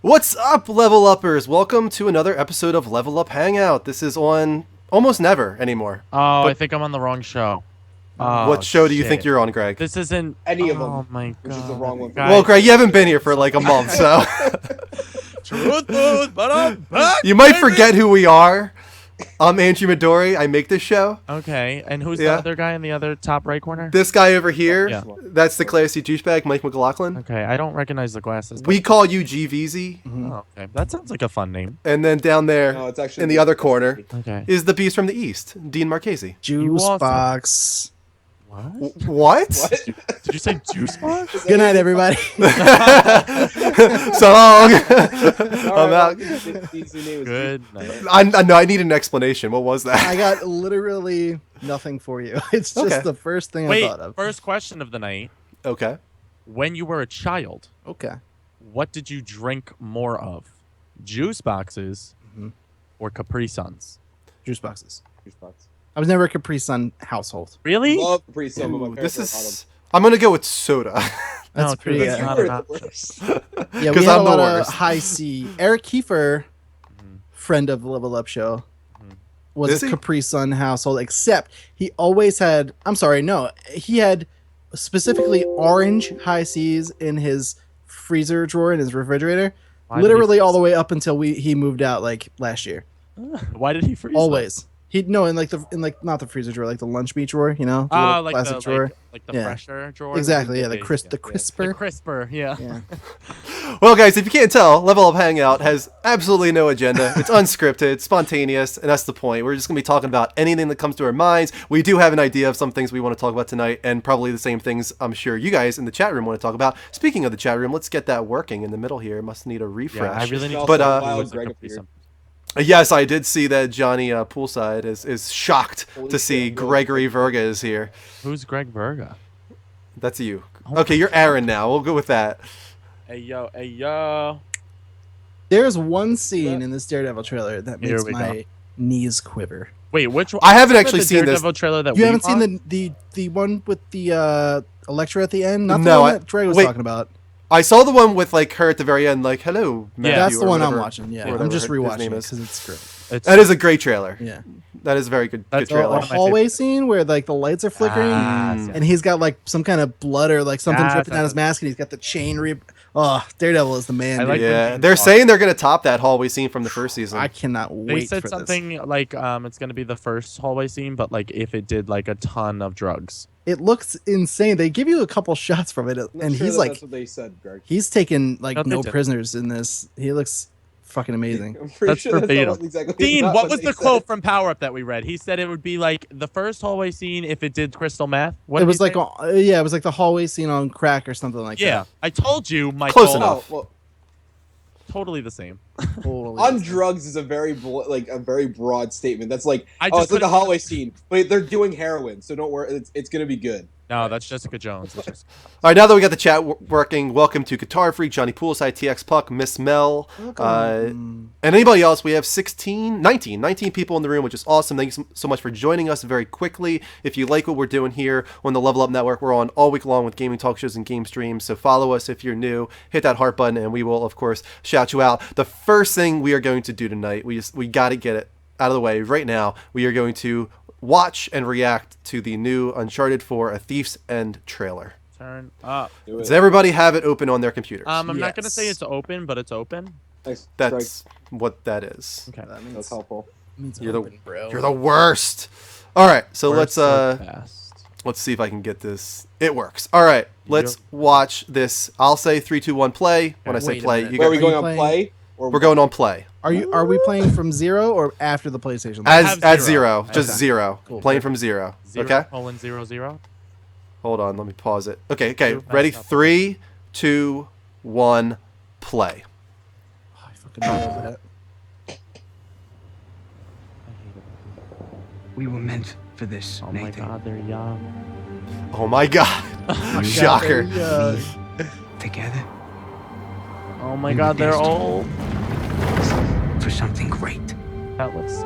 What's up, Level Uppers? Welcome to another episode of Level Up Hangout. This is on almost never anymore. Oh, I think I'm on the wrong show. What show do you think you're on, Greg? This isn't any of them. Oh my god. Which is the wrong one. Well, Greg, you haven't been here for like a month, so Truth, but I'm back, you might baby! forget who we are. I'm Andrew Midori. I make this show. Okay, and who's Yeah. the other guy in the other top right corner? This guy over here, Yeah. that's the classy douchebag, Mike McLaughlin. Okay, I don't recognize the glasses. We call you GVZ. Oh, okay, that sounds like a fun name. And then down there, No, it's actually in the other corner, Okay. is the beast from the east, Dean Marchese. Juice awesome. box. What? What? What? Did you say juice box? Good night, everybody. So long. I'm out. Good night. I need an explanation. What was that? I got literally nothing for you. It's just Okay. the first thing I Wait, thought of. first question of the night. Okay. When you were a child, Okay. what did you drink more of? Juice boxes or Capri Suns? Juice boxes. Juice box. I was never a Capri Sun household. Really? Love Capri Sun, but my Ooh, parents this were is. I'm gonna go with soda. That's No, pretty. It's bottom. not You an were the option. worst. Yeah, 'Cause we had I'm a the lot of worst. high C. Eric Kiefer, friend of the Level Up Show, was Is a he? Capri Sun household. Except he always had. I'm sorry, no, he had specifically orange high C's in his freezer drawer in his refrigerator. Why did he Literally all freeze the way up until he moved out like last year. them? Why did he freeze them? Always. He'd no in like not the freezer drawer, like the lunch meat drawer, you know, the Ah, little like plastic the drawer. like the Yeah. fresher drawer. Exactly, yeah, the Yeah. crisper. The crisper, yeah. Yeah. Well, guys, if you can't tell, Level Up Hangout has absolutely no agenda. It's unscripted, spontaneous, and that's the point. We're just going to be talking about anything that comes to our minds. We do have an idea of some things we want to talk about tonight, and probably the same things I'm sure you guys in the chat room want to talk about. Speaking of the chat room, let's get that working in the middle here. It must need a refresh. Yeah, I really need. But, to Wild Greg Capri appeared. Sun. Yes, I did see that Johnny Poolside is shocked Holy to see shit, Gregory Verga is here. Who's Greg Verga? That's you. Oh Okay, you're Aaron now. We'll go with that. Hey yo, hey yo. There's one scene in this Daredevil trailer that Here makes we my knees quiver. Wait, which one? I haven't Isn't it actually the seen this. Daredevil trailer that You we haven't seen watched? the one with the Electra at the end? Not the No, one that Dre was wait. talking about. I saw the one with like her at the very end, like "Hello, Matthew," That's the or one I'm whatever- watching. Yeah, whatever I'm just his rewatching name it is. because it's great. It's, That is a great trailer. Yeah. That is a very good That's The trailer. one of my hallway scene where like the lights are flickering Ah, and he's got like some kind of blood or like something Yes, dripping down that's- his mask and he's got the chain Oh, Daredevil is the man. I dude. like when Yeah, Dean they're talks. saying they're gonna top that hallway scene from the first season. I cannot They wait said for something like it's gonna be the first hallway scene, but like if it did like a ton of drugs. this. It looks insane. They give you a couple shots from it, I'm not and sure he's that like, that's what they said, Greg. he's taking like No, they no didn't. prisoners in this. He looks fucking amazing. I'm pretty That's sure that's verbatim. almost exactly Dean, not what was they the said. quote from Power Up that we read? He said it would be like the first hallway scene if it did crystal meth. What It did was he like, say? yeah, it was like the hallway scene on crack or something like Yeah, I told you, Michael. Close enough. Oh, well, Totally the same. that. Totally. on drugs is a very a very broad statement. That's like, I oh, just it's like the couldn't- hallway scene, but they're doing heroin, so don't worry, it's gonna be good. No, that's Jessica Jones. It's just- All right, now that we got the chat working, welcome to Guitar Freak, Johnny Poolside, TX Puck, Miss Mel, and anybody else. We have 19 people in the room, which is awesome. Thank you so much for joining us very quickly. If you like what we're doing here on the Level Up Network, we're on all week long with gaming talk shows and game streams. So follow us if you're new. Hit that heart button, and we will, of course, shout you out. The first thing we are going to do tonight, we got to get it out of the way right now. We are going to watch and react to the new Uncharted 4: A Thief's End trailer. Turn up. Do it. Does everybody have it open on their computers? I'm not gonna say Yes. it's open, but it's open. Thanks, Greg. That's what that is. Okay. That means, That's helpful. means You're the open, bro. You're the worst. All right, so We're let's so fast. let's see if I can get this. It works. All right, let's watch this. I'll say 3, 2, 1, play. When I say Wait a play, minute. you Where are guys. we going on playing- play? Or We're going on play. Are we playing from 0 or after the PlayStation? As have at 0, zero. just Okay. 0. Cool. Playing from 0. 0, Okay. 0:0. Hold on, let me pause it. Okay. Two, Ready? fast enough. 3, 2, 1, play. Oh, I fucking love that. We were meant for this, Oh my Nathan. God, they're young. Oh my god. Shocker. Yeah. Together Oh my God, they're old. for something great. Let's.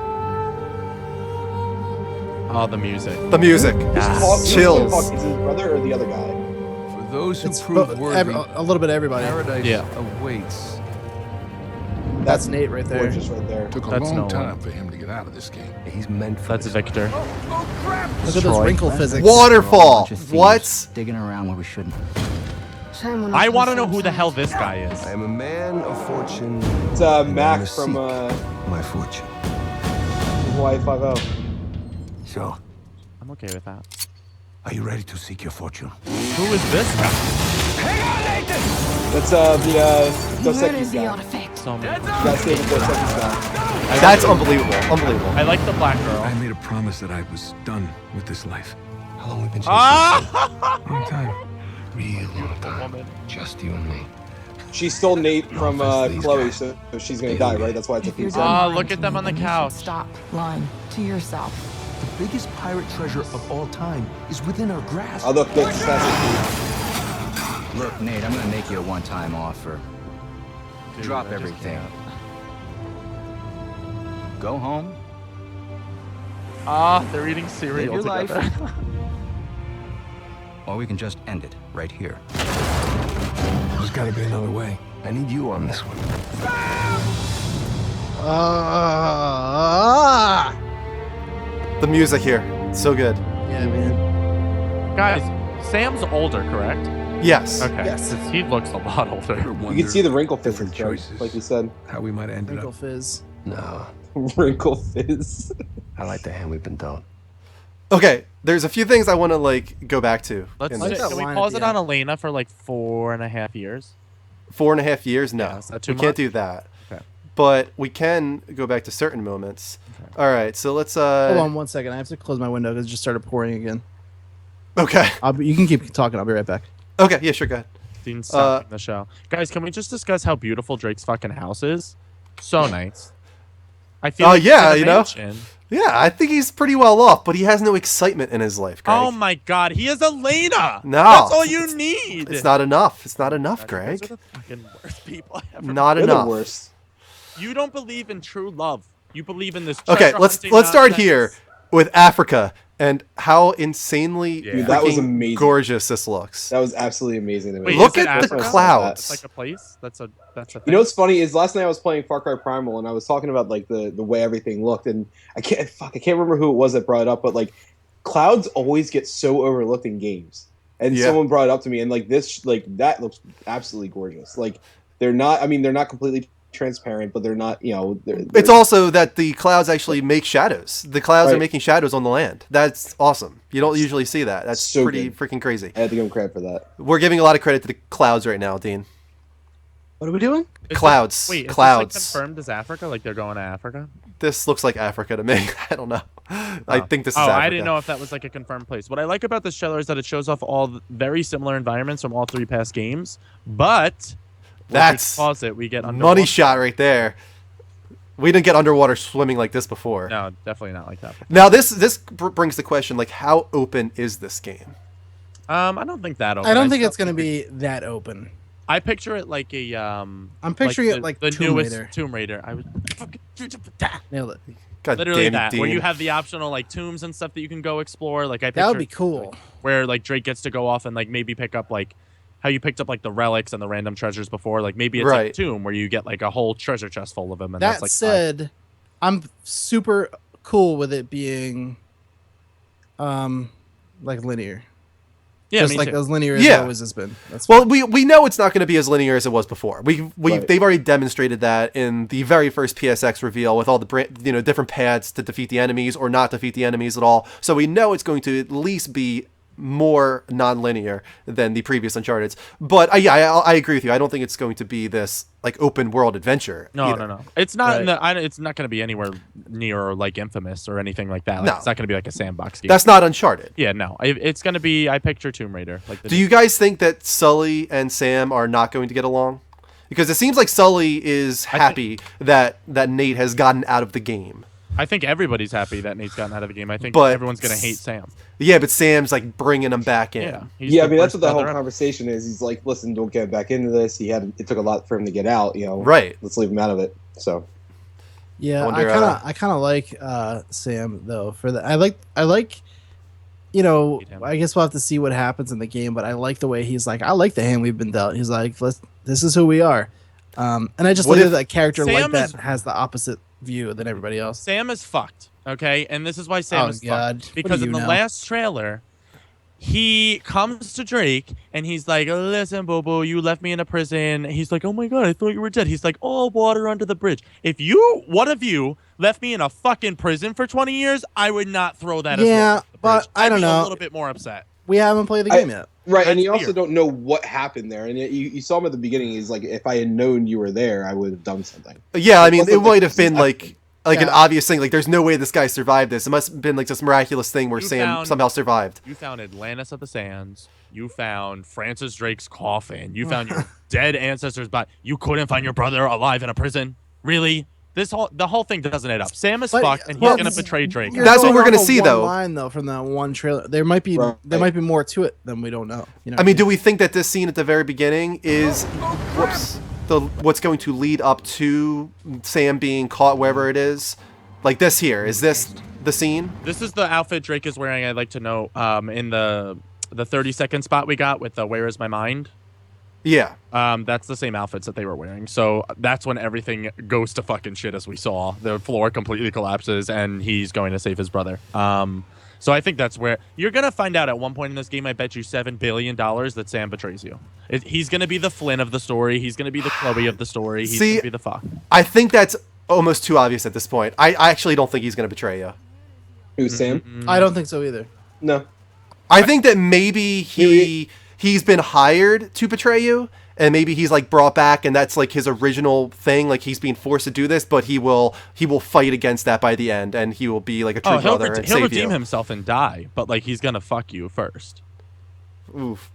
Oh, the music. The music. Hawk- Chills. Hawk, is his brother or the other guy? For those who It's prove bo- worthy, a little bit of everybody. paradise Yeah. awaits. That's Nate right there. Gorgeous right there. Took a That's long no one. time for him to get out of this game. He's meant for That's this. Victor. Look at those Troy. wrinkle physics. Waterfall. Bunch of thieves What? Digging around where we shouldn't. I want to know who the hell this guy is. I am a man of fortune. It's and I am Mac to from seek my fortune. Hawaii 5-0. So, I'm okay with that. are you ready to seek your fortune? Who is this guy? That's the Dos Equis guy. So many. You gotta save the Dos Equis guy. That's unbelievable. Unbelievable. I like the black girl. I made a promise that I was done with this life. How long we been chasing? Ah! Long time. Real long time. Woman. Just you and me. She stole Nate from Offense, these Chloe, guys. so she's gonna die, right? That's why it's a theme song. Ah, look at them on the couch. Stop lying to yourself. The biggest pirate treasure of all time is within our grasp. Oh, look, that's Assassin's Look, Nate, I'm gonna make you a one-time offer. Dude, Drop I just everything. can't. Go home. Ah, they're eating cereal Live your life. together. Or we can just end it right here. There's gotta be another way. I need you on this one. The music here, so good. Yeah, man. Guys, Sam's older, correct? Yes. Okay. Yes. 'Cause he looks a lot older. You can see the wrinkle Different physics, right? choices. Like you said. How we might have ended Wrinkle up. fizz. No, Wrinkle fizz. I like the hand we've been dealt. Okay, there's a few things I want to like go back to. Let's in like this. that can we line pause at it the on end. Elena for like 4.5 years? 4.5 years? No, Yeah, is that too we can't much? do that. Okay. But we can go back to certain moments. Okay. All right, so let's. Hold on 1 second. I have to close my window because it just started pouring again. Okay. You can keep talking. I'll be right back. Okay. Yeah. Sure. Go ahead. Dean's stopping the show. Guys, can we just discuss how beautiful Drake's fucking house is? So nice. I feel like yeah, he's in a you know? mansion. Yeah, I think he's pretty well off, but he has no excitement in his life, Greg. Oh my god, he is Elena! No. That's all you need! It's not enough. It's not enough, God, Greg. Those are the fucking worst people I ever Not They're the enough. worst. You don't believe in true love. You believe in this Okay, treasure let's hunting start nonsense. here with Africa and how insanely Yeah. Dude, that was freaking amazing. gorgeous this looks. That was absolutely amazing to me. Wait, Look is it at the Africa? clouds. It's like a place? That's a thing. You know what's funny is last night I was playing Far Cry Primal and I was talking about like the way everything looked, and I can't remember who it was that brought it up, but like clouds always get so overlooked in games. And Yeah. someone brought it up to me, and like this, like that looks absolutely gorgeous. Like they're not completely transparent, but they're not, It's also that the clouds actually make shadows. The clouds are Right. making shadows on the land. That's awesome. You don't usually see that. That's So pretty good. freaking crazy. I had to give him credit for that. We're giving a lot of credit to the clouds right now, Dean. What are we doing? Is Clouds. This, wait, Clouds. is this like confirmed as Africa? Like they're going to Africa? This looks like Africa to me. I don't know. I think this is Oh, Africa. I didn't know if that was like a confirmed place. What I like about this trailer is that it shows off all the very similar environments from all three past games, but That's pause it. We get money underwater. shot right there. We didn't get underwater swimming like this before. No, definitely not like that. Now this brings the question, like, how open is this game? I don't think that. Open. I don't think still it's going to be that open. I picture it like a. I'm picturing it like the Tomb newest Raider. Tomb Raider. I was Nailed it. God literally damn it, that, where Dean. you have the optional like tombs and stuff that you can go explore. Like I. That would be picture, cool. like, where like Drake gets to go off and like maybe pick up like how you picked up like the relics and the random treasures before. Like maybe it's like a Right. tomb where you get like a whole treasure chest full of them. And That that's like said, I'm super cool with it being like linear. yeah, Just me like too. as linear as Yeah. it always has been. That's Well, we know it's not going to be as linear as it was before. Right. They've already demonstrated that in the very first PSX reveal with all the different paths to defeat the enemies or not defeat the enemies at all. So we know it's going to at least be more non-linear than the previous Uncharted's. But I agree with you. I don't think it's going to be this like open world adventure. No, either. no. It's not. Right. It's not going to be anywhere near like Infamous or anything like that. Like, No. it's not going to be like a sandbox game. That's not Uncharted. Yeah, no. It's going to be. I picture Tomb Raider. Like. Do you guys think that Sully and Sam are not going to get along? Because it seems like Sully is happy that Nate has gotten out of the game. I think everybody's happy that Nate's gotten out of the game. I think But everyone's going to hate Sam. Yeah, but Sam's like bringing him back in. Yeah. he's Yeah, I the mean that's worst what the whole brother ever. conversation is. He's like, listen, don't get back into this. It took a lot for him to get out. Right. Let's leave him out of it. So Yeah, wonder, I kind of like Sam though. For the I like, you know, Hate him. I guess we'll have to see what happens in the game. But I like the way he's like. I like the hand we've been dealt. He's like, this is who we are. And I just What like if that a character like Sam that is- has the opposite view than everybody else. Sam is fucked, okay? And this is why Sam Oh, is God. fucked. What do Because in you the know? last trailer, he comes to Drake and he's like, listen, Bobo, you left me in a prison. He's like, oh my God, I thought you were dead. He's like, oh, water under the bridge. If one of you left me in a fucking prison for 20 years, I would not throw that as Yeah, water under the but bridge. I I'd don't be know. a little bit more upset. We haven't played the game yet. Right, and That's you also weird. don't know what happened there. And you saw him at the beginning. He's like, if I had known you were there, I would have done something. Yeah, I mean, wasn't it might have this been is like an Yeah. obvious thing. Like, there's no way this guy survived this. It must have been like this miraculous thing where You Sam found- somehow survived. You found Atlantis of the Sands. You found Francis Drake's coffin. You found your dead ancestors' body. You couldn't find your brother alive in a prison. Really? The whole thing doesn't add up. Sam is But- fucked, and he's well, gonna betray Drake. You're That's what going we're off gonna of see, one though. Line though from that one trailer, there might be Right. more to it than we don't know. You know I what mean, do we think that this scene at the very beginning is what's going to lead up to Sam being caught wherever it is? Like this here, is this the scene? This is the outfit Drake is wearing. I'd like to know. In the 30-second spot we got with the "Where Is My Mind." Yeah. That's the same outfits that they were wearing. So that's when everything goes to fucking shit, as we saw. The floor completely collapses, and he's going to save his brother. So I think that's where you're gonna find out at one point in this game. I bet you $7 billion that Sam betrays you. He's gonna be the Flynn of the story. He's gonna be the Chloe of the story. He's See, gonna be the fuck. I think that's almost too obvious at this point. I actually don't think he's going to betray you. Who's Sam? I don't think so either. No. I think that maybe he's been hired to betray you, and maybe he's like brought back, and that's like his original thing. Like he's being forced to do this, but he will fight against that by the end, and he will be like a true brother and he'll save redeem you. himself and die, but like he's gonna fuck you first. Oof,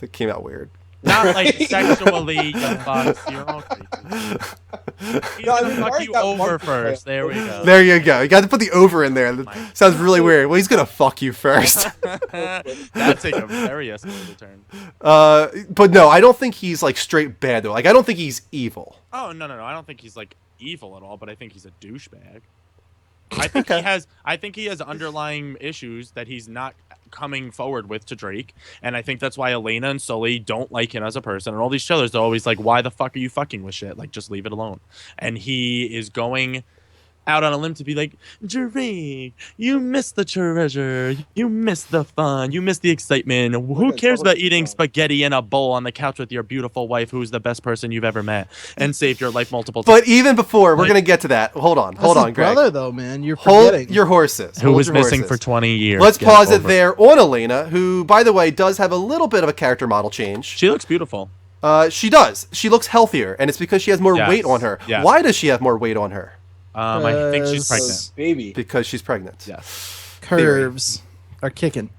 it came out weird. Not like sexually, you fucks. You're all crazy. He's No, I gonna mean, fuck Mark you got over one first. There we go. There you go. You got to put the over in there. That sounds really weird. Well, he's gonna fuck you first. That'd take a very escalated turn. But no, I don't think he's like straight bad though. Like I don't think he's evil. Oh no. I don't think he's like evil at all, but I think he's a douchebag. I think he has underlying issues that he's not coming forward with to Drake, and I think that's why Elena and Sully don't like him as a person. And all these trailers are always like, "Why the fuck are you fucking with shit? Like, just leave it alone." And he is going out on a limb to be like, Drake, you missed the treasure, you missed the fun, you missed the excitement. Who cares about eating spaghetti in a bowl on the couch with your beautiful wife, who's the best person you've ever met and saved your life multiple times? But even before, we're Like- gonna get to that. Hold on, That's his Greg. brother though, man. You're Hold forgetting. your horses. Who Hold was your missing horses. for 20 years. Let's Get pause it over there on Elena, who, by the way, does have a little bit of a character model change. She looks beautiful. She does. She looks healthier, and it's because she has more Yes. weight on her. Yes. Why does she have more weight on her? I think she's pregnant. Baby. Because she's pregnant. Yes. Curves are kicking.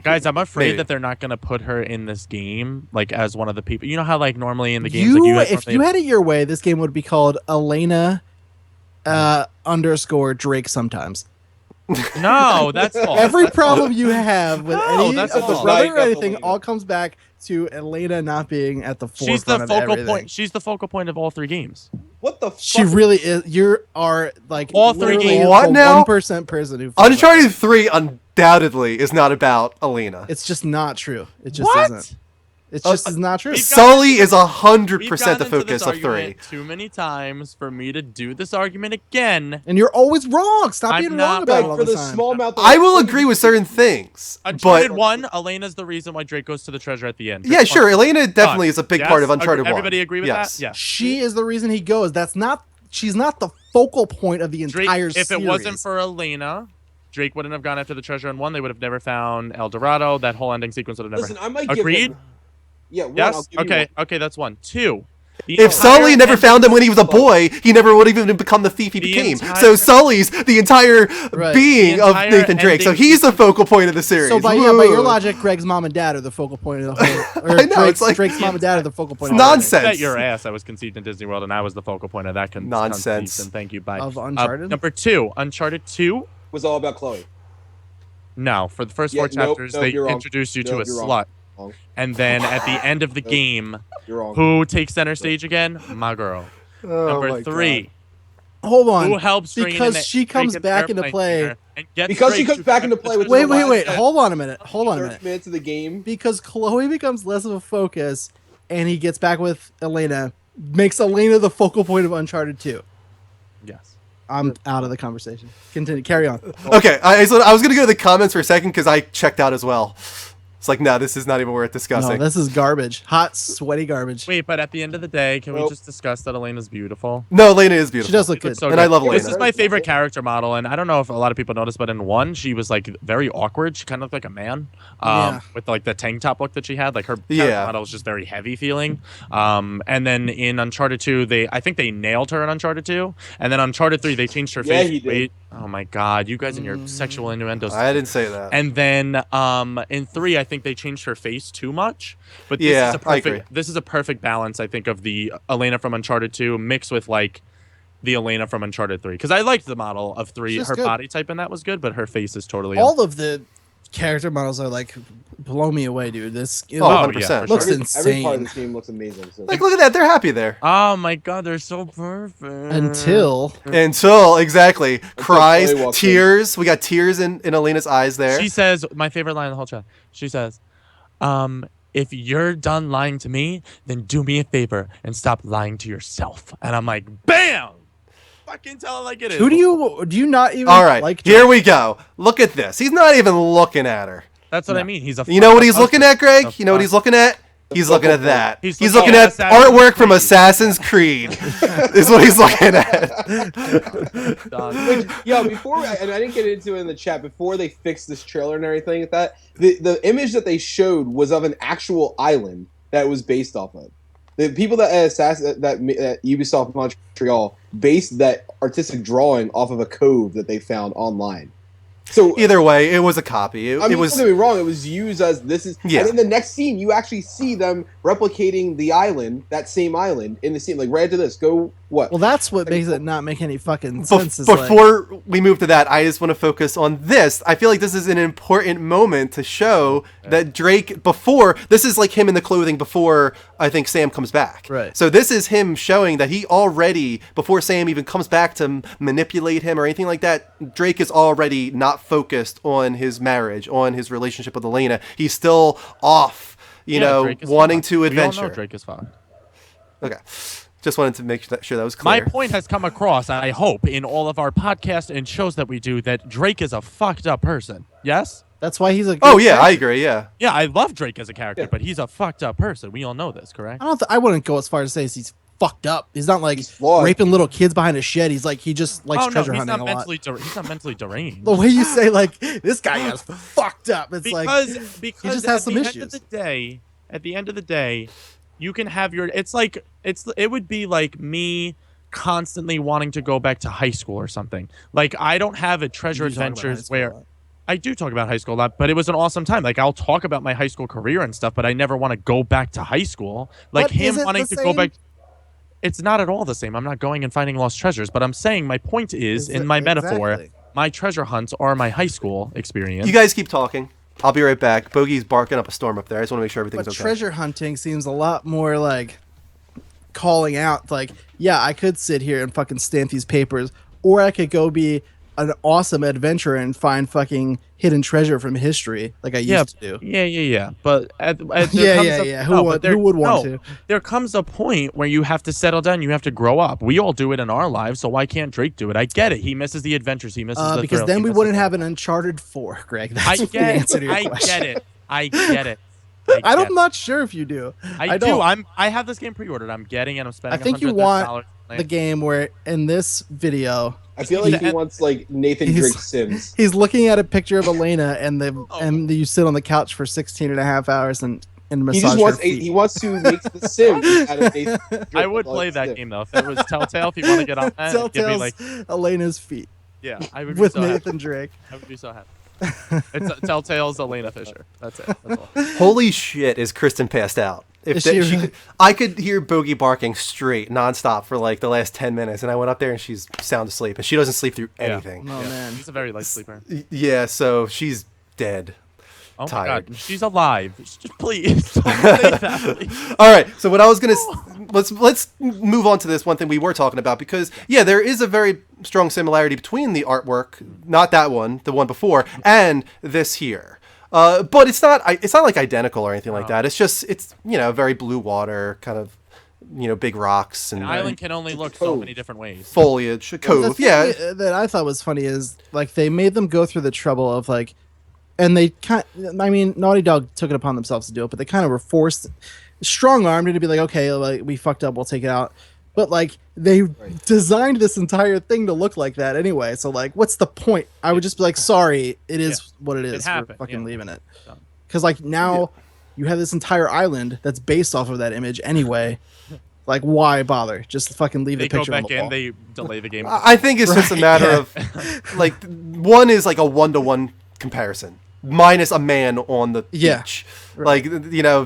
Guys, I'm afraid Maybe. that they're not going to put her in this game like as one of the people. You know how like normally in the games like, you guys If normally- you had it your way, this game would be called Elena underscore Drake sometimes. No, that's false. Every That's problem you have with No, any that's of the false. brother Right, or that's anything Elena. all comes back to Elena not being at the forefront She's the of focal everything. point. She's the focal point of all three games. What the fuck? She really is. You are like All three literally games. What the now? 1% person who. Uncharted 3 undoubtedly is not about Elena. It's just not true. It just What? isn't. It just is not true. We've Sully is We've 100% the gotten into this focus of 3. argument too many times for me to do this argument again. And you're always wrong. Stop I'm being not wrong about it Like, all for the the time. small amount. I will agree with certain things, Uncharted but 1, Elena's the reason why Drake goes to the treasure at the end. yeah, sure. Elena definitely Done. is a big Yes? part of Uncharted 1. Everybody agree with Yes. that? Yeah. She is the reason he goes. That's not. She's not the focal point of the Drake, entire if series. it wasn't for Elena, Drake wouldn't have gone after the treasure in 1. They would have never found El Dorado. That whole ending sequence would have never. Listen, I might Agreed? give him. Yeah. One, I'll Yes. give you Okay. one. Okay. That's 1. 2. the If entire Sully never ending- found him when he was a boy, he never would have even become the thief he The became. entire- So Sully's the entire Right. being The of entire Nathan Drake. So ending- he's the focal point of the series. So by your Woo. logic, Greg's mom and dad are the focal point of the whole. Or I know, it's like- Drake's mom and dad are the focal point It's of the nonsense. Bet your ass I was conceived in Disney World and I was the focal point of that Nonsense. conceit, and thank you. Bye. Of Uncharted? Number 2, Uncharted 2. Was all about Chloe. No, for the first Yeah, 4 nope, chapters, nope, they you're wrong. introduce you to Nope, a you're wrong. slut. Wrong. And then at the end of the Nope. game, You're wrong. who takes center stage again? My girl. Oh Number my 3, Hold on. who helps bring in because the she comes Draken's back into airplane play. singer and gets Because she Drake comes to back protect into the play with treasure. Wait. Yeah. Hold on a minute. Hold on a 30 minute. minutes of the game. Because Chloe becomes less of a focus, and he gets back with Elena. makes Elena the focal point of Uncharted 2. Yes. I'm out of the conversation. Continue. Carry on. Okay, I was gonna go to the comments for a second because I checked out as well. It's like, no, this is not even worth discussing. No, this is garbage. Hot, sweaty garbage. Wait, but at the end of the day, can we just discuss that Elena's beautiful? No, Elena is beautiful. She does look good. So And good. I love Elena. This is my favorite character model, and I don't know if a lot of people noticed, but in 1, she was like very awkward. She kind of looked like a man, Yeah. with like the tank top look that she had. Like her character Yeah. model was just very heavy feeling. And then in Uncharted 2, I think they nailed her in Uncharted 2, and then Uncharted 3 they changed her Yeah, face. he did. Wait, oh my God, you guys and your sexual innuendos. I didn't say that. And then in 3, I think they changed her face too much. But this Yeah, is a I perfect agree. this is a perfect balance, I think, of the Elena from Uncharted 2 mixed with like the Elena from Uncharted 3. Because I liked the model of 3. She's Her good. body type in that was good, but her face is totally All of the character models are like, blow me away, dude. This Oh, Oh, 100%. yeah, for looks sure. Every insane. part of this game looks amazing. So. Like, look at that. They're happy there. Oh my God, they're so perfect. Until Until, exactly, cries, Chloe walks in. tears. We got tears in Elena's eyes there. She says, my favorite line in the whole chat. She says, if you're done lying to me, then do me a favor and stop lying to yourself. And I'm like, bam! Fucking tell it like it is. who do you not even All right, like? here we go. Look at this. He's not even looking at her. That's what I mean. He's a. You know what he's fucking looking at, Greg? husband. You know what he's looking at? He's looking at that. He's He's looking looking at at Assassin's artwork from Creed. Assassin's Creed. Is what he's looking at. Dog. Which, yeah, and I didn't get into it in the chat, before they fixed this trailer and everything like that, the image that they showed was of an actual island that was based off of. The people that that Ubisoft Montreal based that artistic drawing off of a cove that they found online. So Either way, it was a copy. I mean, It was. don't get me wrong, it was used as this is. Yeah. And in the next scene, you actually see them replicating the island, that same island, in the scene. Like right after this, go what? Well, that's what makes it not make any fucking sense. is Before we move to that, I just want to focus on this. I feel like this is an important moment to show that Drake, this is like him in the clothing before I think Sam comes back. Right. So this is him showing that he already, before Sam even comes back to manipulate him or anything like that, Drake is already not focused on his marriage, on his relationship with Elena. He's still off, Drake is wanting fucked. to We all adventure. know Drake is fucked. Okay. Just wanted to make sure that was My clear. point has come across, I hope, in all of our podcasts and shows that we do, that Drake is a fucked up person. Yes? that's why he's a. Oh good yeah, I character. agree. Yeah. Yeah, I love Drake as a character, Yeah. but he's a fucked up person. We all know this, correct? I wouldn't go as far as to say he's fucked up. He's not like He's flawed. raping little kids behind a shed. He's like he just likes Oh no, treasure he's hunting not a lot. mentally he's not mentally deranged. The way you say like this guy is fucked up, it's because he just has some at issues. at the end of the day, you can have your. It would be like me constantly wanting to go back to high school or something. Like I don't have a treasure You talk about high adventures school a where. lot. I do talk about high school a lot, but it was an awesome time. Like I'll talk about my high school career and stuff, but I never want to go back to high school. Like But him is it wanting the to go back. same? It's not at all the same. I'm not going and finding lost treasures, but I'm saying my point is in my metaphor, Exactly. my treasure hunts are my high school experience. You guys keep talking. I'll be right back. Bogey's barking up a storm up there. I just want to make sure everything's But okay. treasure hunting seems a lot more like calling out. Like, yeah, I could sit here and fucking stamp these papers, or I could go be an awesome adventurer and find fucking hidden treasure from history, like I used to do. Yeah. But Yeah. Who would want to? There comes a point where you have to settle down. You have to grow up. We all do it in our lives, so why can't Drake do it? I get it. He misses the adventures. He misses the Because thrills, then he we misses wouldn't the- have an Uncharted 4, Greg. That's I the get answer to your it. question. I get it. I'm not sure if you do. I do. don't. I have this game pre-ordered. I'm getting it. I'm I spending. think you $100 want on it. the game where in this video I feel like he And- wants like Nathan He's- Drake Sims. he's looking at a picture of Elena and Oh. and you sit on the couch for 16 and a half hours and massage He just her wants feet. he wants to make the Sims out of Nathan Drake. I would Like, play that Sim. game though. If it was Telltale, if you want to get on that, give me Telltale's like, Elena's feet yeah, I would be with so happy. Nathan Drake. I would be so happy. It's Telltale's Elena Fisher. That's it. That's all. Holy shit, is Kristen passed out? Is she really? I could hear Bogey barking straight, nonstop for like the last 10 minutes, and I went up there and she's sound asleep, and she doesn't sleep through anything. Oh man. He's a very light sleeper. Yeah, so she's dead. Oh Tired. my god, she's alive. Just please don't say that. Please. All right, so what I was gonna let's move on to this one thing we were talking about, because yeah, there is a very strong similarity between the artwork, not that one, the one before, and this here. But it's not like identical or anything like that. It's just very blue water kind of big rocks and An island can only look so many different ways. foliage, a The cove. thing Yeah, that I thought was funny is like they made them go through the trouble of like, and they Naughty Dog took it upon themselves to do it, but they kind of were forced, strong armed to be like, okay, like we fucked up, we'll take it out. But like they designed this entire thing to look like that anyway. So like, what's the point? I would just be like, sorry, it is what it is. happened, We're fucking yeah. leaving it. Because like now you have this entire island that's based off of that image anyway. Like, why bother? Just fucking leave They the go picture on back the in, wall. they delay the game. I think it's just a matter of like one is like a 1-to-1 comparison minus a man on the beach. Like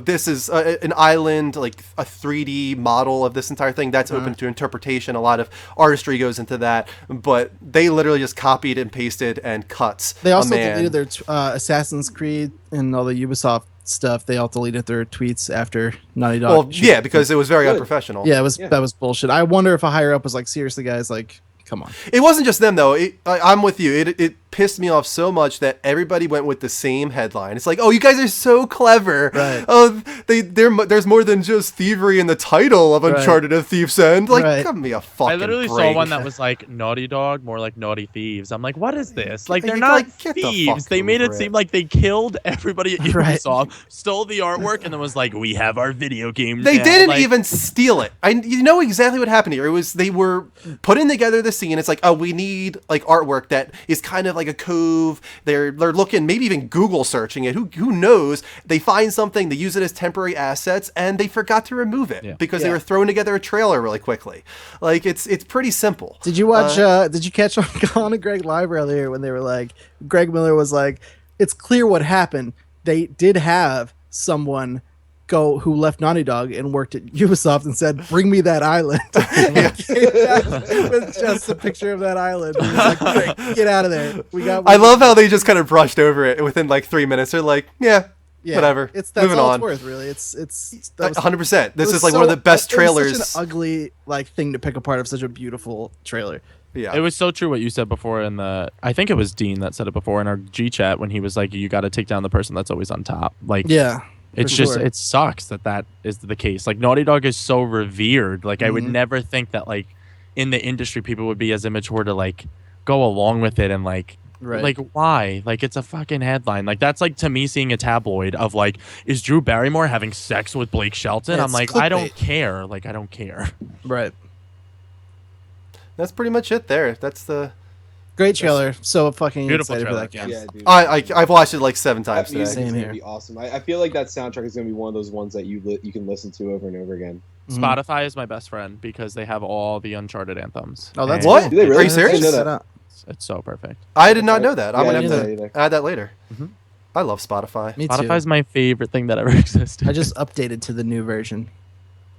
this is an island, like a 3D model of this entire thing that's open to interpretation. A lot of artistry goes into that, but they literally just copied and pasted and cuts. They also a man. deleted their Assassin's Creed and all the Ubisoft stuff. They all deleted their tweets after Naughty Dog. Well, yeah, because it was very unprofessional. Yeah, that was bullshit. I wonder if a higher up was like, seriously, guys, like, come on. It wasn't just them though. I'm with you. It pissed me off so much that everybody went with the same headline. It's like, oh, you guys are so clever. Right. Oh, there's more than just thievery in the title of Uncharted: A Thief's End. Like, give me a fucking I literally break. saw one that was like Naughty Dog, more like Naughty Thieves. I'm like, what is this? Like, they're You not gotta get the thieves. They fucking made it grip. seem like they killed everybody at Right. Ubisoft, stole the artwork, and then was like, we have our video game. They now. didn't Like, even steal it. You know exactly what happened here. It was they were putting together the scene. It's like, oh, we need like artwork that is kind of like a cove. They're looking, maybe even Google searching it. Who knows? They find something, they use it as temporary assets, and they forgot to remove it because they were throwing together a trailer really quickly. Like it's pretty simple. Did you watch? Did you catch on Colin and Greg live earlier when they were like, Greg Miller was like, it's clear what happened. They did have someone who left Naughty Dog and worked at Ubisoft and said, bring me that island. With just a picture of that island. He was like, "Great, get out of there. I love how they just kind of brushed over it within like 3 minutes. They're like, yeah, whatever. That's moving all on. it's worth, really. It's 100%. This it was is like one of the best it was trailers. such an ugly like thing to pick apart of such a beautiful trailer. Yeah. It was so true what you said before I think it was Dean that said it before in our G chat when he was like, you got to take down the person that's always on top. Like, Yeah. it's just, it sucks that is the case. Like, Naughty Dog is so revered. Like, I would never think that, like, in the industry, people would be as immature to, like, go along with it and, like, like, why? Like, it's a fucking headline. Like, that's like to me seeing a tabloid of, like, is Drew Barrymore having sex with Blake Shelton? Yeah, I'm like, I don't care. Like, I don't care. Right. That's pretty much it there. That's the... Great trailer. So fucking Beautiful excited trailer. for that game. Yeah, dude. I've watched it like 7 times That music today. is Same gonna here. be awesome. I feel like that soundtrack is gonna be one of those ones that you can listen to over and over again. Spotify is my best friend because they have all the Uncharted anthems. Oh, that's And What? cool. Do they really? Are you serious? I didn't know that. It's so perfect. I did not know that. I'm Yeah, going I to didn't have know to either. add that later. I love Spotify. Me too. Spotify's my favorite thing that ever existed. I just updated to the new version.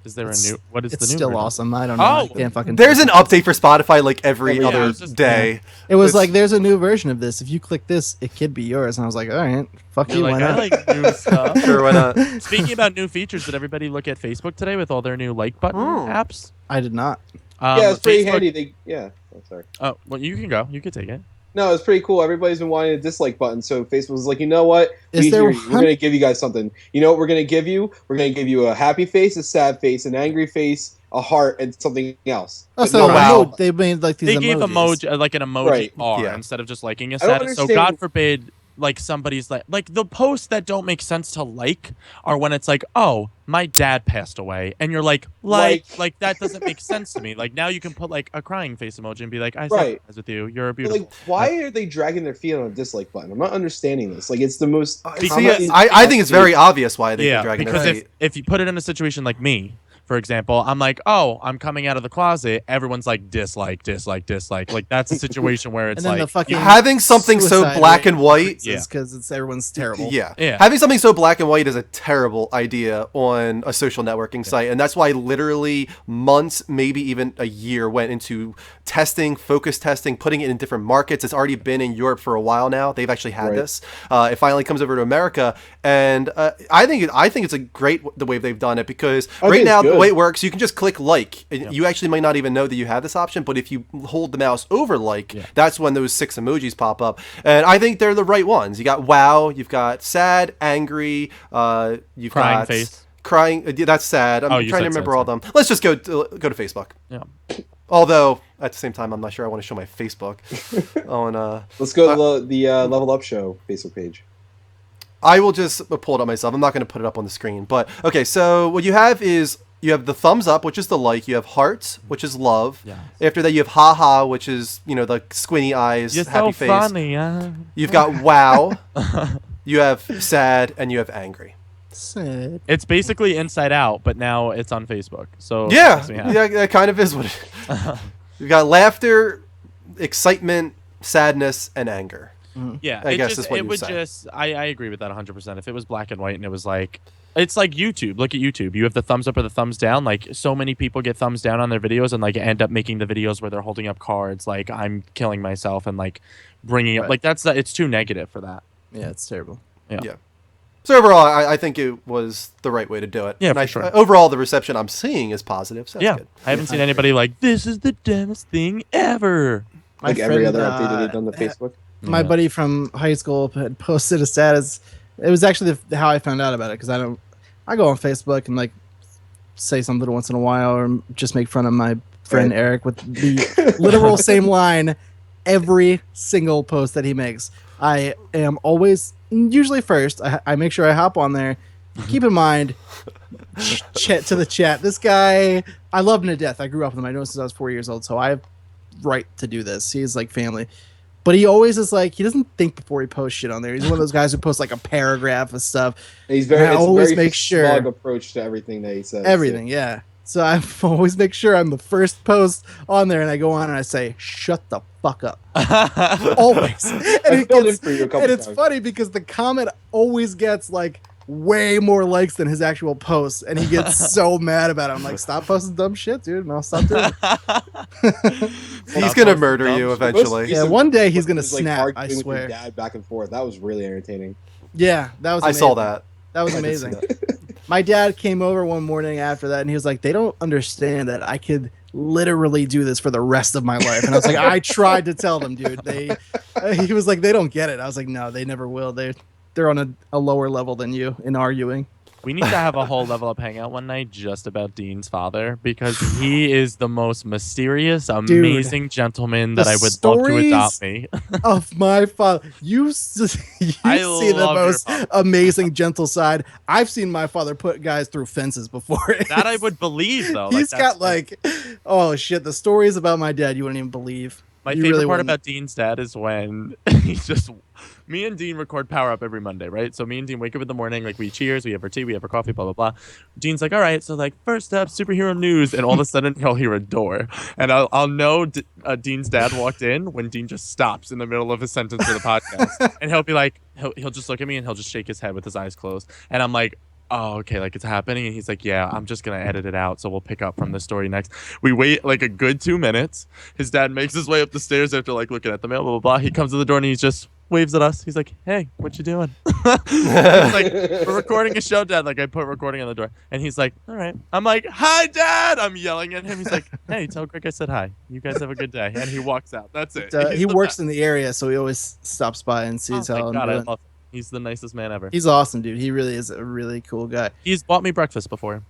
Is there It's- a new? What is It's the new still version? awesome. I don't know. Oh! I can't fucking. There's an update for Spotify like every Yeah, other it's just- day. It was It's- like there's a new version of this. If you click this, it could be yours. And I was like, all right, fuck You're you. like, Why I not? like new stuff. Sure, why not? Speaking about new features, did everybody look at Facebook today with all their new like button apps? I did not. Yeah, it's pretty Facebook- handy. Oh, sorry. Oh, well, you can go. You can take it. No, it's pretty cool. Everybody's been wanting a dislike button, so Facebook was like, you know what? Is We there hear you. We're one? gonna give you guys something. You know what we're gonna give you? We're gonna give you a happy face, a sad face, an angry face, a heart, and something else. Oh, But so no, wow. they made like these They gave emojis. emoji, like an emoji Right. bar Yeah. instead of just liking a I don't status. So understand- God forbid, like somebody's like the posts that don't make sense to like are when it's like, oh, my dad passed away, and you're like that doesn't make sense to me. Like now you can put like a crying face emoji and be like, I Right. sympathize with you. You're But, beautiful. like, why are they dragging their feet on a dislike button? I'm not understanding this. Like, it's the most. See, common- I think it's very obvious why they yeah, keep dragging because their feet. if you put it in a situation like me, for example, I'm like, oh, I'm coming out of the closet. Everyone's like, dislike, dislike, dislike. Like that's a situation where it's And then like, the fucking Having something so suicide black rate and white, increases because it's everyone's terrible. yeah. Yeah. Having something so black and white is a terrible idea on a social networking site, and that's why literally months, maybe even a year, went into testing, focus testing, putting it in different markets. It's already been in Europe for a while now. They've actually had Right. this. It finally comes over to America, and I think it's a great the way they've done it because I right think it's now the good. way it works, you can just click like. You actually might not even know that you have this option, but if you hold the mouse over like, that's when those 6 emojis pop up, and I think they're the right ones. You got wow, you've got sad, angry, you've Crying got face. crying. That's sad. I'm Oh, you trying to said remember sad, all of them. Let's just go to Facebook. Yeah. Although at the same time, I'm not sure I want to show my Facebook. Let's go to the Level Up Show Facebook page. I will just pull it up myself. I'm not going to put it up on the screen. But okay, so what you have is you have the thumbs up, which is the like. You have hearts, which is love. Yes. After that, you have haha, which is the squinty eyes, You're happy so face. funny. You've got wow. You have sad, and you have angry. Sad. It's basically Inside Out, but now it's on Facebook. So Yeah, it makes me happy. yeah, that kind of is what it. You've got laughter, excitement, sadness, and anger. Yeah, I guess is what it you would say. just. I agree with that 100%. If it was black and white and it was like, it's like YouTube. Look at YouTube. You have the thumbs up or the thumbs down. Like so many people get thumbs down on their videos and like end up making the videos where they're holding up cards like I'm killing myself and like bringing up like it's too negative for that. Yeah, it's terrible. Yeah. So overall, I think it was the right way to do it. Yeah, and for sure. Overall, the reception I'm seeing is positive. So that's Yeah, good. I haven't seen anybody like this is the dumbest thing ever. Like My every friend, other update that they've done to Facebook. My buddy from high school had posted a status. It was actually how I found out about it because I go on Facebook and like say something once in a while or just make fun of my friend Eric with the literal same line every single post that he makes. I am always usually first. I make sure I hop on there. Keep in mind, chat to the chat. This guy, I love him to death. I grew up with him. I know him since I was 4 years old, so I have right to do this. He's like family. But he always is like, he doesn't think before he posts shit on there. He's one of those guys who posts like a paragraph of stuff. And he's very, I it's always a very make sure smug approach to everything that he says. everything, yeah. So I always make sure I'm the first post on there, and I go on and I say, "Shut the fuck up," always. And, I filled in for you a couple it's times. funny because the comment always gets like way more likes than his actual posts, and he gets so mad about it. I'm like, "Stop posting dumb shit, dude, and I'll stop doing it." He's gonna murder you eventually. Yeah, one day he's gonna It was, like, snap. arguing I with swear. your dad back and forth. That was really entertaining. Yeah, that was. I saw amazing. that. That was I did see amazing. that. My dad came over one morning after that, and he was like, "They don't understand that I could literally do this for the rest of my life." And I was like, "I tried to tell them, dude." He was like, "They don't get it." I was like, "No, they never will. They're on a lower level than you in arguing." We need to have a whole Level Up Hangout one night just about Dean's father because he is the most mysterious, amazing gentleman that I would love to adopt me. Of my father, you see the love your most father. amazing, gentle side. I've seen my father put guys through fences before. That I would believe though. He's that's got like, oh shit, the stories about my dad you wouldn't even believe. my You favorite really part wouldn't. about Dean's dad is when he's just me and Dean record Power Up every Monday, right? So me and Dean wake up in the morning, like we cheers, we have our tea, we have our coffee, blah blah blah. Dean's like, all right, so like first up, superhero news, and all of a sudden he'll hear a door, and I'll know Dean's dad walked in when Dean just stops in the middle of his sentence for the podcast, and he'll be like, he'll just look at me and he'll just shake his head with his eyes closed, and I'm like, oh, okay, like it's happening. And he's like, yeah, I'm just going to edit it out. So we'll pick up from the story next. We wait like a good 2 minutes. His dad makes his way up the stairs after like looking at the mail, blah, blah, blah. He comes to the door and he just waves at us. He's like, hey, what you doing? He's like, we're recording a show, Dad. Like I put recording on the door and he's like, all right. I'm like, hi, Dad. I'm yelling at him. He's like, hey, tell Greg I said hi. You guys have a good day. And he walks out. That's it. He's He the works best. in the area, so he always stops by and sees Oh how my I'm God, I doing. love him. He's the nicest man ever. He's awesome, dude. He really is a really cool guy. He's bought me breakfast before.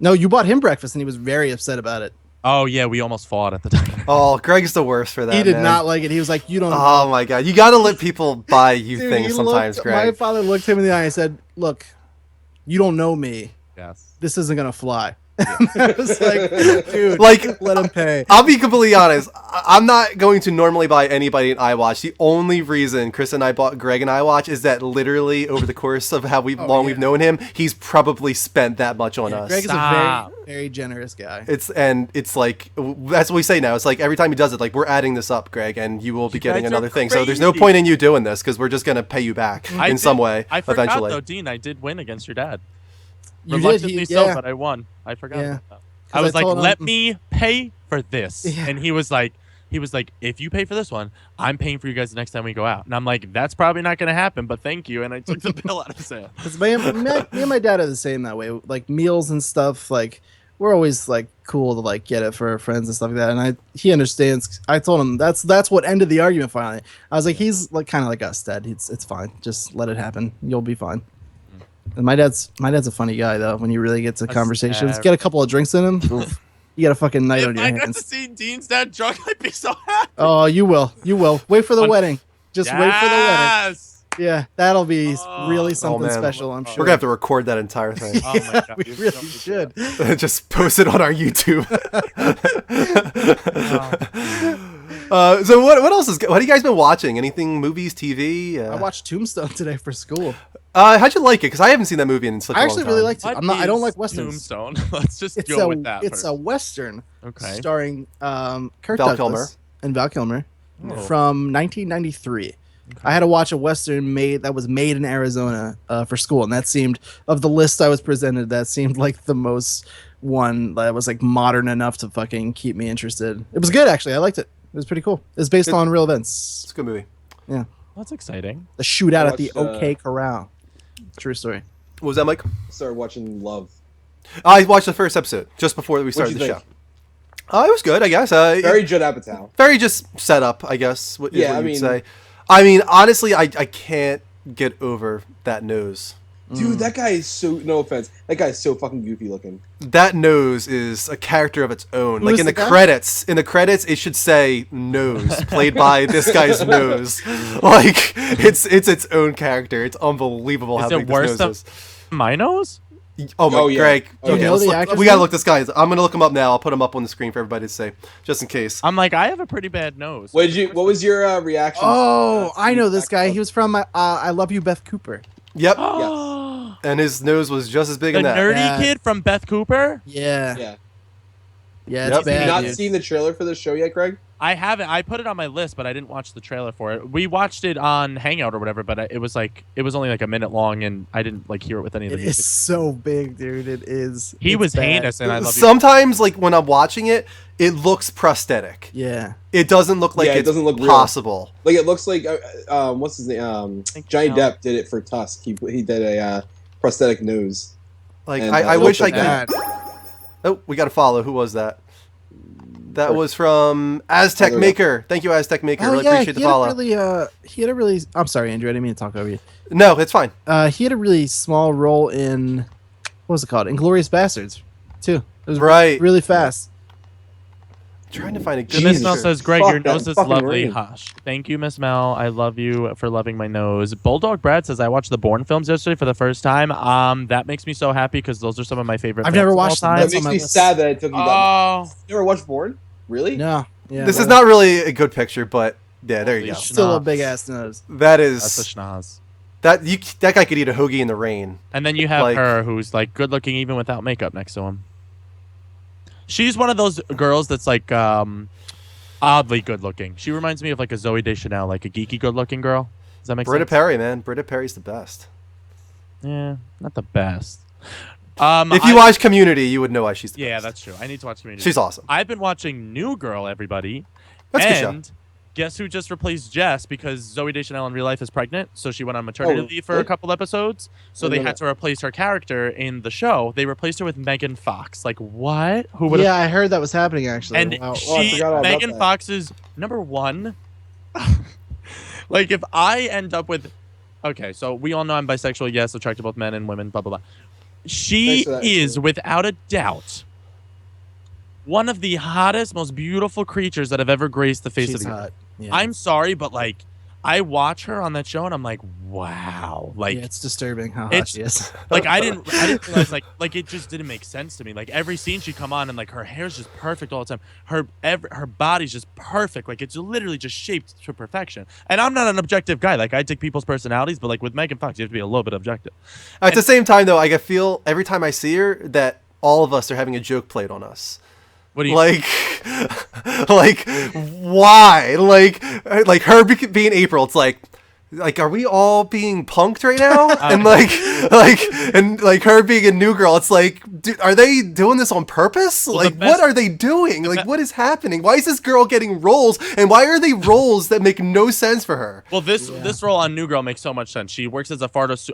No, you bought him breakfast, and he was very upset about it. Oh yeah, we almost fought at the time. Oh, Greg's the worst for that. He did man. not like it. He was like, "You don't." Oh my god, you gotta let people buy you Dude, things he sometimes, looked- Greg. My father looked him in the eye and said, "Look, you don't know me. Yes. This isn't gonna fly." I was like, "Dude, Like, let him pay." I'll be completely honest. I'm not going to normally buy anybody an iWatch. The only reason Chris and I bought Greg an iWatch is that literally over the course of how we've known him, he's probably spent that much on us. Greg is a Stop. very, very generous guy. It's like that's what we say now. It's like every time he does it, like we're adding this up, Greg, and you will be getting guys are another thing. So there's no crazy. point in you doing this because we're just gonna pay you back in some way I forgot eventually. though, Dean. I did win against your dad. You did, Reluctantly so, yeah. but I won. I forgot Yeah. about that. 'Cause I was I like, told let him- me pay for this, Yeah. and he was like, if you pay for this one, I'm paying for you guys the next time we go out. And I'm like, that's probably not going to happen, but thank you. And I took the bill out of his hand. Because me and my dad are the same that way. Like meals and stuff, like we're always like cool to like get it for our friends and stuff like that. And he understands. I told him that's what ended the argument finally. I was like, he's like kind of like us, Dad. It's fine. Just let it happen. You'll be fine. And my dad's a funny guy though. When you really get to conversations, sad. get a couple of drinks in him, oof, you got a fucking night on If your I got to hands. see Dean's dad drunk, I'd be so happy. Oh, you will. Wait for the wedding. Just wait for the wedding. Yes. Yeah, that'll be really Oh, something man. special. I'm sure. We're gonna have to record that entire thing. Oh my God, we dude, really don't do should. Just post it on our YouTube. So what else is? What have you guys been watching? Anything? Movies, TV? I watched Tombstone today for school. How'd you like it? Because I haven't seen that movie in such a I long actually time. really liked it. What I don't is like westerns. Tombstone. Let's just It's go a with that. it's first. a western Okay. starring Kurt Val Douglas Kilmer. and Val Kilmer Oh. from 1993. I had to watch a western that was made in Arizona for school, and that seemed, of the list I was presented, that seemed like the most one that was like modern enough to fucking keep me interested. It was good actually. I liked it. It was pretty cool. It's based on real events. It's a good movie. Yeah, That's exciting. the shootout I at the watched, OK Corral. True story. What was that, Mike? Started watching Love. I watched the first episode just before we started What'd the you show. It was good, I guess. Very Judd Apatow. very just set up, I guess. Is Yeah, what I you'd mean- say. I mean, honestly, I can't get over that nose. Dude, that guy is so, no offense, that guy is so fucking goofy looking. That nose is a character of its own. Who Like is in the the guy? credits, it should say nose, played by this guy's nose. Like it's its own character. It's unbelievable how Is it big worse this than nose is. my nose? Oh my, Oh, yeah. Greg. Oh, yeah. Okay, You know let's the look, actor's we gotta name? look this guy. I'm gonna look him up now. I'll put him up on the screen for everybody to see, just in case. I'm like, I have a pretty bad nose. What was your reaction? Oh, I know this guy. He was from I Love You, Beth Cooper. Yep. Oh, And his nose was just as big the in that. nerdy Yeah. kid from Beth Cooper? Yeah, Yeah. yeah, Yep. it's Have you bad. not dude. seen the trailer for the show yet, Greg? I haven't. I put it on my list, but I didn't watch the trailer for it. We watched it on Hangout or whatever, but it was only like a minute long, and I didn't like hear it with any of the It music. is so big, dude. It is. He it's was bad. heinous, and I love you. Sometimes, like when I'm watching it, it looks prosthetic. Yeah. It doesn't look like Yeah, it it's doesn't look real. possible. Like it looks like what's his name? Think Johnny so. Depp did it for Tusk. He did a prosthetic nose. Like And, I it wish looks I like could. Bad. Oh, we got to follow. Who was that? That was from Aztec there we go. Maker. Thank you, Aztec Maker. Oh Really yeah, appreciate the follow. he had a really. I'm sorry, Andrew. I didn't mean to talk over you. No, it's fine. He had a really small role in what was it called? Inglorious Bastards, too. It was Right. really fast. Trying to find a And good Miss Jesus. Mel picture. says, Greg, Fuck your that nose is fucking lovely. ring. Hush. Thank you, Miss Mel. I love you for loving my nose. Bulldog Brad says, I watched the Bourne films yesterday for the first time. That makes me so happy because those are some of my favorite I've films never of all watched them. time. That That's on makes my me list. sad that it took you that long. Oh, You ever watched Bourne? Really? No. Yeah. This is well, not really a good picture, but yeah, there you Holy go. shit. still a Schnoz. big ass nose. That that's a is schnoz. that guy could eat a hoagie in the rain. And then you have Like- her who's like good looking even without makeup next to him. She's one of those girls that's like oddly good looking. She reminds me of like a Zoe Deschanel, like a geeky good looking girl. Does that make Britta sense? Perry, man. Britta Perry's the best. Yeah, not the best. If you watch Community, you would know why she's the Yeah, best. that's true. I need to watch Community. She's awesome. I've been watching New Girl, everybody. That's a good show. And guess who just replaced Jess because Zoe Deschanel in real life is pregnant, so she went on maternity Oh, leave for a really? couple episodes. So I they didn't know had to replace her character in the show. They replaced her with Megan Fox. Like what? Who would have? Yeah, I heard that was happening actually. And Wow. Oh, I she, forgot all about Megan that. Fox is number one. Like if I end up with, okay, so we all know I'm bisexual. Yes, attracted to both men and women. Blah blah blah. She Thanks for that, is, too. without a doubt, one of the hottest, most beautiful creatures that have ever graced the face She's of the earth. hot. Yeah. I'm sorry, but like, I watch her on that show and I'm like, wow, like, yeah, it's disturbing how hot it's- she is. like I didn't realize like it just didn't make sense to me. Like every scene she'd come on and like her hair's just perfect all the time. Her body's just perfect. Like it's literally just shaped to perfection. And I'm not an objective guy. Like I take people's personalities, but like with Megan Fox, you have to be a little bit objective. At the same time, though, I feel every time I see her that all of us are having a joke played on us. What do you Like, like why? Like her being April. It's like, are we all being punked right now? And like her being a new girl. It's like, dude, are they doing this on purpose? Well, like, the best- what are they doing? Like, what is happening? Why is this girl getting roles? And why are they roles that make no sense for her? Well, this role on New Girl makes so much sense. She works as a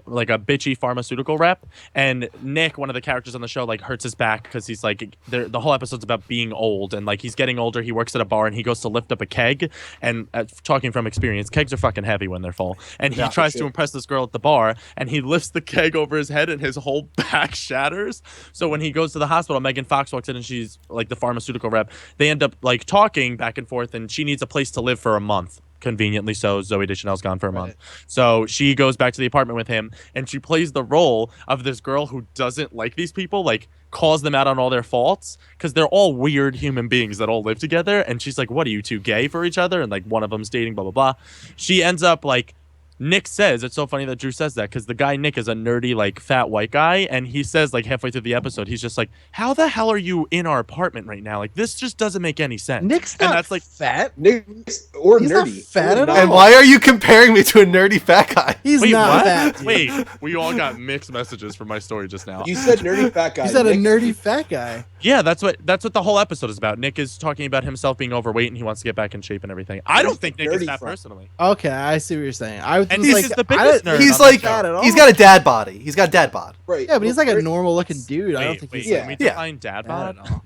like a bitchy pharmaceutical rep, and Nick, one of the characters on the show, like hurts his back because he's like the whole episode's about being old, and like he's getting older. He works at a bar and he goes to lift up a keg, and talking from experience, kegs are fucking heavy when they're full. girl, and he tries to impress this girl at the bar, and he lifts the keg over his head, and his whole back shatters. So when he goes to the hospital, Megan Fox walks in, and she's like the pharmaceutical rep. They end up like talking back and forth, and she needs a place to live for a month. Conveniently so, Zoe Deschanel's gone for a month. So she goes back to the apartment with him, and she plays the role of this girl who doesn't like these people, like calls them out on all their faults, because they're all weird human beings that all live together. And she's like, what are you two, gay for each other? And like one of them's dating, blah, blah, blah. She ends up like, Nick says, it's so funny that Drew says that, because the guy Nick is a nerdy, like, fat white guy, and he says, like, halfway through the episode, he's just like, how the hell are you in our apartment right now? Like, this just doesn't make any sense. Nick's and not that's like fat. Nick's or He's nerdy. not fat at all. And why are you comparing me to a nerdy fat guy? He's Wait, not what? fat. Dude. Wait, we all got mixed messages from my story just now. You said nerdy fat guy. You said a Nick- nerdy fat guy. Yeah, that's what the whole episode is about. Nick is talking about himself being overweight and he wants to get back in shape and everything. I don't think Nick is Nerdy that front. personally. Okay, I see what you're saying. I was And just this like, is the biggest nerd. He's on the like, show. Fat at all. he's got a dad body. He's got dad bod. Right. Yeah, but he's like a Well, normal looking dude. I don't Wait, think wait, he's yeah. can we Yeah. define dad fat bod? at all.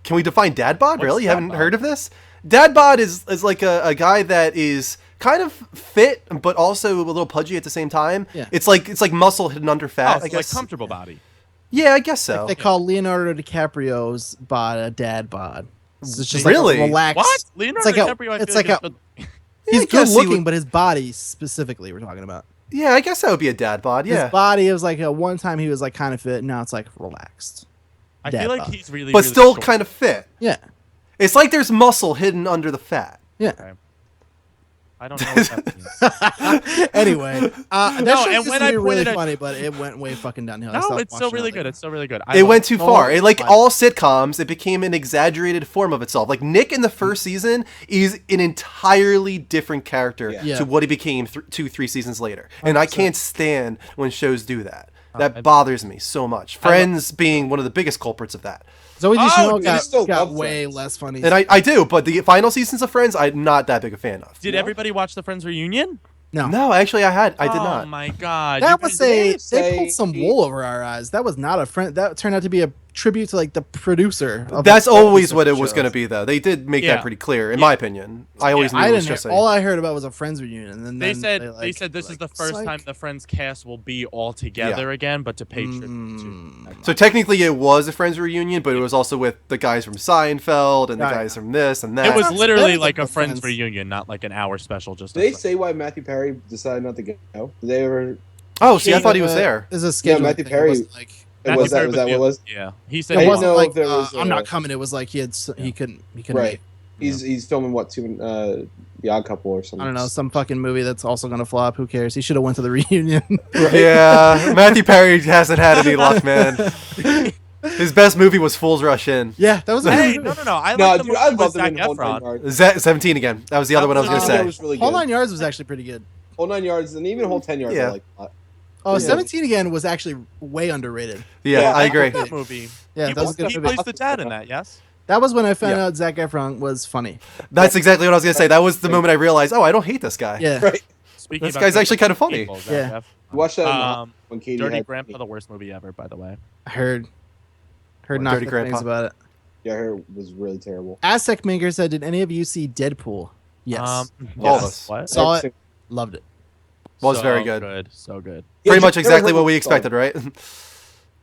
Can we define dad bod? What's Really? You dad haven't bod? heard of this? Dad bod is like a guy that is kind of fit, but also a little pudgy at the same time. Yeah. It's like muscle hidden under Oh, fat. so I like guess. comfortable body. Yeah, I guess so. They call Leonardo DiCaprio's bod a dad bod. So it's just Really? like a relaxed. What? Leonardo It's like DiCaprio, I it's feel like like a- is- He's I good guess he looking, would- but his body specifically, we're talking about. Yeah, I guess that would be a dad bod. Yeah, His body was like one time he was like kind of fit. Now it's like relaxed. I dad feel like bod. he's really, but really still short. kind of fit. Yeah, It's like there's muscle hidden under the fat. yeah. I don't know what that means. Anyway, that No, show and used when to I be really pointed at- funny, but it went way fucking downhill. I No, stopped it's still watching really it, good. like- It's still really good. It went too Oh, far. It, like fine. all sitcoms, it became an exaggerated form of itself. Like Nick in the first season is an entirely different character Yeah. to what he became 2-3 seasons later. And I can't stand when shows do that. That I- bothers me so much. Friends being one of the biggest culprits of that. Zoe Deschanel dude, I still got love way Friends. less funny. And I do, but the final seasons of Friends, I'm not that big a fan of. Did everybody watch the Friends reunion? no, No, actually, I did Oh not. my god. that you was guys- they say- pulled some wool over our eyes. That was not a friend. That turned out to be a tribute to like the producer. Of That's the always what it shows. was going to be, though. They did make Yeah. that pretty clear, in my opinion. I always knew I it was didn't. just Hear, a... all I heard about was a Friends reunion, and then They then said like, this is like, the first psych. time the Friends cast will be all together again, but to pay tribute Mm. to. So technically, it was a Friends reunion, but it was also with the guys from Seinfeld and the Yeah, guys from this and that. It was That's literally better like than a Friends Friends. reunion, not like an hour special. Just Did they say why Matthew Perry decided not to go? Did they ever? Oh, see, I thought he Uh, was there. There's a schedule. Matthew thing. Perry- It wasn't like Was that what it was? Yeah, he said I it didn't wasn't know like if there was I'm a- not coming. It was like he couldn't Right. make it. He's filming what? The Odd Couple or something. I don't know, some fucking movie that's also gonna flop. Who cares? He should have went to the reunion. Yeah, Matthew Perry hasn't had any luck, man. His best movie was Fools Rush In. Yeah, that was a Hey, good movie. no. I No, like the dude, movie I with love them Zac in Whole Nine Efron. Yards. 17 again. That was the other one I was going to That say. was really Whole good. 9 Yards was actually pretty good. Whole 9 Yards and even Whole 10 Yards. Yeah. I like a lot. Oh, Yeah. 17 again was actually way underrated. Yeah, Yeah, I agree. That movie. Yeah, he that was a good he movie. plays the dad in that. Yes. That was when I found Yeah. out Zac Efron was funny. That's exactly what I was going to say. That was the moment I realized, oh, I don't hate this guy. Yeah. Right. Speaking This about guy's actually kind of funny. people, Zac Yeah. Efron. You watched that in the Um, when Katie Dirty had Grandpa, the worst movie ever, by the way. I heard What, not Dirty good things Grandpa? about it. Yeah, I heard it was really terrible. Aztec Maker said, "Did any of you see Deadpool?" Yes, All of yes. us. What? Saw Every it. Loved it. Was So very good. So good. Yeah, Pretty you much never exactly heard what we you expected, thought. right?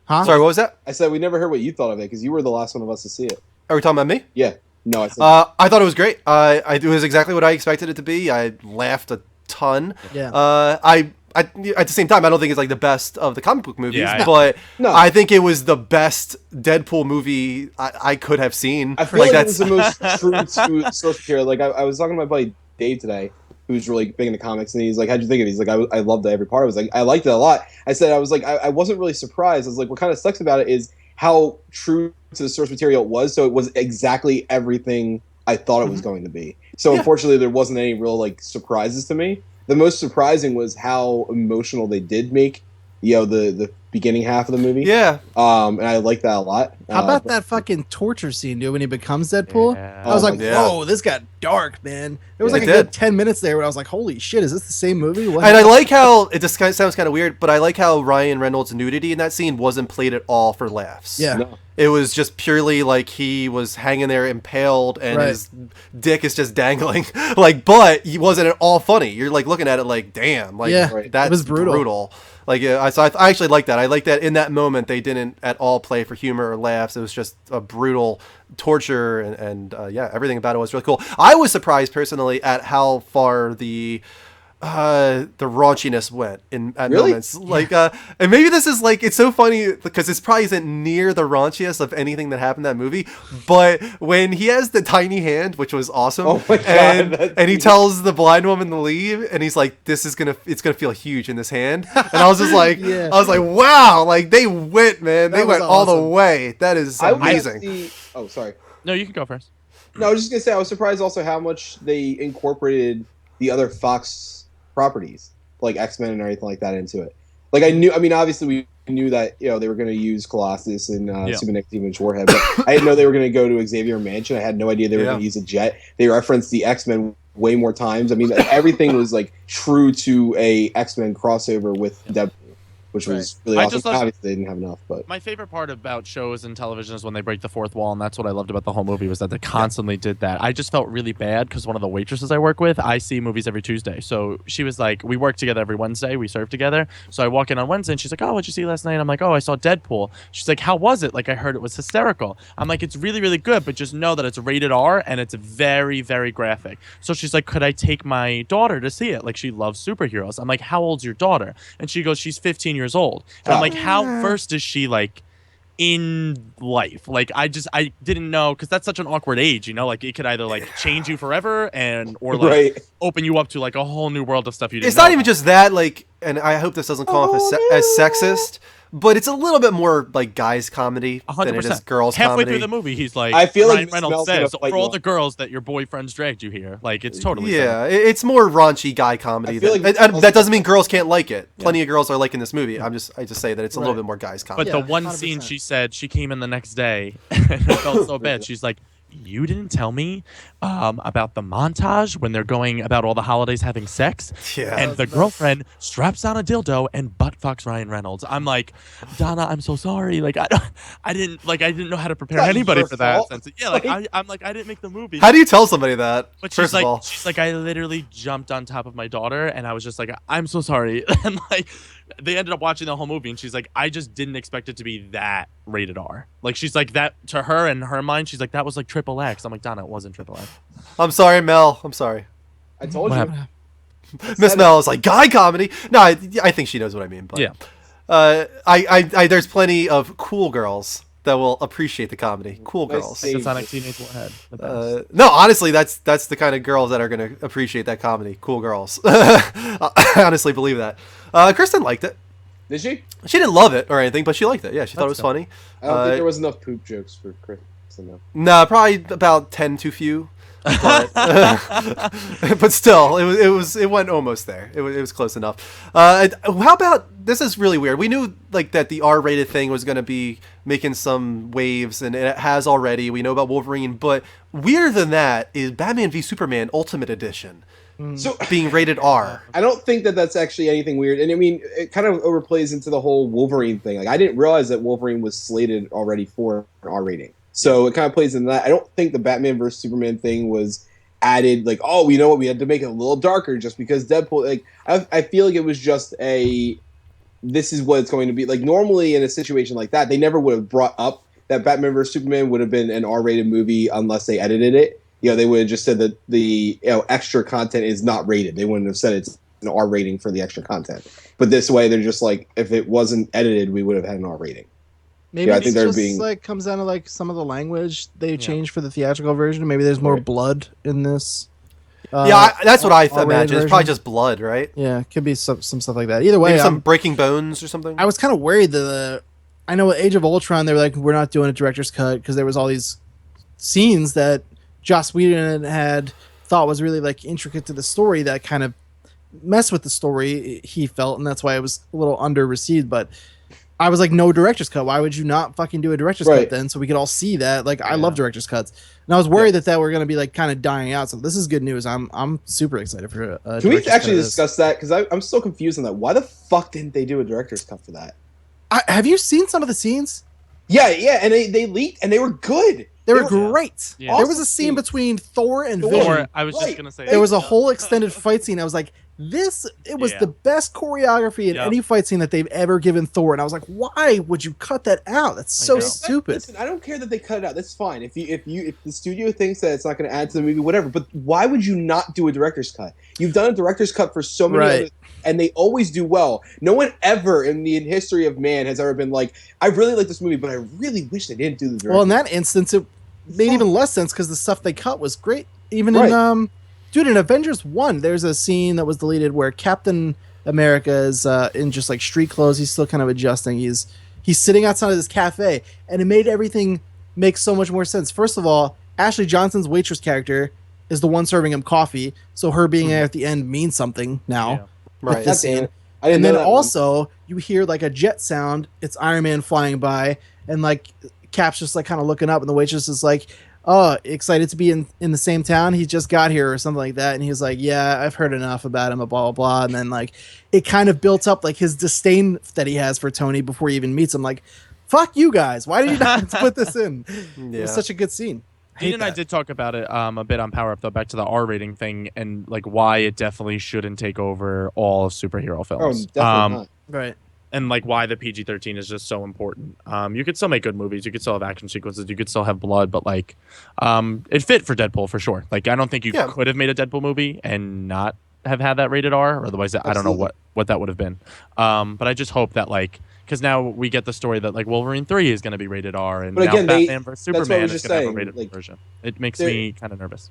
Huh? Sorry, what was that? I said we never heard what you thought of it because you were the last one of us to see it. Are we talking about me? Yeah. No, I said I thought it was great. It was exactly what I expected it to be. I laughed a ton. Yeah. I at the same time, I don't think it's like the best of the comic book movies, Yeah, but No. I think it was the best Deadpool movie I could have seen. I feel like, it was that's the most true to source material. Like I was talking to my buddy Dave today, who's really big into comics, and he's like, "How'd you think of it?" He's like, "I loved every part." I was like, "I liked it a lot." I said, "I was like, I wasn't really surprised." I was like, "What kind of sucks about it is how true to the source material it was. So it was exactly everything I thought it was going to be. So unfortunately, there wasn't any real like surprises to me. The most surprising was how emotional they did make, the beginning half of the movie. Yeah. And I like that a lot. How about that fucking torture scene, dude, when he becomes Deadpool? Yeah. I was like, Yeah. whoa, this got dark, man. There was Yeah, like it a good did. 10 minutes there where I was like, holy shit, is this the same movie? What And I like how it just kind of sounds kind of weird, but I like how Ryan Reynolds' nudity in that scene wasn't played at all for laughs. Yeah. No. It was just purely like he was hanging there impaled and Right. his dick is just dangling. Like, but he wasn't at all funny. You're like looking at it like, damn, like Yeah, Right. that's it was brutal. Like, yeah, so I actually like that. I like that in that moment they didn't at all play for humor or laughs. It was just a brutal torture, and yeah, everything about it was really cool. I was surprised personally at how far the raunchiness went at Really? moments. Like, and maybe this is like, it's so funny because it's probably isn't near the raunchiest of anything that happened in that movie. But when he has the tiny hand, which was awesome, Oh my God, and that's he tells the blind woman to leave, and he's like, it's gonna feel huge in this hand. And I was just like, Yeah. I was like, wow, like they went, man, they That was went all the awesome. way. That is I wanna amazing. see- oh, sorry. No, you can go first. No, I was just gonna say I was surprised also how much they incorporated the other Fox properties, like X-Men and everything like that, into it. Like I mean, obviously we knew that they were going to use Colossus and Super Next Human Warhead, but I didn't know they were going to go to Xavier Mansion. I had no idea they were going to use a jet. They referenced the X-Men way more times. I mean, everything was like true to a X-Men crossover with Deadpool, which was really I awesome. just love- Obviously, they didn't have enough, but My favorite part about shows and television is when they break the fourth wall, and that's what I loved about the whole movie was that they constantly did that. I just felt really bad because one of the waitresses I work with, I see movies every Tuesday. So she was like, we work together every Wednesday, we serve together. So I walk in on Wednesday, and she's like, oh, what'd you see last night? I'm like, oh, I saw Deadpool. She's like, how was it? Like, I heard it was hysterical. I'm like, it's really, really good, but just know that it's rated R, and it's very, very graphic. So she's like, could I take my daughter to see it? Like, she loves superheroes. I'm like, how old's your daughter? And she goes, she's 15 years old. And I'm like, how versed is she, like, in life? Like, I didn't know, because that's such an awkward age, like it could either like change you forever or like Right. open you up to like a whole new world of stuff you didn't It's not know even about. just that, like, and I hope this doesn't come off as sexist, but it's a little bit more like guys comedy than it is 100%. girls Halfway comedy. through the movie, he's like, I feel like Ryan Miss Reynolds Mel's gonna says, fight for all you the girls that your boyfriends dragged you here, like it's totally Yeah, it's more raunchy guy comedy. I feel like and Miss that doesn't mean girls can't like it. Plenty of girls are liking this movie. I just say that it's a little bit more guys But comedy. the Yeah, one 100%. scene she said, she came in the next day and it felt so bad. She's like, you didn't tell me about the montage when they're going about all the holidays having sex. Yeah. And the girlfriend straps on a dildo and butt fucks Ryan Reynolds. I'm like, Donna, I'm so sorry. Like, I didn't know how to prepare It's not anybody your for that. fault. Sense. Yeah, like I'm like, I didn't make the movie. How do you tell somebody that? But First of all, she's like, I literally jumped on top of my daughter, and I was just like, I'm so sorry. And like, they ended up watching the whole movie, and she's like, I just didn't expect it to be that rated R. Like, she's like, that to her in her mind, she's like, that was like triple X. I'm like, Donna, it wasn't triple X. I'm sorry, Mel. I'm sorry. I told What you. happened? Miss Mel is like guy comedy. No, I think she knows what I mean. But, Yeah. I there's plenty of cool girls that will appreciate the comody. Cool Nice girls. save. It's Sonic Teenage Warhead. The best. No, honestly, that's the kind of girls that are gonna appreciate that comedy. Cool girls. I honestly believe that. Kristen liked it. Did she? She didn't love it or anything, but she liked it. Yeah, she thought it was That's funny. I don't think there was enough poop jokes for Chris. No. Nah, probably about 10 too few. But, but still, it went almost there. It was close enough. How about this? Is really weird. We knew like that the R-rated thing was going to be making some waves, and it has already. We know about Wolverine, but weirder than that is Batman v Superman Ultimate Edition So being rated R. I don't think that that's actually anything weird, and I mean it kind of overplays into the whole Wolverine thing. Like I didn't realize that Wolverine was slated already for an R rating, so it kind of plays into that. I don't think the Batman vs Superman thing was added. Like, oh, you know what, we had to make it a little darker just because Deadpool. Like I feel like it was just this is what it's going to be. Like normally in a situation like that, they never would have brought up that Batman vs Superman would have been an R rated movie unless they edited it. They would have just said that the extra content is not rated. They wouldn't have said it's an R rating for the extra content. But this way, they're just like, if it wasn't edited, we would have had an R rating. Maybe I it's think they're just being- like comes down to like some of the language they changed for the theatrical version. Maybe there's more Right. blood in this. That's what I R-rated imagine. It's probably version. just blood, right? Yeah, could be some stuff like that. Either way, Maybe some breaking bones or something. I was kind of worried that I know with Age of Ultron they were like, we're not doing a director's cut because there was all these scenes that Joss Whedon had thought was really like intricate to the story that kind of messed with the story he felt, and that's why it was a little under received. But I was like, no director's cut. Why would you not fucking do a director's Right. cut then, so we could all see that? Like, I love director's cuts, and I was worried that were gonna be like kind of dying out. So this is good news. I'm super excited for. Can we actually discuss that? Because I'm still confused on that. Why the fuck didn't they do a director's cut for that? Have you seen some of the scenes? Yeah, and they leaked and they were good. They were great. Yeah. There was a scene between Thor and Thor. Vision. I was just gonna say There was a whole extended fight scene. I was like, it was the best choreography in any fight scene that they've ever given Thor. And I was like, why would you cut that out? That's so stupid. Listen, I don't care that they cut it out. That's fine. If the studio thinks that it's not going to add to the movie, whatever. But why would you not do a director's cut? You've done a director's cut for so many others, and they always do well. No one ever in the history of man has ever been like, I really like this movie, but I really wish they didn't do the director's cut. Well, in that instance, it made even less sense because the stuff they cut was great. Even in dude, in Avengers 1, there's a scene that was deleted where Captain America is in just like street clothes. He's still kind of adjusting. He's sitting outside of this cafe, and it made everything make so much more sense. First of all, Ashley Johnson's waitress character is the one serving him coffee, so her being there at the end means something now. Right. This scene. And then also, you hear like a jet sound. It's Iron Man flying by, and like Cap's just like kind of looking up, and the waitress is like, oh, excited to be in the same town. He just got here or something like that. And he's like, yeah, I've heard enough about him, blah, blah, blah. And then like it kind of built up like his disdain that he has for Tony before he even meets him. Like, fuck you guys. Why did you not put this in? It was such a good scene. Dean and I did talk about it a bit on Power Up, though, back to the R rating thing and like why it definitely shouldn't take over all of superhero films. Oh, definitely not. Right. And like why the PG-13 is just so important. You could still make good movies. You could still have action sequences. You could still have blood, but like, it fit for Deadpool for sure. Like, I don't think you could have made a Deadpool movie and not have had that rated R. Or otherwise, I don't know what that would have been. But I just hope that like, because now we get the story that like Wolverine 3 is going to be rated R, and now Batman vs Superman is going to have a rated version. It makes me kind of nervous.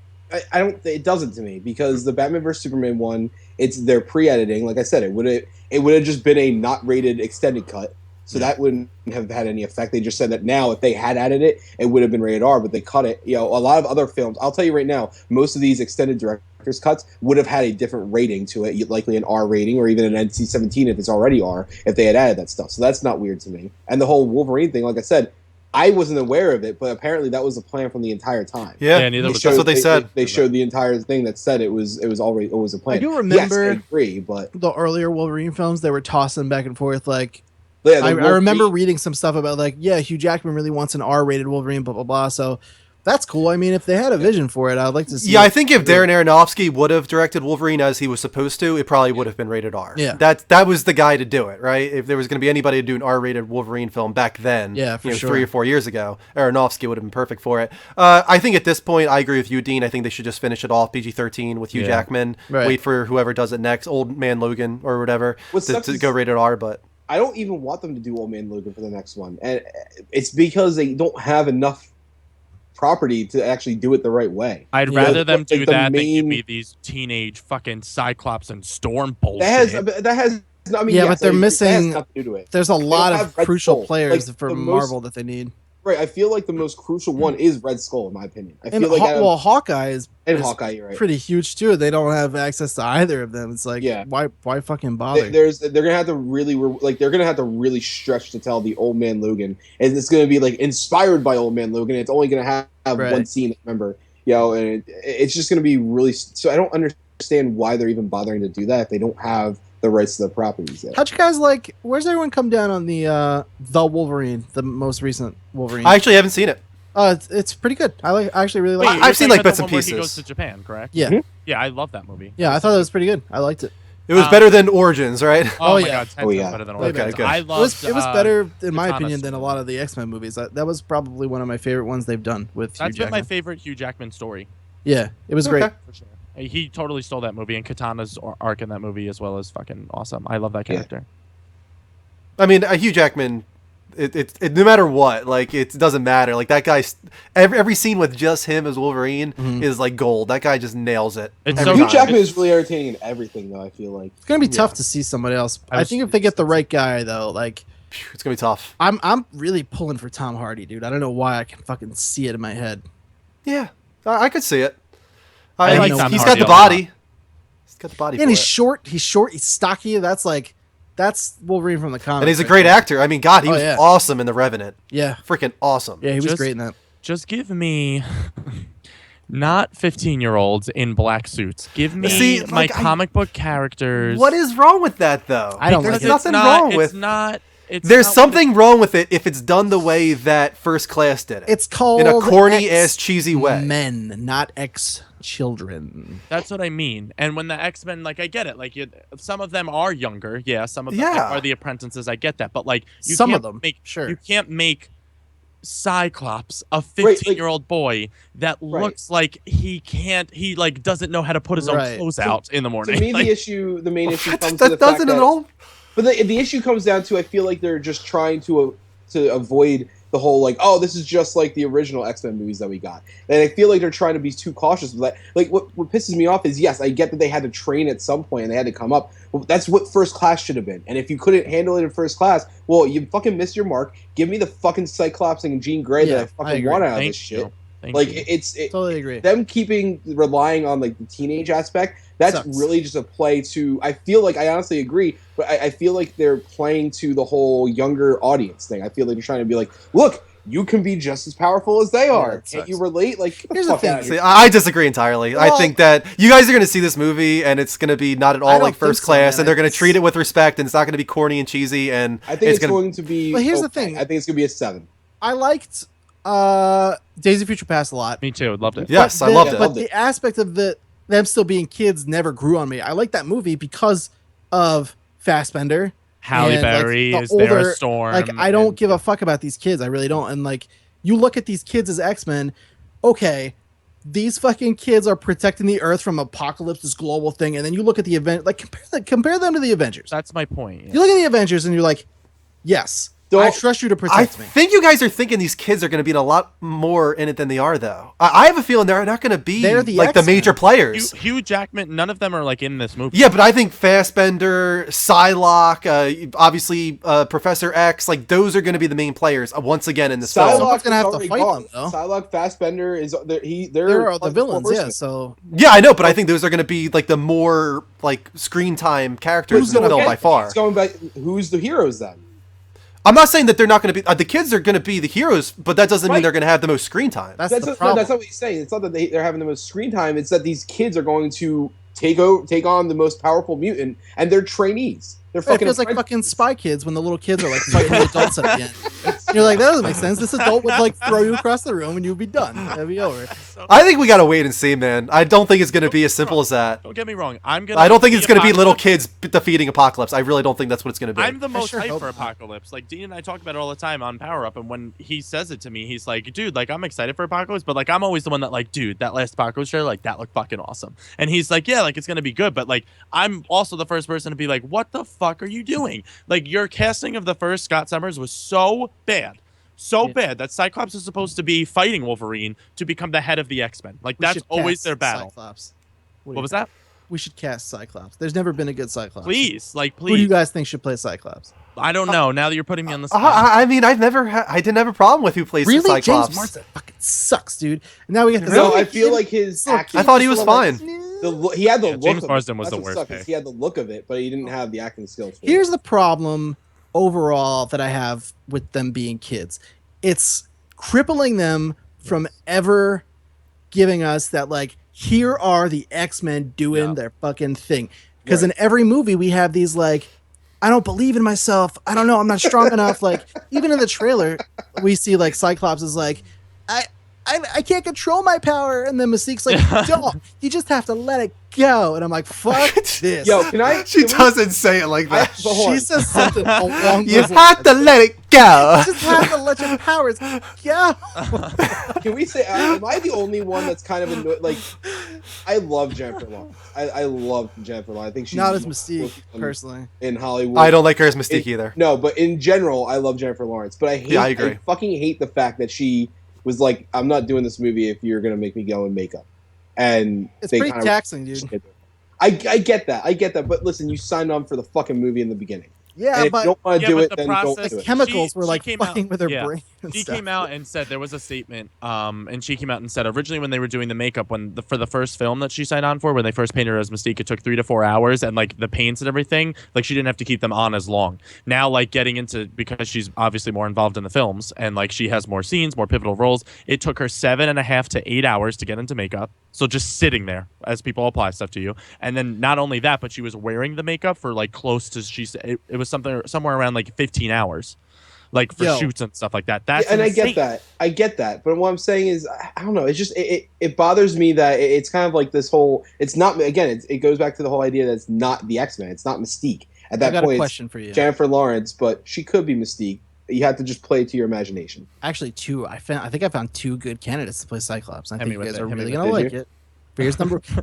I don't. It doesn't to me because the Batman vs Superman one, it's their pre-editing. Like I said, it would have just been a not rated extended cut, so that wouldn't have had any effect. They just said that now if they had added it, it would have been rated R, but they cut it. You know, a lot of other films. I'll tell you right now, most of these extended director's cuts would have had a different rating to it, likely an R rating or even an NC-17 if it's already R. If they had added that stuff, so that's not weird to me. And the whole Wolverine thing, like I said, I wasn't aware of it, but apparently that was the plan from the entire time. Yeah, that's what they said. They showed the entire thing that said it was always a plan. I do remember. Yes, I agree, but the earlier Wolverine films, they were tossing back and forth. Like, yeah, I remember reading some stuff about like, yeah, Hugh Jackman really wants an R-rated Wolverine, blah blah blah. So that's cool. I mean, if they had a vision for it, I'd like to see. Yeah, I think if Darren Aronofsky would have directed Wolverine as he was supposed to, it probably would have been rated R. Yeah, that was the guy to do it, right? If there was going to be anybody to do an R-rated Wolverine film back then, for sure. 3 or 4 years ago, Aronofsky would have been perfect for it. I think at this point, I agree with you, Dean. I think they should just finish it off PG-13 with Hugh Jackman. Right. Wait for whoever does it next, Old Man Logan or whatever, to go rated R. But I don't even want them to do Old Man Logan for the next one, and it's because they don't have enough property to actually do it the right way. I'd rather them do that than give me these teenage fucking Cyclops and Storm bullshit. That has. I mean, yeah, yes, but they're missing. nothing to do to it. There's a lot of crucial players like, for Marvel that they need. Right, I feel like the most crucial one is Red Skull, in my opinion. I feel And like Hawkeye is Hawkeye, you're right. Pretty huge too. They don't have access to either of them. It's like, why fucking bother? They're gonna have to really stretch to tell the Old Man Logan, and it's gonna be like inspired by Old Man Logan. It's only gonna have one scene, remember, and it's just gonna be really. So I don't understand why they're even bothering to do that if they don't have the rights to the properties yet. How'd you guys like? Where's everyone come down on the Wolverine, the most recent Wolverine? I actually haven't seen it. It's pretty good. I actually really like it. I've seen like bits and He pieces. goes to Japan, correct? Yeah. Mm-hmm. Yeah, I love that movie. Yeah, I thought it was pretty good. I liked it. It was better than Origins, right? Oh, my yeah. God, 10 times better than Origins. Okay, good. I It loved, was better in my Katana's opinion than a lot of the X-Men movies. That was probably one of my favorite ones they've done with Hugh That's been my Jackman. favorite Hugh Jackman story. Yeah, it was great. For sure. He totally stole that movie, and Katana's arc in that movie as well is fucking awesome. I love that character. I mean, Hugh Jackman, it no matter what, like it doesn't matter. Like that guy, every scene with just him as Wolverine is like gold. That guy just nails it. Hugh Jackman is really entertaining in everything, though. I feel like It's gonna be tough to see somebody else. I think if they get the right guy, though, like it's gonna be tough. I'm really pulling for Tom Hardy, dude. I don't know why I can fucking see it in my head. Yeah, I could see it. Like he's Tom got Hardy the a lot. body. He's got the body. And for he's it. short. He's short. He's stocky. That's That's Wolverine from the comics. And he's a great actor. I mean, God, he was yeah. awesome in The Revenant. Yeah. Freaking awesome. Yeah, he was Just- great in that. Just give me not 15-year-olds in black suits. Give me See, my like, comic book characters. What is wrong with that, though? I don't There's like it. nothing wrong with. It's There's not something wrong with it if it's done the way that First Class did it. It's called in a corny ass cheesy way. Men, not ex-children. That's what I mean. And when the X-Men, like, I get it. Like, some of them are younger. Yeah, some of them Yeah. are the apprentices. I get that. But, like, you Some can't of them, make, sure. You can't make Cyclops a 15-year-old boy that looks like he doesn't know how to put his own Right. clothes out in the morning. To me, Like, the main issue comes to That the fact doesn't that, at all. But the issue comes down to I feel like they're just trying to avoid the whole like, oh, this is just like the original X-Men movies that we got. And I feel like they're trying to be too cautious with that. Like what pisses me off is, yes, I get that they had to train at some point and they had to come up. But that's what First Class should have been. And if you couldn't handle it in First Class, well, you fucking missed your mark. Give me the fucking Cyclops and Jean Grey that I fucking agree. want out of Thank this shit. you. Thank Like you. Totally agree. them relying on like the teenage aspect, that's Sucks. really just a play to, I feel like, I honestly agree, but I feel like they're playing to the whole younger audience thing. I feel like they're trying to be like, look, you can be just as powerful as they are. it Can't sucks. you relate? Like, get Here's the the fuck thing. out of See, here. I disagree entirely. I Well- think that you guys are going to see this movie, and it's going to be not at I all don't like think First so, Class, man. and they're going to It's- treat it with respect, and it's not going to be corny and cheesy, and I think it's gonna. going to be. But here's the okay. thing. I think it's going to be a 7. I liked Days of Future Past a lot. Me too. Loved it. Yes, But I loved it. But the aspect of them still being kids never grew on me. I like that movie because of Fassbender. Halle and, like, Berry the is there older- a storm. Like, I don't and- give a fuck about these kids. I really don't. And like, you look at these kids as X-Men. Okay, these fucking kids are protecting the Earth from apocalypse, this global thing. And then you look at the event, like compare them to the Avengers. That's my point. yeah. You look at the Avengers and you're like, yes, Don't- I trust you to I protect me. think you guys are thinking these kids are going to be in a lot more in it than they are, though. I have a feeling they're not going to be They're the like the X-Men. major players. Hugh Jackman, none of them are like in this movie. Yeah, but I think Fassbender, Psylocke, obviously Professor X, like those are going to be the main players once again in this film. Someone's gonna is have to already fight gone. them, though. Psylocke, Fassbender is they're They're the part of villains, Four yeah. Horsemen. So Yeah, I know, but I think those are going to be like the more like screen time characters in the film by far. It's going back. Who's the heroes then? I'm not saying that they're not going to be the kids are going to be the heroes, but that doesn't mean Right. they're going to have the most screen time. that's That's the not, problem. that's not what he's saying. It's not that they're having the most screen time. It's that these kids are going to take on the most powerful mutant, and they're trainees. They're It fucking. feels like fucking Spy Kids when the little kids are like fighting the adults at the end. You're like, that doesn't make sense. This adult would like throw you across the room and you'd be done. That'd be over. I think we got to wait and see, man. I don't think it's going to be as simple as that. Don't get me wrong. I don't think it's going to be little kids defeating Apocalypse. I really don't think that's what it's going to be. I'm the most sure hyped hope for not. Apocalypse. Like Dean and I talk about it all the time on Power Up, and when he says it to me, he's like, "Dude, like I'm excited for Apocalypse, but like I'm always the one that like, dude, that last Apocalypse trailer, like that looked fucking awesome." And he's like, "Yeah, like it's gonna be good," but like I'm also the first person to be like, "What the fuck are you doing? Like your casting of the first Scott Summers was so bad." So bad that Cyclops is supposed to be fighting Wolverine to become the head of the X-Men. Like We that's should always cast their battle. Cyclops. What was that? We should cast Cyclops. There's never been a good Cyclops. Please, like Who do you please. guys think should play Cyclops? I don't know. Now that you're putting me on the spot. I mean, I didn't have a problem with who plays Really? Cyclops. James Marsden fucking sucks, dude. And now we get this. No, other I feel kid. like his Look, acting. I thought he was sort of like- fine. He had the Yeah, look. James of Marsden it. was That's the what worst sucked, is pick. He had the look of it, but he didn't have the acting skills. For Here's it. the problem overall that I have with them being kids. It's crippling them from ever giving us that, like, here are the X-Men doing their fucking thing. Because in every movie we have these, like, I don't believe in myself. I don't know. I'm not strong enough. Like, even in the trailer, we see, like, Cyclops is like, I can't control my power. And then Mystique's like, don't. You just have to let it go. And I'm like, fuck this. Yo, can I? She can we- doesn't say it like I- that. but hold She on. says something along You those have to let it go. You just have to let your powers go. Can we say? Am I the only one that's kind of annoyed? Like, I love Jennifer Lawrence. I love Jennifer Lawrence. I think she's Not as the most Mystique, awesome personally. in Hollywood. I don't like her as Mystique either. No, but in general, I love Jennifer Lawrence. But I hate. Yeah, I agree. fucking hate the fact that she was like, "I'm not doing this movie if you're gonna make me go in makeup." And It's they pretty kinda- taxing, dude. I get that. I get that. But listen, you signed on for the fucking movie in the beginning. Yeah, and if but you don't want to Yeah, do but it, the then process- don't do the it. chemicals were She like came out- fucking with her yeah. brain. And She stuff. came out and said there was a statement, and she came out and said originally when they were doing the makeup for the first film that she signed on for, when they first painted her as Mystique, it took 3 to 4 hours, and like the paints and everything, like she didn't have to keep them on as long. Now, like getting into, because she's obviously more involved in the films and like she has more scenes, more pivotal roles, it took her 7.5 to 8 hours to get into makeup. So just sitting there as people apply stuff to you, and then not only that, but she was wearing the makeup for like close to, she said it was somewhere around like 15 hours. Like for shoots and stuff like that. That's and insane. I get that. But what I'm saying is, I don't know. It's just it bothers me that it's kind of like this whole. It's not again. It goes back to the whole idea that it's not the X-Men. It's not Mystique. At that I got point, a question for you. Jennifer Lawrence, but she could be Mystique. You have to just play it to your imagination. Actually, two. I think I found 2 good candidates to play Cyclops. I Hit think me you with guys it, are hit me really with gonna it. like Did it.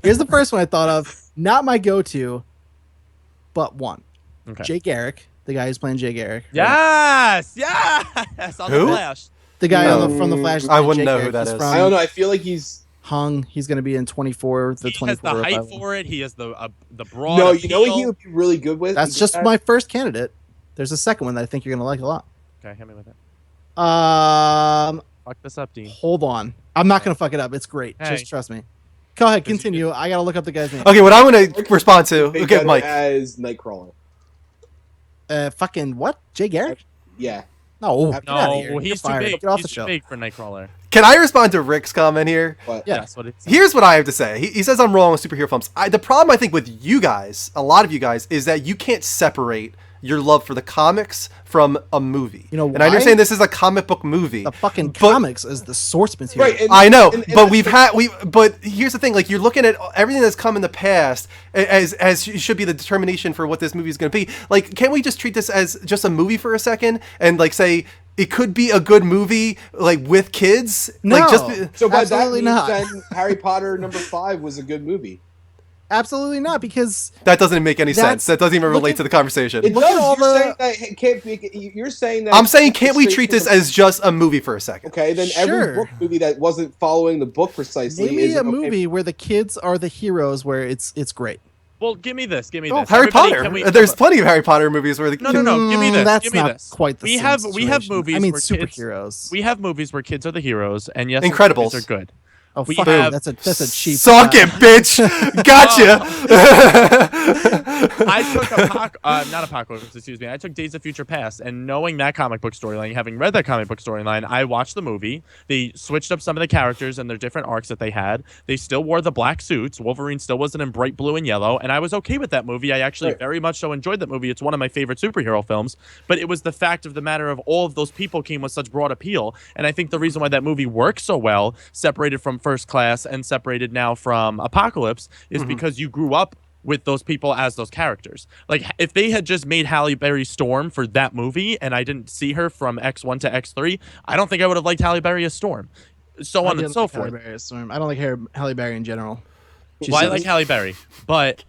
Here's the first one I thought of. Not my go-to, but one. Okay. Jay Garrick, the guy who's playing Jay Garrick. Yes, on Who? the Flash. The guy No. from the Flash. is I playing wouldn't Jay know who Garrick. that He's is. from I don't know. I feel like he's. Hung. He's going to be in 24. The He 24. has the height revival. for it. He has the broad. No, you know what appeal. he would be really good with. That's just my first candidate. There's a second one that I think you're going to like a lot. Okay, hit me with it. Fuck this up, Dean. Hold on. I'm not going to fuck it up. It's great. Hey. Just trust me. Go ahead. Continue. I got to look up the guy's name. Okay, what I'm going to respond to. Big Okay, Gun Mike. as Nightcrawler. Fucking what? Jay Garrick? Yeah. No. Get out of here. No, You're he's too fired. big. Get off He's the too show. big for Nightcrawler. Can I respond to Rick's comment here? What? Yeah. That's what it's. Here's what I have to say. He says I'm wrong with superhero films. The problem I think with you guys, a lot of you guys, is that you can't separate your love for the comics from a movie. You know And I why? understand this is a comic book movie. The fucking but- comics is the source material. Right. I know, and but but here's the thing: like you're looking at everything that's come in the past as should be the determination for what this movie is going to be. Like, can't we just treat this as just a movie for a second and like say it could be a good movie like with kids? No. Like just So by that Absolutely means, not. then Harry Potter #5 was a good movie. Absolutely not, because that doesn't make any sense. That's- That doesn't even look relate at- to the conversation. It Look at does. all You're the- saying that it can't be. You're saying that. I'm saying, can't we straight treat to this the- as just a movie for a second? Okay, then Sure. every book movie that wasn't following the book precisely maybe is a okay. movie where the kids are the heroes, where it's great. Well, give me this. Give me Oh, this. Harry Everybody, Potter. can we- There's plenty of Harry Potter movies where the No. Give me this. That's give me not this. quite the we same have situation. movies. I mean, where superheroes. We have movies where kids are the heroes, and yes, Incredibles. movies are good. Oh, we fuck have- that's a cheap. Suck it, bitch. Gotcha. I took not Apocalypse, excuse me. I took Days of Future Past, and knowing that comic book storyline, having read that comic book storyline, I watched the movie. They switched up some of the characters and their different arcs that they had. They still wore the black suits. Wolverine still wasn't in bright blue and yellow, and I was okay with that movie. I actually very much so enjoyed that movie. It's one of my favorite superhero films, but it was the fact of the matter of all of those people came with such broad appeal, and I think the reason why that movie works so well, separated from First Class and separated now from Apocalypse, is because you grew up with those people as those characters. Like, if they had just made Halle Berry Storm for that movie and I didn't see her from X1 to X3, I don't think I would have liked Halle Berry as Storm. So on and so forth. I don't like Halle Berry in general. Well, I like Halle Berry, but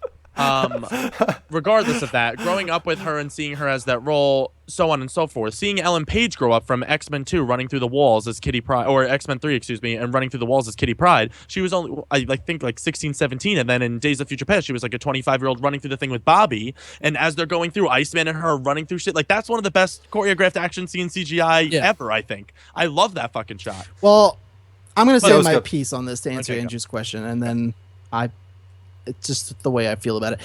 regardless of that, growing up with her and seeing her as that role, so on and so forth, seeing Ellen Page grow up from X-Men 2 running through the walls as Kitty Pryde, or X-Men 3, excuse me, and running through the walls as Kitty Pryde, she was only, I think, like 16, 17, and then in Days of Future Past, she was like a 25-year-old running through the thing with Bobby, and as they're going through, Iceman and her running through shit, like, that's one of the best choreographed action scene CGI ever, I think. I love that fucking shot. Well, I'm going to Well, say let's my go. piece on this to answer Okay, go. Andrew's question, and then it's just the way I feel about it.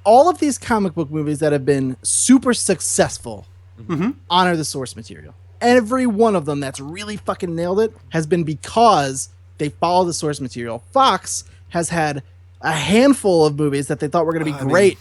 All of these comic book movies that have been super successful honor the source material. Every one of them that's really fucking nailed it has been because they follow the source material. Fox has had a handful of movies that they thought were going to be great.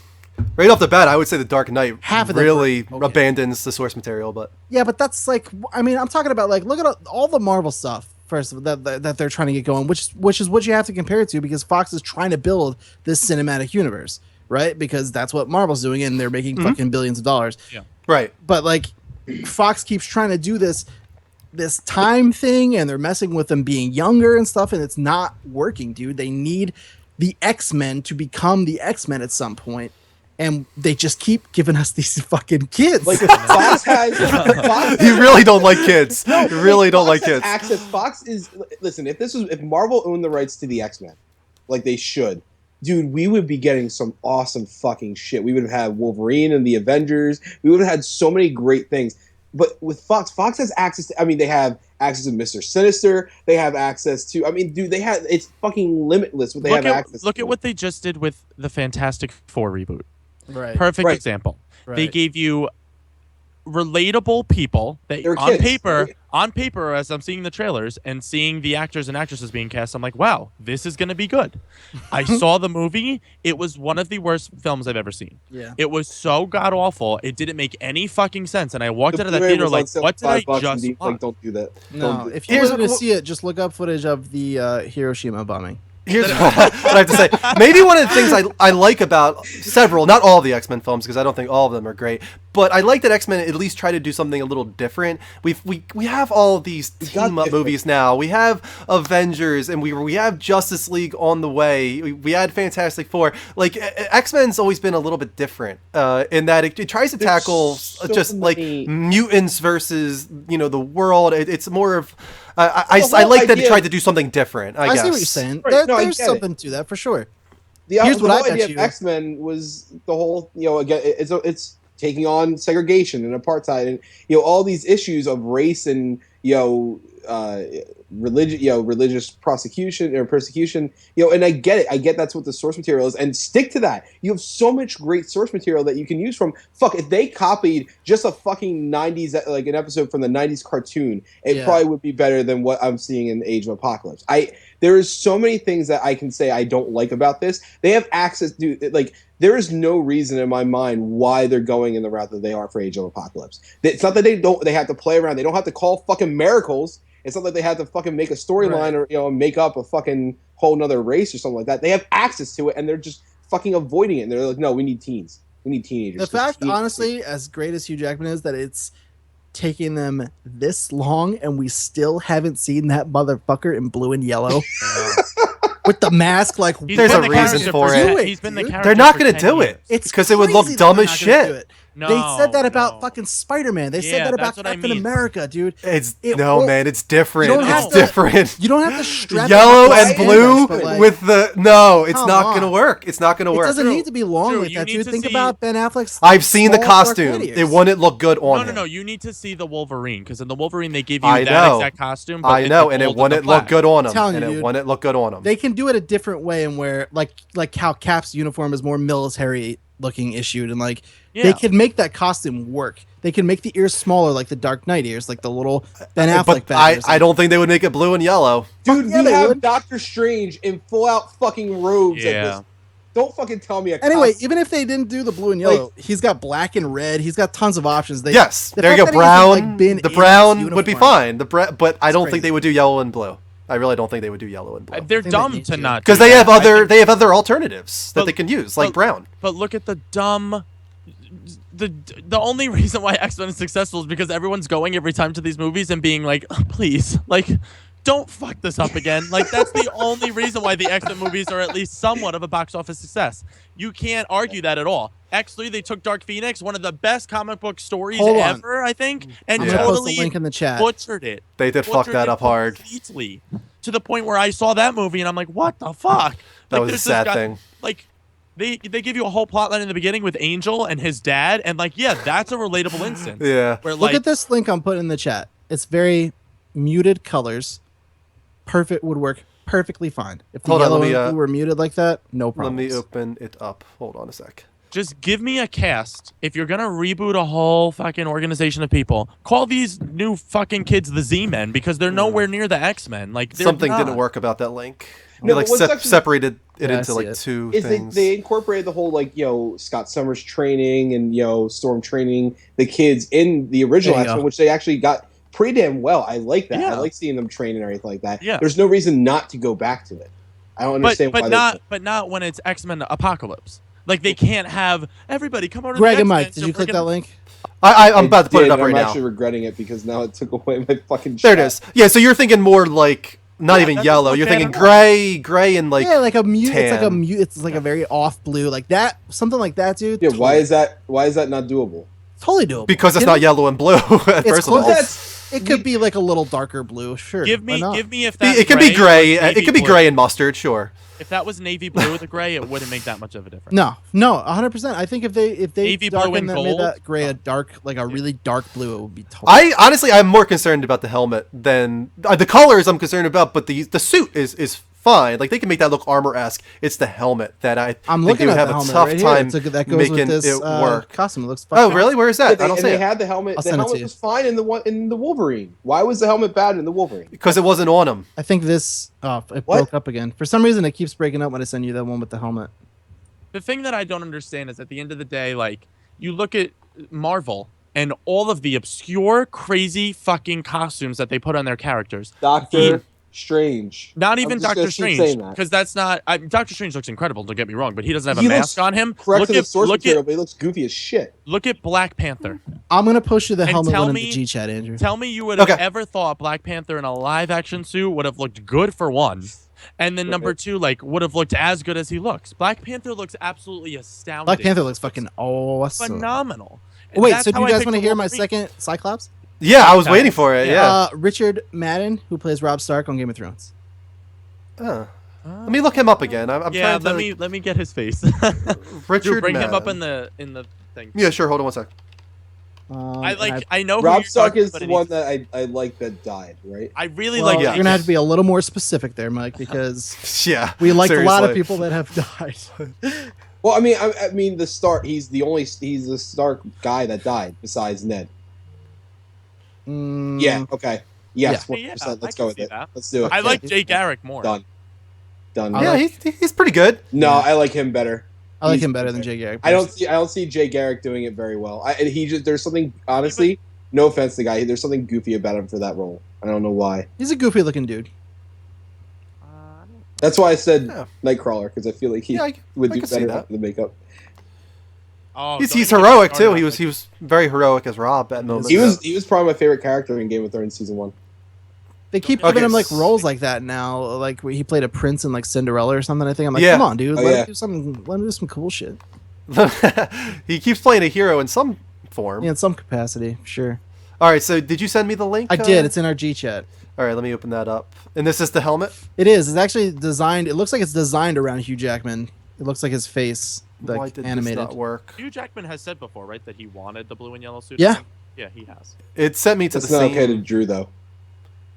Right off the bat, I would say The Dark Knight Half of them really were okay. abandons the source material, but Yeah, but that's like, I mean, I'm talking about like, look at all the Marvel stuff first that they're trying to get going, which is what you have to compare it to, because Fox is trying to build this cinematic universe, right? Because that's what Marvel's doing, and they're making fucking billions of dollars. Yeah. right. But like, Fox keeps trying to do this time thing, and they're messing with them being younger and stuff, and it's not working, dude. They need the X-Men to become the X-Men at some point, and they just keep giving us these fucking kids. Like Fox has. Fox You really don't like kids. You really don't like Fox has kids. Access. Fox is. Listen, if Marvel owned the rights to the X-Men, like they should, dude, we would be getting some awesome fucking shit. We would have had Wolverine and the Avengers. We would have had so many great things. But with Fox has access to, I mean, they have access to Mr. Sinister. They have access to, I mean, dude, it's fucking limitless what they have access to. Look at what they just did with the Fantastic Four reboot. Right. Perfect Right. example. Right. They gave you relatable people that They're on kids. paper, as I'm seeing the trailers and seeing the actors and actresses being cast, I'm like, wow, this is gonna be good. I saw the movie. It was one of the worst films I've ever seen. Yeah. It was so god awful. It didn't make any fucking sense. And I walked out of that Blu-ray theater was on like, sale what for did I $5 just and Dean's watch? like, don't do that. No, Don't do if you Here's wanted to what- see it, just look up footage of the Hiroshima bombing. Here's what I have to say. Maybe one of the things I like about several, not all of the X-Men films, because I don't think all of them are great, but I like that X-Men at least try to do something a little different. We have all of these team-up movies now. We have Avengers, and we have Justice League on the way. We had Fantastic Four. Like, X-Men's always been a little bit different in that it tries to tackle just like mutants versus, you know, the world. It's more of... I like that it tried to do something different, I guess. see what you're saying. Right, no, I There's get something to that for sure. Here's what the I whole bet idea you. of X-Men was the whole, you know, again, it's taking on segregation and apartheid and, you know, all these issues of race and, you know, religion, you know, religious prosecution or persecution, you know, and I get it. I get that's what the source material is, and stick to that. You have so much great source material that you can use from. Fuck, if they copied just a fucking 90s, like an episode from the 90s cartoon, it probably would be better than what I'm seeing in Age of Apocalypse. There is so many things that I can say I don't like about this. They have access to, like, there is no reason in my mind why they're going in the route that they are for Age of Apocalypse. It's not that they have to play around. They don't have to call fucking miracles. It's not like they have to fucking make a storyline or, you know, make up a fucking whole nother race or something like that. They have access to it, and they're just fucking avoiding it. And they're like, no, we need teens. We need teenagers. The fact, honestly, as great as Hugh Jackman is, that it's taking them this long and we still haven't seen that motherfucker in blue and yellow with the mask. Like, there's a reason for it. He's been the character. They're not for going to 10 do years. it. It's because it would look crazy dumb that as they're not gonna do shit. it. They said that about No. fucking Spider-Man. They said Yeah, that about that's what I Captain mean. America, dude. Man, it's different. You don't have It's to- different. You don't have to strap Yellow it up and to blue spandex, but, like, with the it's come not on. gonna work. It's not gonna It work. doesn't need to be long Drew, like you that, need dude. to Think see- about Ben Affleck's. I've seen the small costume. Arcadius. It wouldn't look good on him. No. You need to see the Wolverine, because in the Wolverine they give you I that know. exact costume. But I in know, the and it gold wouldn't the look black. good on him. telling And you, it dude. wouldn't look good on him. They can do it a different way, and where like how Cap's uniform is more military looking issued, and like Yeah. they can make that costume work. They can make the ears smaller, like the Dark Knight ears, like the little Ben Affleck But I badges. don't think they would make it blue and yellow. Dude, yeah, we they have would. Doctor Strange in full out fucking robes at Yeah. this. Don't fucking tell me a Anyway, costume. even if they didn't do the blue and yellow, he's got black and red. He's got tons of options. Yes, the there you fact go. that he hasn't, Brown. like, been The in brown his would be uniform. fine. But I don't crazy. think they would do yellow and blue. I really don't think they would do yellow and blue. They're think they dumb need to to. not Because do they have that. I other think- they have other alternatives that But- they can use, like but- brown. But look at the dumb. The only reason why X-Men is successful is because everyone's going every time to these movies and being like, oh, please, like, don't fuck this up again. Like, that's the only reason why the X-Men movies are at least somewhat of a box office success. You can't argue that at all. X3, they took Dark Phoenix, one of the best comic book stories Hold on. ever, I think, and I'm gonna post totally a link in the chat. butchered it. They did fuck Butchered that it up hard. completely, to the point where I saw that movie and I'm like, what the fuck? That Like, was a there's this sad guy- thing. Like, they give you a whole plotline in the beginning with Angel and his dad, and like, yeah, that's a relatable instance. Yeah. Where Look like, at this link I'm putting in the chat. It's very muted colors. Perfect would work perfectly fine. If the Hold on, yellow let me, and blue were muted like that, no Let problem. me open it up. Hold on a sec. just give me a cast. If you're gonna reboot a whole fucking organization of people, call these new fucking kids the Z-Men, because they're nowhere near the X-Men. Like, they're Something not. didn't work about that link. No, They like but what's actually- separated it Yeah, I into see like it. two Is things. they incorporated the whole, like, you know, Scott Summers training and, you know, Storm training the kids in the original There you X-Men, go. which they actually got pretty damn well. I like that. I Yeah. like seeing them train and everything like that. Yeah. There's no reason not to go back to it. I don't understand but why not when it's X-Men Apocalypse. Like, they can't have everybody come over to Greg the and X-Men, Mike, did so you we're click gonna- that link? I'm about to put it up I'm right actually now. regretting it because now it took away my fucking There it shot. is. Yeah, so you're thinking more like not Yeah, even that yellow. doesn't You're look thinking bad gray and like yeah, like a mute. It's like a tan. mute. It's like a very off blue, like that. Something like that, dude. Yeah, why is that not doable? Totally doable? because it's Can- not yellow and blue. First of close all, that- That's It could be like a little darker blue. Sure. Give why not? me if that. It could be gray. It could be gray and mustard. Sure. If that was navy blue with a gray, it wouldn't make that much of a difference. No, 100%. I think if they Navy blue darkened and that, made gold? that gray a dark, like a really dark blue, it would be totally. I'm more concerned about the helmet than the colors. I'm concerned about, but the suit is fine. Like they can make that look armor-esque. It's the helmet that I'm think looking they at would have the a helmet tough right time here. That goes making with this it work. costume. It looks. Oh, really? Where is that? I don't see They it. had the helmet. I'll The send it to helmet you. was fine in the Wolverine. Why was the helmet bad in the Wolverine? Because it wasn't on him. I think this. Oh, it broke up again. For some reason, it keeps breaking up when I send you that one with the helmet. The thing that I don't understand is at the end of the day, like you look at Marvel and all of the obscure, crazy fucking costumes that they put on their characters. Doctor Strange. Not even I'm just Doctor gonna keep Strange, saying that. because that's not. Doctor Strange looks incredible. Don't get me wrong, but he doesn't have a He mask looks on him. Correct Look to the at source material, look but he looks goofy as shit. at Black Panther. I'm gonna push you the And helmet tell one in me- the G chat, Andrew. Tell me you would have Okay. ever thought Black Panther in a live action suit would have looked good for one, and then number two, like would have looked as good as he looks. Black Panther looks absolutely astounding. Black Panther looks fucking awesome. phenomenal. Oh, wait, That's so do how you I guys picked want to the hear my Wolverine. second Cyclops? Yeah, I was Okay. waiting for it. Yeah. Richard Madden, who plays Robb Stark on Game of Thrones. Let me look him up again. I'm Yeah, trying to. let me get his face. Richard Dude, bring him up Madden. in the thing. Yeah, sure. Hold on one sec. I know who Rob you're Stark talking is about, the and one that I like that died, right? I really Well, like. you're gonna have to be a little more specific there, Mike, because Yeah. we like a lot of seriously. people that have died. Well, I mean the Stark. He's the Stark guy that died besides Ned. Mm, Yeah. Okay. Yes. Yeah, 100%. I Let's can go with see it. that. Let's do it. I like Jay Garrick more. Done. Done. Yeah, he's pretty good. No, I like him better. I like He's him better than okay. Jay Garrick. I don't see Jay Garrick doing it very well. There's something, honestly, no offense to the guy, there's something goofy about him for that role. I don't know why. He's a goofy looking dude. That's why I said Yeah. Nightcrawler, because I feel like he Yeah, would I do can see better that. after the makeup. Oh, He's don't even get me heroic started too. on He that. was very heroic as Rob at moments. He was probably my favorite character in Game of Thrones season 1. They keep Okay. giving him like roles like that now. Like where he played a prince in like Cinderella or something. I think I'm like, Yeah. come on, dude, Oh, let yeah. him do something. Let him do some cool shit. He keeps playing a hero in some form. Yeah, in some capacity, sure. All right. So did you send me the link? I did. It's in our G chat. All right. Let me open that up. And this is the helmet. It is. It's actually designed. It looks like it's designed around Hugh Jackman. It looks like his face, Why like did animated. this not work? Hugh Jackman has said before, right, that he wanted the blue and yellow suit. Yeah. Yeah, he has. It sent me to That's the not same. okay to Drew, though.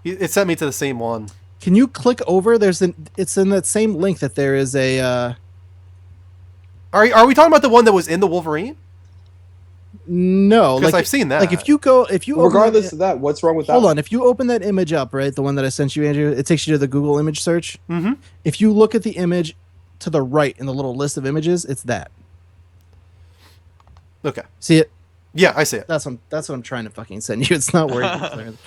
It sent me to the same one. Can you click over? It's in that same link that there is a. Are we talking about the one that was in the Wolverine? No, Because like I've seen that. Like if you open Regardless that, of that, what's wrong with that? hold on, if you open that image up, right, the one that I sent you, Andrew, it takes you to the Google image search. Mm-hmm. If you look at the image to the right in the little list of images, it's that. Okay. See it? Yeah, I see it. That's what I'm trying to fucking send you. It's not working.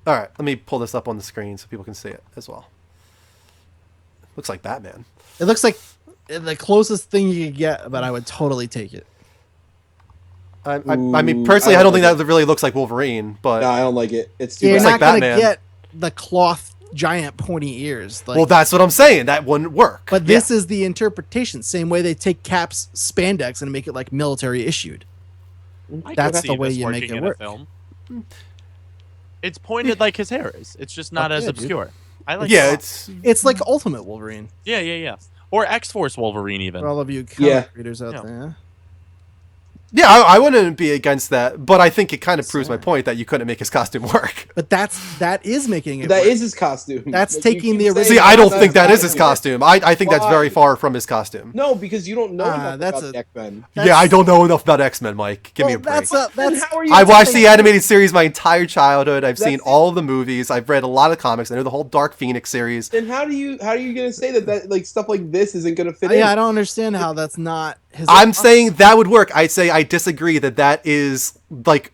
All right. Let me pull this up on the screen so people can see it as well. Looks like Batman. It looks like the closest thing you could get, but I would totally take it. I mean, personally, I don't think that really looks like Wolverine, but No, I don't like it. It's too You're looks bad. not like gonna Batman. get the cloth giant pointy ears. Like, well, that's what I'm saying. That wouldn't work. but this is the interpretation. Same way they take Cap's spandex and make it like military issued. I That's could the see way this you make working it in work. A film. It's pointed like his hair is. It's just not as yeah, dude. obscure. I like. Yeah, it. It's like Ultimate Wolverine. Yeah. Or X-Force Wolverine even. For all of you comic Yeah. readers out Yeah. there. yeah. I wouldn't be against that, but I think it kind of proves my point that you couldn't make his costume work. But that is making it. That work. is his costume. That's Like, you taking keep the saying original- See, I don't that's think that is his Batman. costume. I think that's Why? very far from his costume. No, because you don't know enough that's about a- the X-Men. Yeah, I don't know enough about X-Men, Mike. Give me a Well, break. Then how are you I gonna watched say- the animated series my entire childhood. I've seen That's it. all of the movies. I've read a lot of comics. I know the whole Dark Phoenix series. Then how are you gonna say that like stuff like this isn't gonna fit in? Yeah, I don't understand how that's not his. I'm saying that would work. I'd say I disagree that is like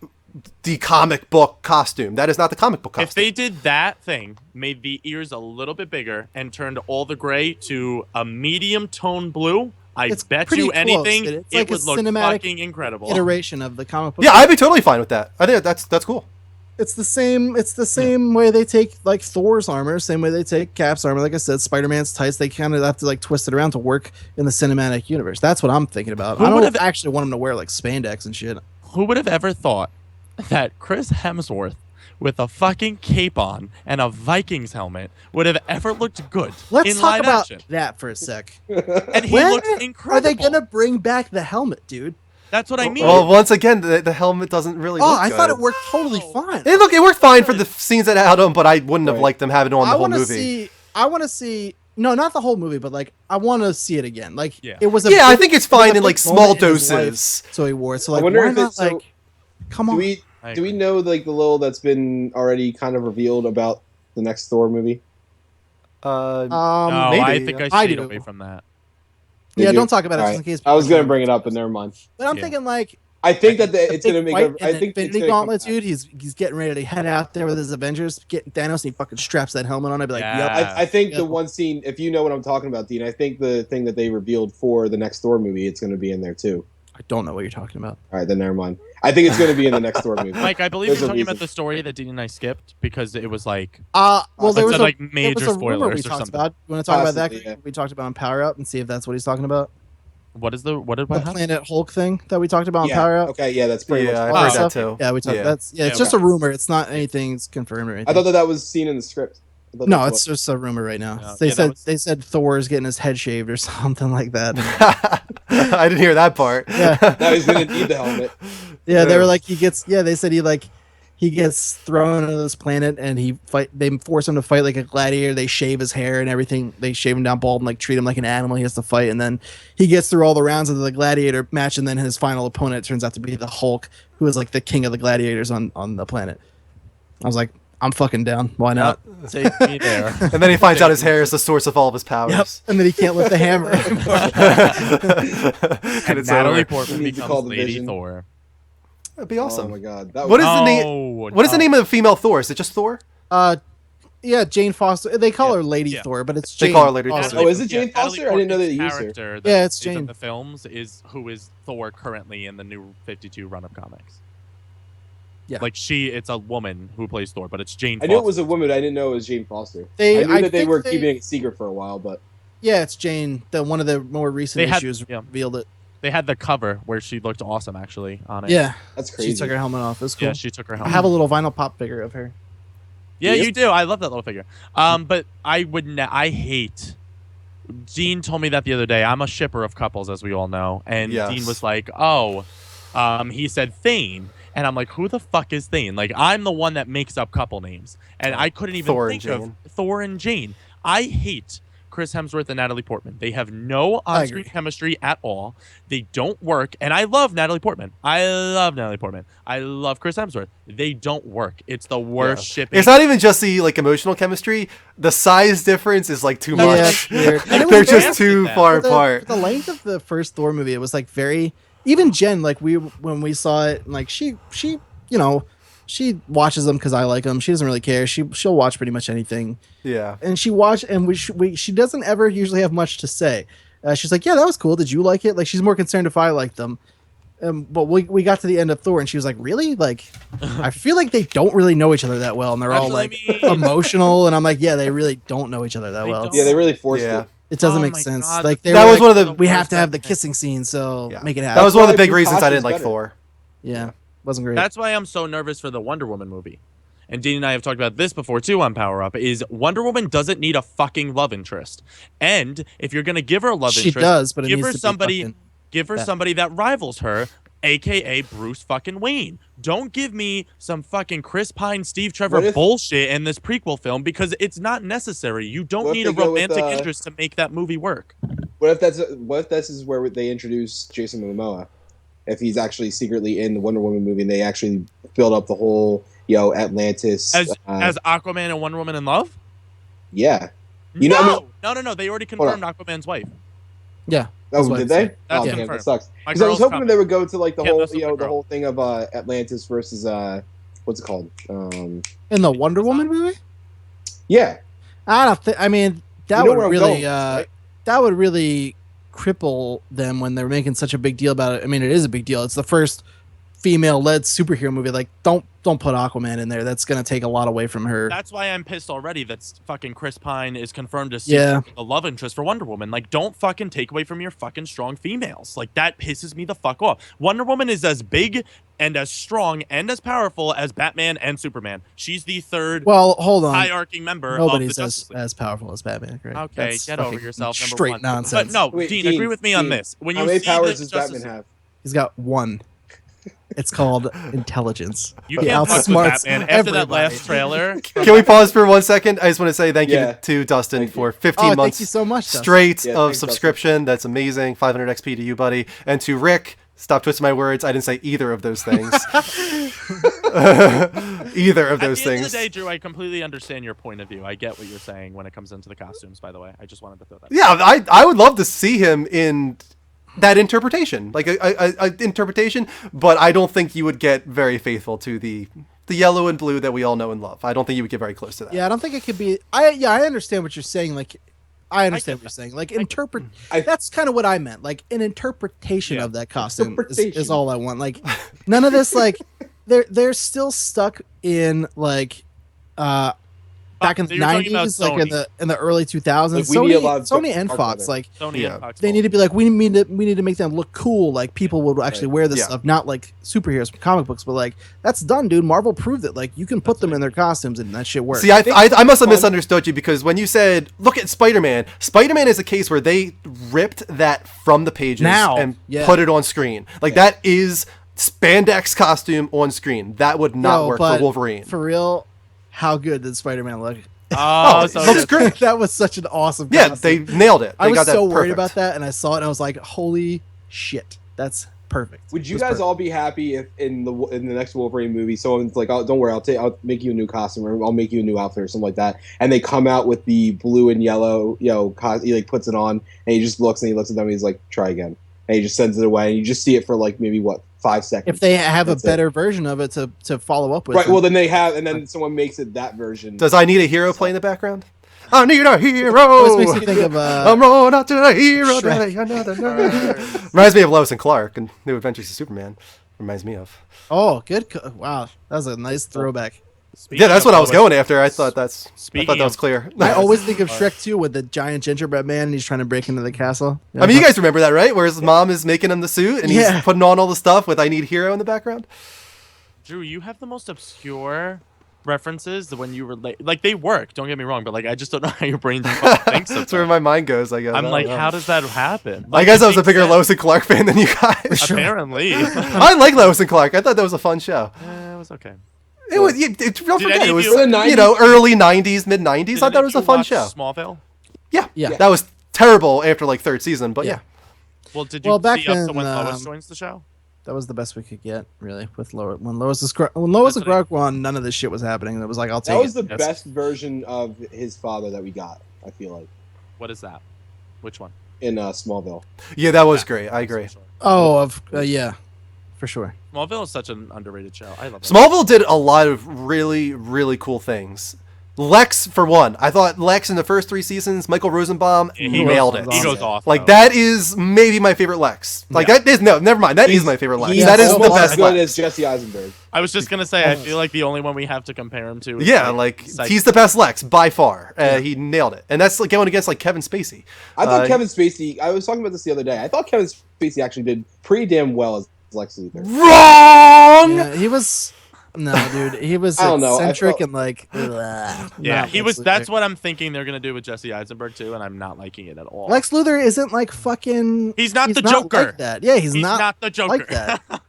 the comic book costume. That is not the comic book costume. If they did that thing, made the ears a little bit bigger, and turned all the gray to a medium tone blue, I It's bet pretty you close. anything, It's it like a would look cinematic fucking incredible. iteration of the comic book. Yeah, I'd be totally fine with that. I think that's cool. It's the same. It's the same way they take like Thor's armor, same way they take Cap's armor. Like I said, Spider-Man's tights. They kind of have to like twist it around to work in the cinematic universe. That's what I'm thinking about. Who I don't would've- actually want him to wear like spandex and shit. Who would have ever thought that Chris Hemsworth with a fucking cape on and a Vikings helmet would have ever looked good Let's in talk live about action. that for a sec. And he When looks incredible. are they gonna bring back the helmet, dude? That's what I mean. Well, once again, the helmet doesn't really look I good. thought it worked totally fine. It worked fine for the scenes that had him, but I wouldn't have Right. liked them having it on the whole wanna movie. I want to see. No, not the whole movie, but like I want to see it again. Like Yeah. it was. Yeah, I big- think it's it was fine a in like big small moment in his life, doses. so he wore it. So like, wonder why if not? it's so- Like, come on. Do we know like the little that's been already kind of revealed about the next Thor movie? No, maybe. I think I I stayed do. away from that. Yeah, Did you? don't talk about it All just right. in case. I was people gonna don't bring it know. up, but never mind. But I'm Yeah. thinking like I think that the it's gonna big make. fight I in think it's Infinity gonna come Gauntlet, back. dude. He's getting ready to head out there with his Avengers, getting Thanos, and he fucking straps that helmet on. I'd be like, Yeah. yep. I think Yeah. the one scene, if you know what I'm talking about, Dean, I think the thing that they revealed for the next Thor movie, it's going to be in there too. I don't know what you're talking about. All right, then never mind. I think it's going to be in the next Thor movie. Mike, I believe There's you're a talking about reason. the story that Dean and I skipped because it was like Well, there It was said, a, like, there was major a rumor we spoilers or talked something. about. You want to talk about that? Possibly, yeah. We talked about on Power Up and see if that's what he's talking about. what did The what happened? Planet Hulk thing that we talked about on Yeah. Power Up. Okay, yeah, that's pretty Yeah, much. I've Wow. heard that too. Yeah, we talked. Yeah. That's it's Yeah, just a rumor. It's not anything's confirmed or anything. I thought that was seen in the script. I thought no, that's it's just a rumor right now. No, They yeah, that said was- they said Thor's getting his head shaved or something like that. I didn't hear that part. Yeah. what- Now he's going to need the helmet. Yeah, they were like he gets. Yeah, they said he gets thrown onto this planet and they force him to fight like a gladiator. They shave his hair and everything. They shave him down bald and like treat him like an animal. He has to fight, and then he gets through all the rounds of the gladiator match, and then his final opponent turns out to be the Hulk, who is like the king of the gladiators on the planet. I was like, I'm fucking down. Why not? Take me there. And then he finds out his hair is the source of all of his powers. Yep. And then he can't lift the hammer. And And it's Natalie over. Portman We need to call becomes the Lady Vision. Thor. That'd be awesome. Oh my god. That What was, is the name? No, What is the no. name of the female Thor? Is it just Thor? Yeah, Jane Foster. They call Yeah, her Lady yeah. Thor, but it's They Jane call her Lady Foster. Thor. Oh, is it Jane Natalie Foster? I didn't know that they Portman's used her. character that Yeah, it's is Jane. in the films is who is Thor currently in the new 52 run of comics. Yeah. Like it's a woman who plays Thor, but it's Jane I knew it was Foster. a woman. I didn't know it was Jane Foster. They- I knew I that they think were they- keeping it a secret for a while, but Yeah, it's Jane. One of the more recent They had- issues yeah. revealed it. They had the cover where she looked awesome actually on it. Yeah, that's crazy. she took her helmet off. It was cool. Yeah, she took her I helmet. have a little vinyl pop figure of her. Yeah, Yep. you do. I love that little figure. But I would. I hate. Dean told me that the other day. I'm a shipper of couples, as we all know, and Yes. Dean was like, "Oh," he said Thane, and I'm like, "Who the fuck is Thane?" Like, I'm the one that makes up couple names, and I couldn't even Thor and think of Jane. Thor and Jane. I hate Chris Hemsworth and Natalie Portman. They have no on-screen agree. chemistry at all. They don't work, and I love Natalie Portman. I love Natalie Portman. I love Chris Hemsworth. They don't work. It's the worst shipping. It's not even just the like emotional chemistry. The size difference is like too Yeah, much. it's weird. And it They're was just very- too that. far For apart. the length of the first Thor movie, it was like very. Even Jen, like when we saw it, like she she watches them because I like them. She doesn't really care. She'll watch pretty much anything, Yeah. and she watched, and she doesn't ever usually have much to say. She's like, yeah, that was cool. Did you like it? Like she's more concerned if I like them. But we got to the end of Thor, and she was like, really? Like, I feel like they don't really know each other that well, and they're all That's like what I mean. emotional, and I'm like, yeah, they really don't know each other that They well. don't. Yeah, they really forced Yeah. it. It doesn't Oh make my sense. God, Like they that were was like, one of the we have to have the thing. kissing scene, so Yeah. make it happen. That was one of the why big Drew reasons I didn't Costa's like better. Thor. yeah, wasn't great. That's why I'm so nervous for the Wonder Woman movie. And Dean and I have talked about this before too on Power Up. Is Wonder Woman doesn't need a fucking love interest, and if you're gonna give her a love She interest, does, but it give needs her to be somebody, fucking- give her that. somebody that rivals her, aka Bruce fucking Wayne. Don't give me some fucking Chris Pine, Steve Trevor What if- bullshit in this prequel film because it's not necessary. You don't What if need a they go with, romantic interest to make that movie work. What if this is where they introduce Jason Momoa? If he's actually secretly in the Wonder Woman movie and they actually build up the whole Atlantis As Aquaman and Wonder Woman in love? yeah. You know, I mean- No. They already Hold on. confirmed Aquaman's wife. Yeah. Oh, what did I'm they? saying. That's Oh, damn, confirmed. that sucks. My Because I was girl's hoping coming. they would go to like the Can't whole mess with my the girl. whole thing of Atlantis versus what's it called? In the Wonder Woman movie, Yeah. I don't think. I mean, that You know would where I'm really, going, right? that would really cripple them when they're making such a big deal about it. I mean, it is a big deal. It's the first female-led superhero movie. Like, don't don't put Aquaman in there. That's gonna take a lot away from her. That's why I'm pissed already that fucking Chris Pine is confirmed as Yeah. a love interest for Wonder Woman. Like, don't fucking take away from your fucking strong females. Like, that pisses me the fuck off. Wonder Woman is as big and as strong and as powerful as Batman and Superman. She's the third Well, hold on. high-arcing member Nobody's of the Justice League. as powerful as Batman. Right? Okay, That's get over fucking yourself. Number Straight one. nonsense. But no, Wait, Dean, agree with me on Dean, this. When how you many see powers the does Justice Batman have? He's got one. It's called intelligence. You He can't fuck with outsmarts Batman. After that everybody. last trailer, Can we pause for 1 second? I just want to say thank Yeah. you to Dustin Thank for you. 15 Oh, months thank you so much, Dustin. straight Yeah, of thanks, subscription. That's amazing. 500 XP to you, buddy. And to Rick, stop twisting my words. I didn't say either of those things. Either of those at the end things. of the day, Drew, I completely understand your point of view. I get what you're saying when it comes into the costumes. By the way, I just wanted to throw that. Yeah, I would love to see him in that interpretation, like a interpretation, but I don't think you would get very faithful to the yellow and blue that we all know and love. I don't think you would get very close to that. Yeah, I don't think it could be. I understand what you're saying. Like, I understand what you're saying. Like, interpret. That's kind of what I meant. Like, an interpretation of that costume is all I want. Like, none of this. Like, they're still stuck in like, back in the You're talking about 90s, like Sony. in the early 2000s. Like, we need a lot of Sony and Dark Fox, Matter. like Sony Yeah. and Fox they need to be like we need to make them look cool. Like people would actually wear this Yeah. stuff, not like superheroes from comic books, but like that's done, dude. Marvel proved it. Like you can put them in their costumes and that shit works. See, I must have misunderstood you because when you said, look at Spider-Man, Spider-Man is a case where they ripped that from the pages Now, and yeah. put it on screen. Like, that is spandex costume on screen. That would not Yo, work but for Wolverine. For real, how good did Spider-Man look? Oh, so looks great. That was such an awesome Yeah, costume. they nailed it. They I was got that so worried perfect. about that, and I saw it, and I was like, "Holy shit, that's perfect." Would you It was guys perfect. all be happy if in the next Wolverine movie someone's like, "Oh, don't worry, I'll make you a new costume, or I'll make you a new outfit, or something like that," and they come out with the blue and yellow, he like puts it on, and he just looks at them, and he's like, "Try again," and he just sends it away, and you just see it for like maybe 5 seconds. If they have That's a better version of it to follow up with, right, well then they have, and then someone makes it that version. Does I Need a Hero play in the background? I need a hero. Always makes me think of I'm rolling out to the hero Shrek. day. Another night. Reminds me of Lois and Clark and New Adventures of Superman. Reminds me of. Oh, good. Wow, that was a nice throwback. Yeah, that's what I was going after. I thought that Speaking was of- clear. I always think of Shrek 2 with the giant gingerbread man and he's trying to break into the castle. I mean, you guys remember that, right? Where his mom is making him the suit and Yeah. he's putting on all the stuff with "I Need Hero" in the background. Drew, you have the most obscure references when you relate. Like, they work. Don't get me wrong, but like I just don't know how your brain thinks of That's where them. my mind goes. I guess. I'm I like, don't know. how does that happen? I Like, guess it I was a makes bigger sense. Lois and Clark fan than you guys. Apparently, I like Lois and Clark. I thought that was a fun show. it was okay. It was. Don't Did forget, any it of was you- For the 90s? early '90s, mid '90s. Did I thought any it was of a you fun watch show. Smallville. Yeah, Yeah. that was terrible after like third season, but yeah. Well, did you Well, back see up to then, when Lois joins the show? That was the best we could get, really, with Lois. When Lois and Clark were on, none of this shit was happening. It was like, I'll take That was it. the best version of his father that we got. I feel like What is that? Which one? in Smallville. Yeah, that was great. I agree. Oh, yeah, for sure. Smallville is such an underrated show. I love it. Smallville did a lot of really, really cool things. Lex, for one, I thought Lex in the first 3 seasons, Michael Rosenbaum He nailed goes- it. He goes off. Like, though. that is maybe my favorite Lex. Like, that is, no, never mind. That is my favorite Lex. He's That is the almost best as good Lex. as Jesse Eisenberg. I was just gonna say, I feel like the only one we have to compare him to. Is Yeah, like, Psych- he's the best Lex by far. He nailed it. And that's like going against like Kevin Spacey. I thought Uh, Kevin Spacey. I was talking about this the other day. I thought Kevin Spacey actually did pretty damn well as Lex Luthor. Wrong! Yeah, he was. No, dude, he was I don't know, I eccentric felt- and like. Yeah, not he Lex was. That's Luthor. what I'm thinking they're gonna do with Jesse Eisenberg too, and I'm not liking it at all. Lex Luthor isn't like fucking. He's not the Joker. Like that. Yeah, he's, He's not the Joker. like that. For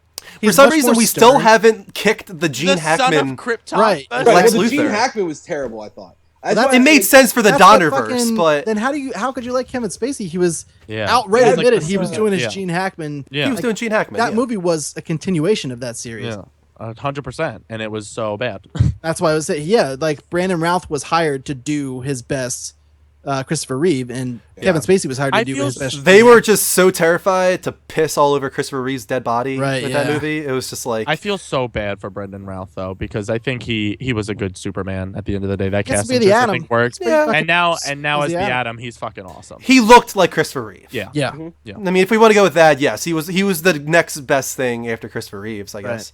He's some much reason, more we still stern. haven't kicked the Gene the son Hackman. of Krypton. Right. That's- Right, Lex well, the Gene Luthor. Hackman was terrible. I thought. That's That's why It I made think- sense for the That's what Donnerverse, fucking- but then how could you like Kevin Spacey? He was Yeah. outright Yeah, admitted like- he was doing his Yeah. Gene Hackman. Yeah. he was Like, doing Gene Hackman. that yeah. movie was a continuation of that series. Yeah, 100%, and it was so bad. That's why I was saying, yeah, like Brandon Routh was hired to do his best Christopher Reeve, and Kevin Spacey was hired to I do feel his best. They were just so terrified to piss all over Christopher Reeve's dead body Right, with that yeah. movie. It was just like I feel so bad for Brendan Routh though, because I think he was a good Superman at the end of the day. That Gets to casting be the just, I Atom. think works. Yeah. And now He's as the the Atom. Atom, he's fucking awesome. he looked like Christopher Reeve. Yeah. yeah. I mean, if we want to go with that, yes, he was the next best thing after Christopher Reeves, I guess.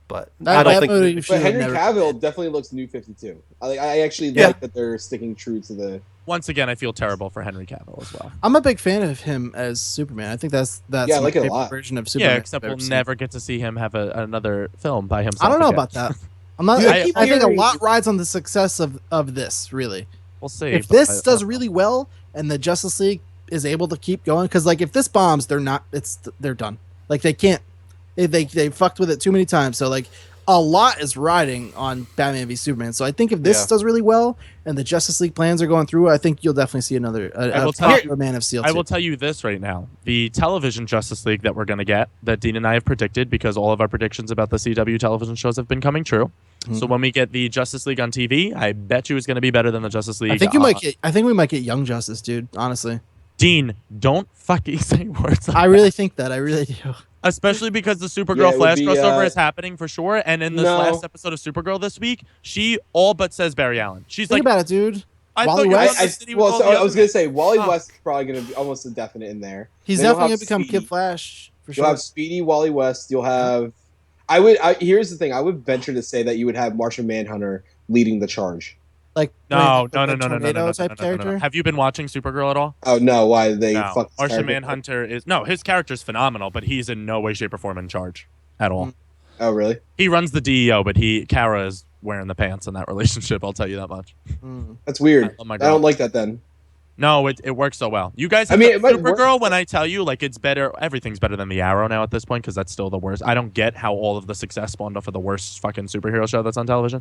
but That- I don't that think. movie should But have Henry never- Cavill definitely looks New 52. I actually Yeah. like that they're sticking true to the. Once again, I feel terrible for Henry Cavill as well. I'm a big fan of him as Superman. I think that's Yeah, I my like it a favorite lot. version of Superman. Yeah, except I've we'll ever seen. never get to see him have another film by himself. I don't know again. about that. I'm not. Dude, I, I keep I think a hearing- lot rides on the success of this. Really, We'll see. if but this I- does really well and the Justice League is able to keep going, because like if this bombs, they're done. Like they can't. They fucked with it too many times. So like a lot is riding on Batman v Superman. So I think if this Yeah. does really well and the Justice League plans are going through, I think you'll definitely see another I will a tell you- proper Man of Steel. I 2. will tell you this right now: the television Justice League that we're going to get, that Dean and I have predicted, because all of our predictions about the CW television shows have been coming true. So when we get the Justice League on TV, I bet you it's going to be better than the Justice League. I think we might get Young Justice, dude. Honestly, Dean, don't fucking say words. Like I really think that. I really do. Especially because the Yeah, Supergirl it would Flash be, crossover is happening for sure. And in this No. last episode of Supergirl this week, she all but says Barry Allen. She's Think like, about it, dude. I Wally thought you were West? on the city with all the I other was gonna men. say Wally Huh. West is probably gonna be almost a definite in there. He's Then you'll definitely have gonna become Speedy. Kid Flash for You'll sure. have Speedy, Wally West. You'll have. Here's the thing. I would venture to say that you would have Martian Manhunter leading the charge. Like No, the no, tornado type character. Have you been watching Supergirl at all? Oh no! Why they No. fucked his Martian character? Manhunter is his character's phenomenal, but he's in no way, shape, or form in charge at all. Oh really? He runs the DEO, but Kara is wearing the pants in that relationship. I'll tell you that much. Mm. That's weird. Oh my I God. don't like that then. No, it works so well. You guys, I have mean, the it might work. Supergirl. When I tell you, like, it's better. Everything's better than the Arrow now at this point because that's still the worst. I don't get how all of the success spawned off of the worst fucking superhero show that's on television.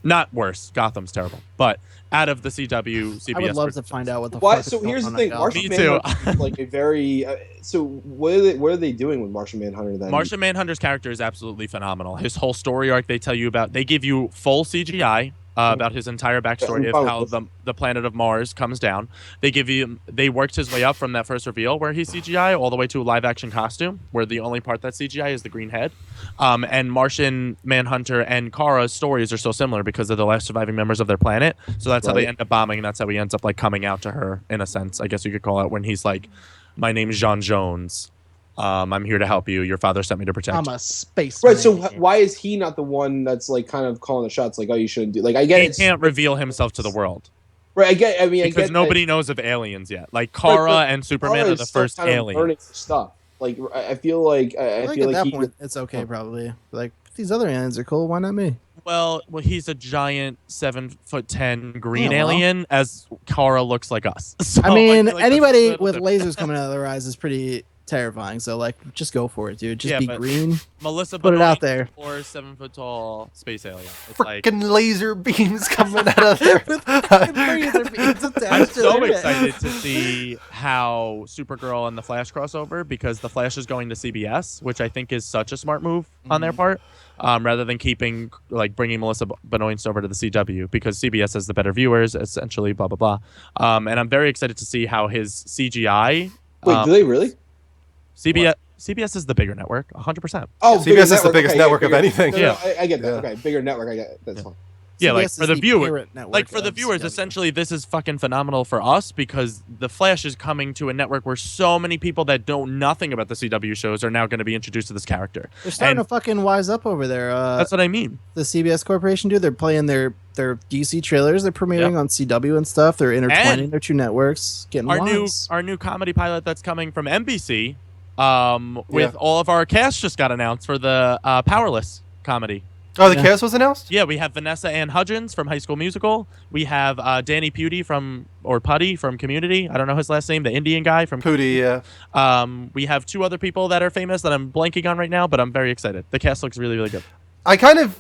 Not worse. Gotham's terrible, but out of the CW, CBS. I would love to versions. find out what the Why? fuck. So is going here's the on thing. at Martian Me too. Manhunter is like a very. So what are they doing with Martian Manhunter then? Martian Manhunter's character is absolutely phenomenal. His whole story arc they tell you about. They give you full CGI. About his entire backstory of how the planet of Mars comes down. They worked his way up from that first reveal where he's CGI all the way to a live action costume where the only part that's CGI is the green head. And Martian Manhunter and Kara's stories are so similar because they're the last surviving members of their planet. So that's how they end up bombing. And that's how he ends up like coming out to her in a sense, I guess you could call it, when he's like, "My name's John Jones. I'm here to help you. Your father sent me to protect I'm you." a space. Right. So man. why is he not the one that's like kind of calling the shots? Like, oh, you shouldn't do. Like, I get He it. can't reveal himself to the world. Right. I get. I mean, I Because get nobody knows of aliens yet. Like Kara but and Superman Kara are is the still first kind of aliens. learning stuff. Like, I feel like I think feel at like that point it's okay probably. Like these other aliens are cool. Why not me? Well, he's a giant 7'10" green Yeah, well. alien, as Kara looks like us. So I mean, feel like that's a anybody little with different. lasers coming out of their eyes is pretty terrifying. So like, just go for it, dude. Just Yeah, be but- green. Melissa Put it out Benoist there. or 7 foot tall space alien. It's like Freaking laser beams coming out of there. I'm so excited to see how Supergirl and the Flash crossover because the Flash is going to CBS, which I think is such a smart move on their part, rather than bringing Melissa Benoist over to the CW because CBS has the better viewers, essentially, blah blah blah. And I'm very excited to see how his CGI. Wait, do they really? CBS is the bigger network, 100%. Oh, CBS bigger is the biggest network of bigger- anything. No, no, Yeah. I get that. Yeah. Okay, bigger network. I get it. That's fine. Yeah, like CBS for is the viewer, parent network like for the of viewers, CW. essentially, this is fucking phenomenal for us because the Flash is coming to a network where so many people that know nothing about the CW shows are now going to be introduced to this character. They're starting And to fucking wise up over there. that's what I mean. The CBS Corporation, dude. They're playing their DC trailers. They're premiering Yep. on CW and stuff. They're intertwining And their two networks. Getting wise. Our new comedy pilot that's coming from NBC, with all of our cast just got announced for the Powerless comedy. Oh, the Yeah. cast was announced? Yeah, we have Vanessa Ann Hudgens from High School Musical. We have Danny Pudi Putty from Community. I don't know his last name. The Indian guy from. Pootie, yeah. We have two other people that are famous that I'm blanking on right now, but I'm very excited. The cast looks really, really good. I kind of,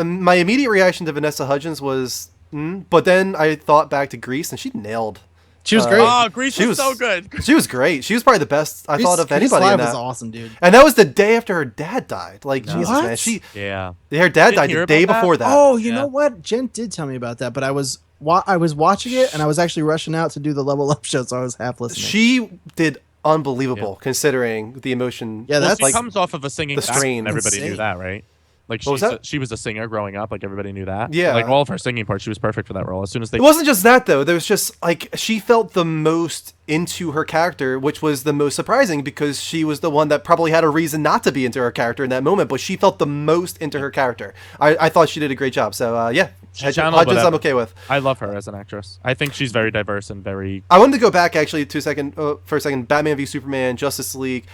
my immediate reaction to Vanessa Hudgens was, but then I thought back to Grease and she nailed. She was great. Oh, Grease She was was- so good. She was great. She was probably the best I thought of Grease anybody Live in was that. awesome, dude. And that was the day after her dad died. Like, Jesus, What? man. Yeah. Her dad Didn't died hear the day about that? before that. Oh, you Yeah. know what? Jen did tell me about that, but I was watching it and I was actually rushing out to do the Level Up show, so I was half listening. She did unbelievable considering the emotion. Yeah, Well, that's she comes off of a singing the background, strain. and everybody knew Insane. that, right? Like What was that? she was a singer growing up. Like everybody knew that. Yeah. Like all of her singing parts, she was perfect for that role. As soon as they It wasn't just that though. There was just like she felt the most into her character, which was the most surprising because she was the one that probably had a reason not to be into her character in that moment, but she felt the most into her character. I thought she did a great job. So yeah, channeled Hodges, whatever. I'm okay with. I love her as an actress. I think she's very diverse and very. I wanted to go back actually for a second. Batman v Superman, Justice League.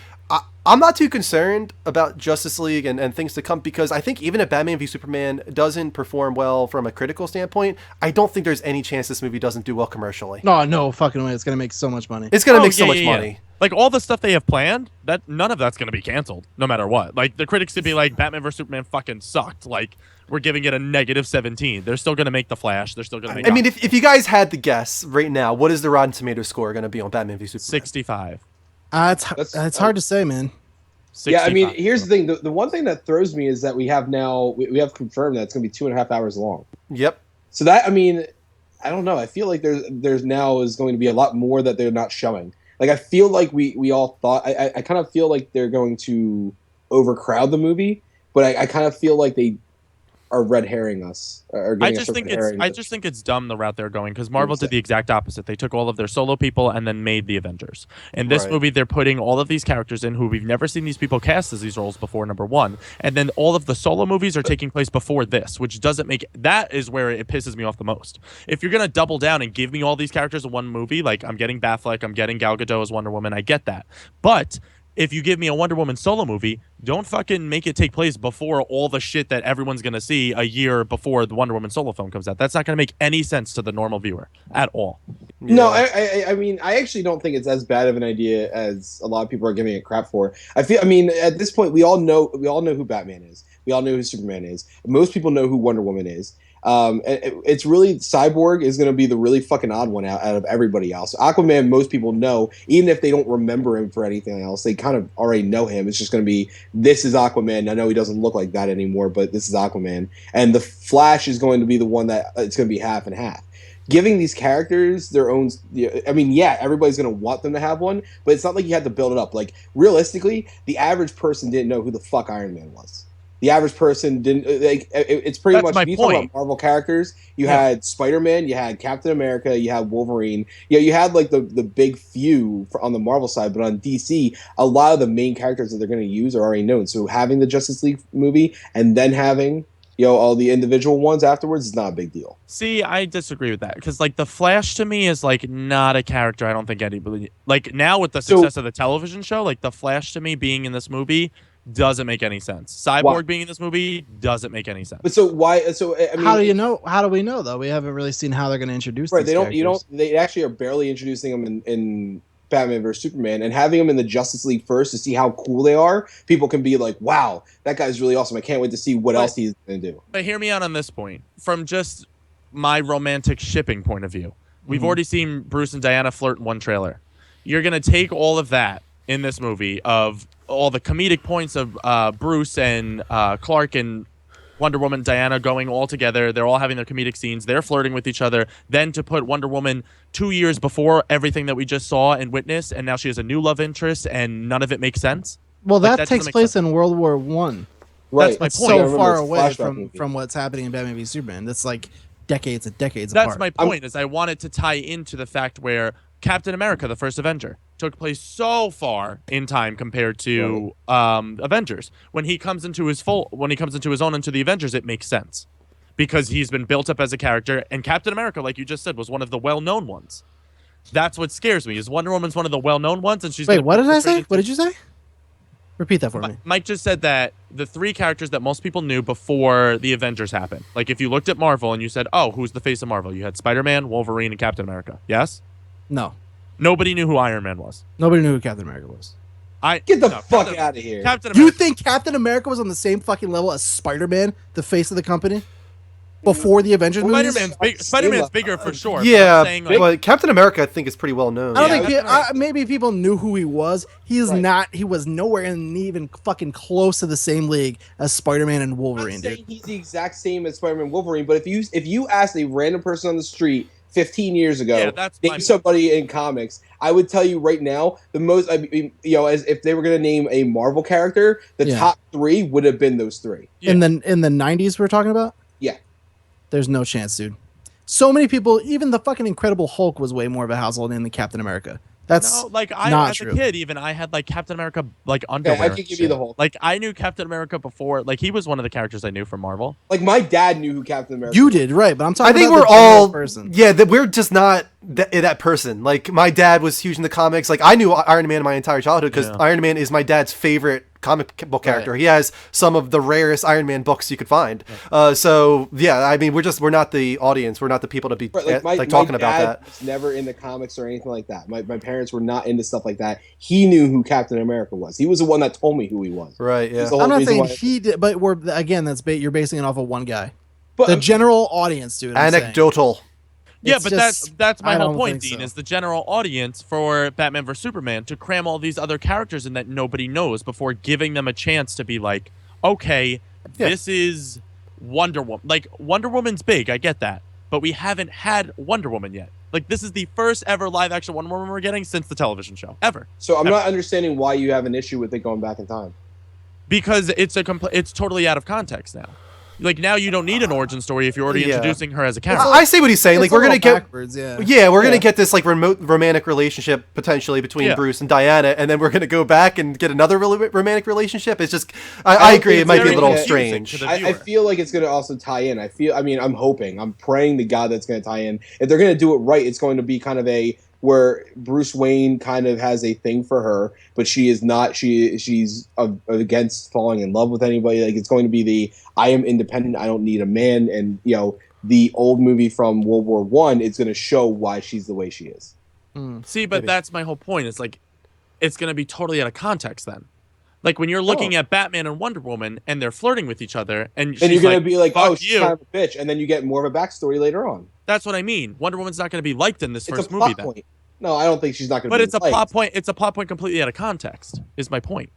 I'm not too concerned about Justice League and things to come because I think even if Batman v Superman doesn't perform well from a critical standpoint, I don't think there's any chance this movie doesn't do well commercially. No fucking way. It's gonna make so much money. It's gonna make so much money. Like all the stuff they have planned, that none of that's gonna be canceled, no matter what. Like the critics could be like, Batman vs Superman fucking sucked. Like we're giving it a -17. They're still gonna make the Flash. They're still gonna make. I mean, if you guys had to guess right now, what is the Rotten Tomatoes score gonna be on Batman v Superman? 65. It's hard to say, man. 65. Yeah, I mean, here's the thing. The one thing that throws me is that we have confirmed that it's going to be 2.5 hours long. Yep. So that, I mean, I don't know. I feel like there's now is going to be a lot more that they're not showing. Like, I feel like we all thought, I kind of feel like they're going to overcrowd the movie, but I kind of feel like they are red herring us. I just think it's dumb the route they're going because Marvel did the exact opposite. They took all of their solo people and then made the Avengers. In this movie, they're putting all of these characters in who we've never seen these people cast as these roles before. Number one, and then all of the solo movies are taking place before this, which doesn't make that is where it pisses me off the most. If you're gonna double down and give me all these characters in one movie, like I'm getting Batfleck, I'm getting Gal Gadot as Wonder Woman, I get that, but if you give me a Wonder Woman solo movie, don't fucking make it take place before all the shit that everyone's going to see a year before the Wonder Woman solo film comes out. That's not going to make any sense to the normal viewer at all. Yeah. No, I mean, I actually don't think it's as bad of an idea as a lot of people are giving it crap for. I mean, at this point, we all know who Batman is. We all know who Superman is. Most people know who Wonder Woman is. It's really Cyborg is going to be the really fucking odd one out of everybody else. Aquaman, most people know, even if they don't remember him for anything else, they kind of already know him. It's just going to be, this is Aquaman. I know he doesn't look like that anymore, but this is Aquaman. And the Flash is going to be the one that it's going to be half and half. Giving these characters their own, I mean, yeah, everybody's going to want them to have one, but it's not like you had to build it up. Like, realistically, the average person didn't know who the fuck Iron Man was. The average person didn't. Like, it's pretty That's much. my If you talk point. about Marvel characters, you had Spider-Man, you had Captain America, you had Wolverine. Yeah, you had like the big few on the Marvel side, but on DC, a lot of the main characters that they're going to use are already known. So having the Justice League movie and then having all the individual ones afterwards is not a big deal. See, I disagree with that because like the Flash to me is like not a character. I don't think anybody like now with the success of the television show, like the Flash to me being in this movie doesn't make any sense. Cyborg being in this movie doesn't make any sense. But so why? So I mean, how do you know? How do we know though? We haven't really seen how they're going to introduce. Right, these characters. They actually are barely introducing them in Batman vs Superman, and having them in the Justice League first to see how cool they are. People can be like, "Wow, that guy's really awesome! I can't wait to see what else he's going to do." But hear me out on this point. From just my romantic shipping point of view, we've already seen Bruce and Diana flirt in one trailer. You're going to take all of that in this movie of all the comedic points of Bruce and Clark and Wonder Woman, Diana going all together. They're all having their comedic scenes. They're flirting with each other. Then to put Wonder Woman 2 years before everything that we just saw and witnessed, and now she has a new love interest, and none of it makes sense. Well, Like, that takes place in World War One. Right, That's my It's point. so far it's a away flashback movie. from what's happening in Batman v Superman. That's like decades and decades That's apart. my point. Is I wanted to tie into the fact where Captain America, the first Avenger, took place so far in time compared to Avengers. When he comes into his own into the Avengers, it makes sense because he's been built up as a character. And Captain America, like you just said, was one of the well-known ones. That's what scares me. Is Wonder Woman's one of the well-known ones, and she's Wait, what did I say? What did you say? Repeat that for me. Mike just said that the three characters that most people knew before the Avengers happened. Like if you looked at Marvel and you said, "Oh, who's the face of Marvel?" You had Spider-Man, Wolverine, and Captain America. Yes. No. Nobody knew who Iron Man was. Nobody knew who Captain America was. Get the fuck out of here! Captain You America. think Captain America was on the same fucking level as Spider-Man, the face of the company, before the Avengers movies? Spider-Man's bigger for sure. but Yeah, I'm saying, like, but Captain America I think is pretty well known. I don't Yeah, think maybe people knew who he was. He's not. He was nowhere in even fucking close to the same league as Spider-Man and I'm Wolverine, not saying dude. he's the exact same as Spider-Man Wolverine, but if you asked a random person on the street 15 years ago, Yeah, that's my name somebody in comics, I would tell you right now, the most, I mean, as if they were going to name a Marvel character, the top 3 would have been those 3. Yeah. And then in the 90s we're talking about? Yeah. There's no chance, dude. So many people, even the fucking Incredible Hulk was way more of a household name than Captain America. That's no, like not as true. a kid, even I had like Captain America like underwear. I could give you the whole. Like I knew Captain America before. Like he was one of the characters I knew from Marvel. Like my dad knew who Captain America. You was. did, right? But I'm talking. I think about we're the general all person. Yeah, that we're just not that person. Like my dad was huge in the comics. Like I knew Iron Man my entire childhood because Iron Man is my dad's favorite comic book character. He has some of the rarest Iron Man books you could find. So yeah, I mean we're not the audience. We're not the people to be talking about that. Was never into comics or anything like that. My parents were not into stuff like that. He knew who Captain America was. He was the one that told me who he was. Right. Yeah. I'm not saying he did, but you're basing it off of one guy. But the general audience, dude. Anecdotal. Yeah, It's but just- that's my I whole don't point, think Dean, so. is the general audience for Batman vs Superman to cram all these other characters in that nobody knows before giving them a chance to be like, okay, this is Wonder Woman. Like Wonder Woman's big, I get that, but we haven't had Wonder Woman yet. Like this is the first ever live action Wonder Woman we're getting since the television show ever. So I'm not understanding why you have an issue with it going back in time. Because it's it's totally out of context now. Like now you don't need an origin story if you're already introducing her as a character. I see what he's saying. Like we're gonna get backwards, we're gonna get this like romantic relationship potentially between Bruce and Diana, and then we're gonna go back and get another romantic relationship. It's just I agree. It might be a little strange. I feel like it's gonna also tie in. I'm hoping, I'm praying to God that's gonna tie in. If they're gonna do it right, it's going to be kind of where Bruce Wayne kind of has a thing for her, but she is not. She's against falling in love with anybody. Like it's going to be I am independent. I don't need a man. And the old movie from World War I, it's going to show why she's the way she is. See, but that's my whole point. It's like it's going to be totally out of context then. Like when you're looking at Batman and Wonder Woman and they're flirting with each other, and you're going to be like, oh, fuck she's kind of a bitch, and then you get more of a backstory later on. That's what I mean. Wonder Woman's not going to be liked in this It's first a movie. plot point. No, I don't think she's not going to. But be it's a liked. plot point. It's a plot point completely out of context. Is my point.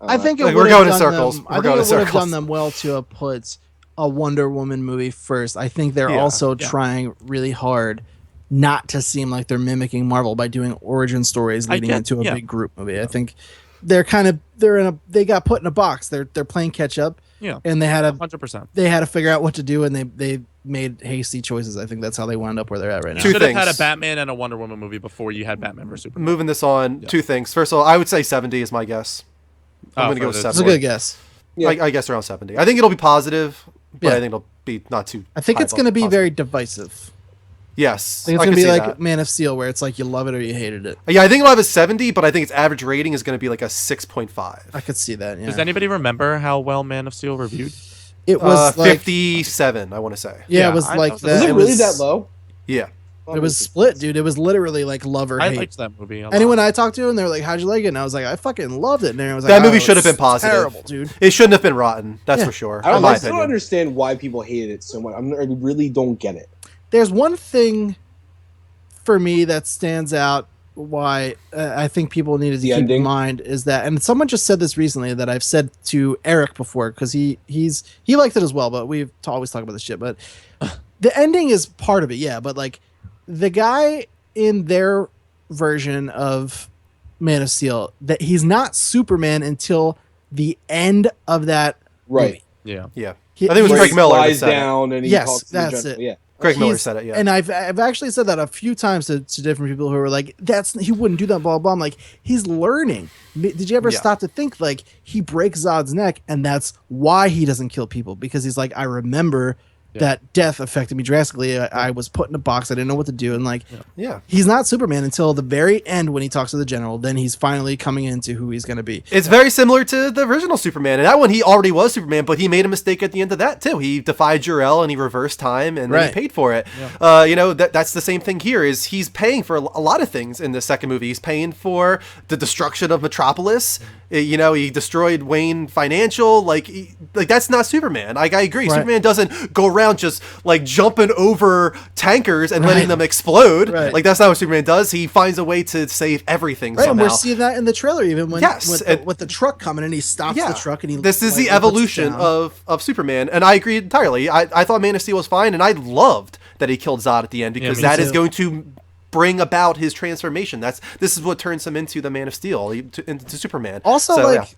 I think it Like, would we're have going in done circles. them. We're I going think in it would have circles. done them well to have put a Wonder Woman movie first. I think they're also trying really hard not to seem like they're mimicking Marvel by doing origin stories leading into a big group movie. I think they got put in a box. They're playing catch up. Yeah, and they had 100%. They had to figure out what to do, and they made hasty choices. I think that's how they wound up where they're at right now. You should have had a Batman and a Wonder Woman movie before you had Batman vs Superman. Moving this on, two things. First of all, I would say 70 is my guess. I'm going to go with 70. That's a good guess. Yeah. I guess around 70. I think it'll be positive, but I think it'll be not too. I think it's going to be very divisive. Yes. I think it's going to be like Man of Steel, where it's like you love it or you hated it. Yeah, I think it'll have a 70, but I think its average rating is going to be like a 6.5. I could see that, yeah. Does anybody remember how well Man of Steel reviewed? It was like 57, I want to say. Yeah, it was like that. Was it really that low? Yeah. It was split, dude. It was literally like love or hate. I liked that movie a lot. Anyone I talked to, and they were like, "How'd you like it?" And I was like, "I fucking loved it." And I was like, that movie should have been positive. Terrible, dude. It shouldn't have been rotten. That's for sure. I still don't understand why people hated it so much. I really don't get it. There's one thing for me that stands out. Why I think people needed to keep in mind is that, and someone just said this recently that I've said to Eric before because he liked it as well, but we've always talked about this shit. But the ending is part of it, yeah. But like the guy in their version of Man of Steel, that he's not Superman until the end of that movie. Yeah. I think it was Greg Miller that said down it. And he yes, that's it. Yeah. Greg Miller said it, yeah. And I've actually said that a few times to different people who were like, he wouldn't do that, blah, blah. I'm like, he's learning. Did you ever stop to think, like, he breaks Zod's neck, and that's why he doesn't kill people? Because he's like, I remember that death affected me drastically. I was put in a box. I didn't know what to do. And, like, he's not Superman until the very end when he talks to the general. Then he's finally coming into who he's going to be. It's very similar to the original Superman. And that one, he already was Superman, but he made a mistake at the end of that, too. He defied Jor-El, and he reversed time, and then he paid for it. Yeah. That's the same thing here, is he's paying for a lot of things in the second movie. He's paying for the destruction of Metropolis. He destroyed Wayne Financial. Like that's not Superman. Like, I agree. Right. Superman doesn't go around just like jumping over tankers and letting them explode. Right. Like that's not what Superman does. He finds a way to save everything somehow. And we're seeing that in the trailer even when with the truck coming and he stops the truck and he. This is the evolution of Superman, and I agree entirely. I thought Man of Steel was fine, and I loved that he killed Zod at the end, because me that is too. going to bring about his transformation. This is what turns him into the Man of Steel, into Superman. Also, So, like, yeah.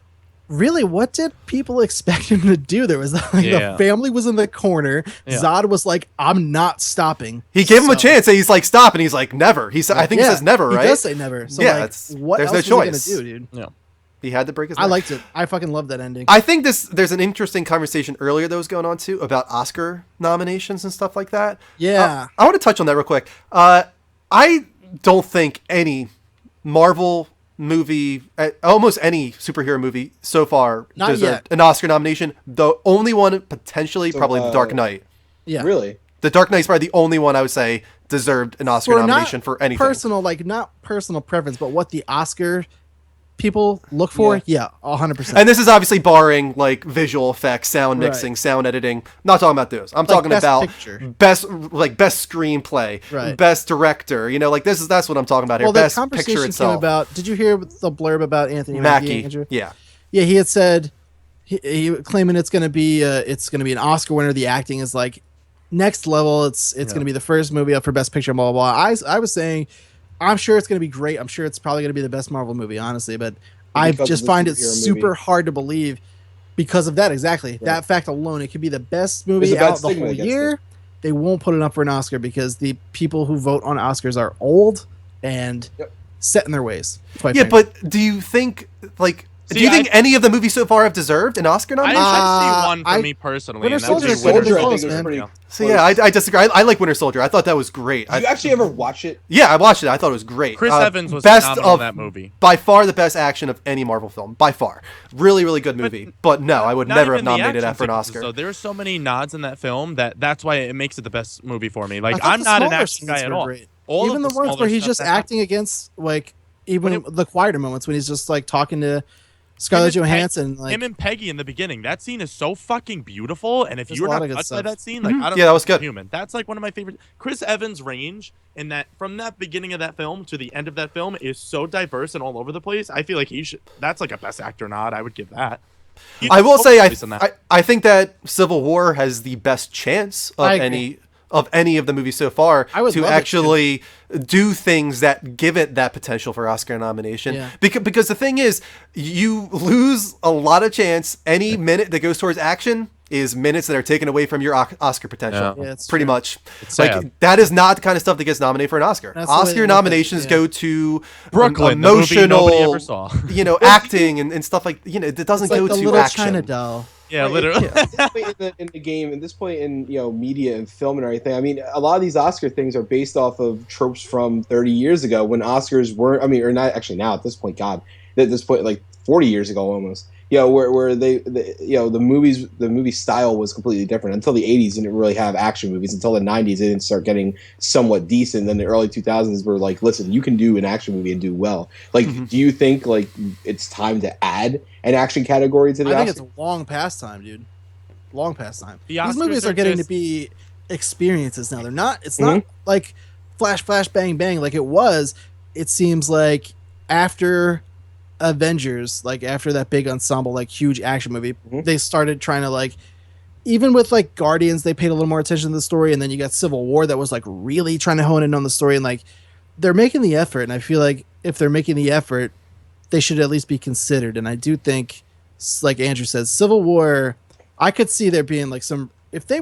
really, what did people expect him to do? There was like Yeah. the family was in the corner. Yeah. Zod was like, "I'm not stopping." He gave him a So- chance, and he's like, "Stop!" And he's like, "Never." I think he says never, right? He does say never. So Yeah, like, it's- what there's else no was choice. he gonna do, dude? Yeah. He had to break his I neck. liked it. I fucking loved that ending. I think there's an interesting conversation earlier that was going on too about Oscar nominations and stuff like that. Yeah. I want to touch on that real quick. I don't think any Marvel movie, almost any superhero movie so far, Not deserved yet. an Oscar nomination. The only one potentially, So, probably The Dark Knight. Yeah. Really? The Dark Knight's probably the only one I would say deserved an Oscar For nomination not for anything. personal, like not personal preference, but what the Oscar people look for. Yeah, 100%. And this is obviously barring like visual effects, sound Right. mixing, sound editing. Not talking about those. I'm talking best about picture. best screenplay, Right. best director. You know, like that's what I'm talking about here. Well, the Best conversation picture came itself. about. Did you hear the blurb about Anthony Mackie? Andrew? Yeah. Yeah, he had said he claiming it's gonna be an Oscar winner. The acting is like next level. It's gonna be the first movie up for Best Picture. Blah blah blah. I was saying, I'm sure it's gonna be great. I'm sure it's probably gonna be the best Marvel movie, honestly. But I Because just of the find it superhero super movie. hard to believe because of that. Exactly that fact alone. It could be the best movie There's a bad out the stigma whole against year. it. They won't put it up for an Oscar because the people who vote on Oscars are old and set in their ways. quite Yeah, frankly. but do you think like See, do you think I- any of the movies so far have deserved an Oscar I nomination? see one for I- me personally. Winter and that would Soldier be is pretty Winter close, Soldier. man. pretty Yeah. So yeah, I disagree. I like Winter Soldier. I thought that was great. Did you actually ever watch it? Yeah, I watched it. I thought it was great. Chris Evans was best phenomenal of in that movie. By far the best action of any Marvel film. By far, really, really good movie. But no, I would Not never have even the nominated action that for an sequences, Oscar. though. There's so many nods in that film that's why it makes it the best movie for me. Like I thought I'm the not an smaller action guy scenes at were all. great. All Even of the ones smaller where he's stuff just that happens- acting against like even When the quieter moments when he's just like talking to Scarlett Him and Johansson. Like him and Peggy in the beginning. That scene is so fucking beautiful, and if There's you a were lot not of good touched by stuff. that scene, like I don't Yeah, know that was if you're good. human. That's like one of my favorite. Chris Evans' range in that from that beginning of that film to the end of that film is so diverse and all over the place. I feel like he should. That's like a best actor nod. I would give that. He's I will so say nice in that. I think that Civil War has the best chance of I agree. any of the movies so far I would to love it actually do things that give it that potential for Oscar nomination. Yeah. Because the thing is, you lose a lot of chance. Any minute that goes towards action is minutes that are taken away from your Oscar potential. Yeah, it's pretty true. much. It's Like sad. that is not the kind of stuff that gets nominated for an Oscar. That's the way they Oscar look at it, nominations yeah. go to Brooklyn, the movie emotional, nobody ever saw. acting and stuff like it doesn't it's like go the to little action. China doll. Yeah, Right, literally. At this point in the game, at this point in media and film and everything, I mean, a lot of these Oscar things are based off of tropes from 30 years ago when Oscars weren't. I mean, or not actually now at this point. God, at this point, like 40 years ago almost. Where the movie style was completely different. Until the 80s, didn't really have action movies. Until the 90s, they didn't start getting somewhat decent. Then the early 2000s were like, listen, you can do an action movie and do well. Like, do you think like it's time to add an action category to the I think Oscars? it's long past time, dude. Long past time. The These Oscars movies are are getting just- to be experiences now. They're not. It's not like flash, flash, bang, bang like it was. It seems like after Avengers, like after that big ensemble, like huge action movie, they started trying to like, even with like Guardians, they paid a little more attention to the story, and then you got Civil War that was like really trying to hone in on the story, and like they're making the effort, and I feel like if they're making the effort, they should at least be considered. And I do think, like Andrew says, Civil War, I could see there being like some if they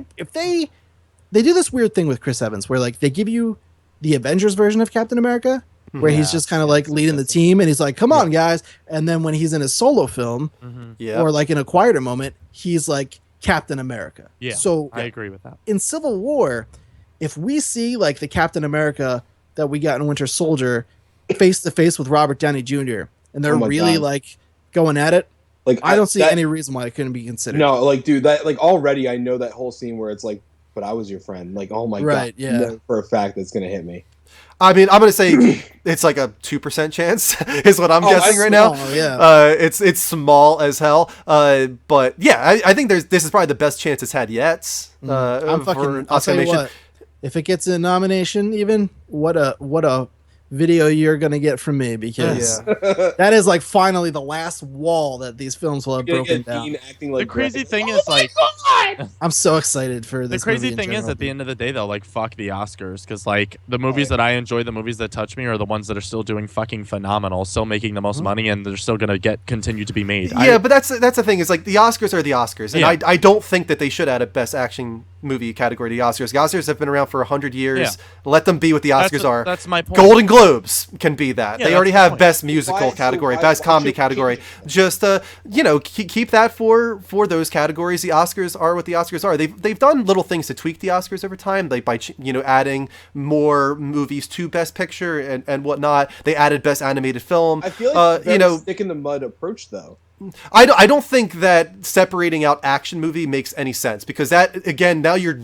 do this weird thing with Chris Evans where like they give you the Avengers version of Captain America where he's just kind of like leading the team and he's like, come on guys, and then when he's in his solo film or like in a quieter moment, he's like Captain America. Yeah, So I agree with that. in Civil War, if we see like the Captain America that we got in Winter Soldier face to face with Robert Downey Jr. and they're Oh my really God. like going at it, Like I don't see that- any reason why it couldn't be considered. No, like dude, that like already I know that whole scene where it's like, but I was your friend. Like, oh my Right, god, yeah. know for a fact that's gonna hit me. I mean, I'm gonna say it's like a 2% chance is what I'm Oh, guessing that's right now. small, yeah. It's small as hell. But yeah, I think this is probably the best chance it's had yet. I'm For fucking. an I'll Oscar tell you nomination. what. If it gets a nomination, even what a video you're gonna get from me, because that is like finally the last wall that these films will have broken down. Acting like The crazy Greg. thing is, like, I'm so excited for the this. crazy movie in thing is, general. at the end of the day, though, like, fuck the Oscars, because, like, the movies that I enjoy, the movies that touch me, are the ones that are still doing fucking phenomenal, still making the most money, and they're still gonna continue to be made. Yeah, but that's the thing, is like the Oscars are the Oscars, and Yeah. I don't think that they should add a best action movie category to the Oscars. The Oscars have been around for 100 years. Yeah. Let them be what the Oscars are. That's my point. Golden Globes can be that. Yeah, They already that's the have point. best musical category, best comedy category. Just keep that for those categories. The Oscars are what the Oscars are. They've done little things to tweak the Oscars over time, like by adding more movies to Best Picture and whatnot. They added Best Animated Film. I feel like it's a very stick in the mud approach, though. I don't think that separating out action movie makes any sense, because that, again, now you're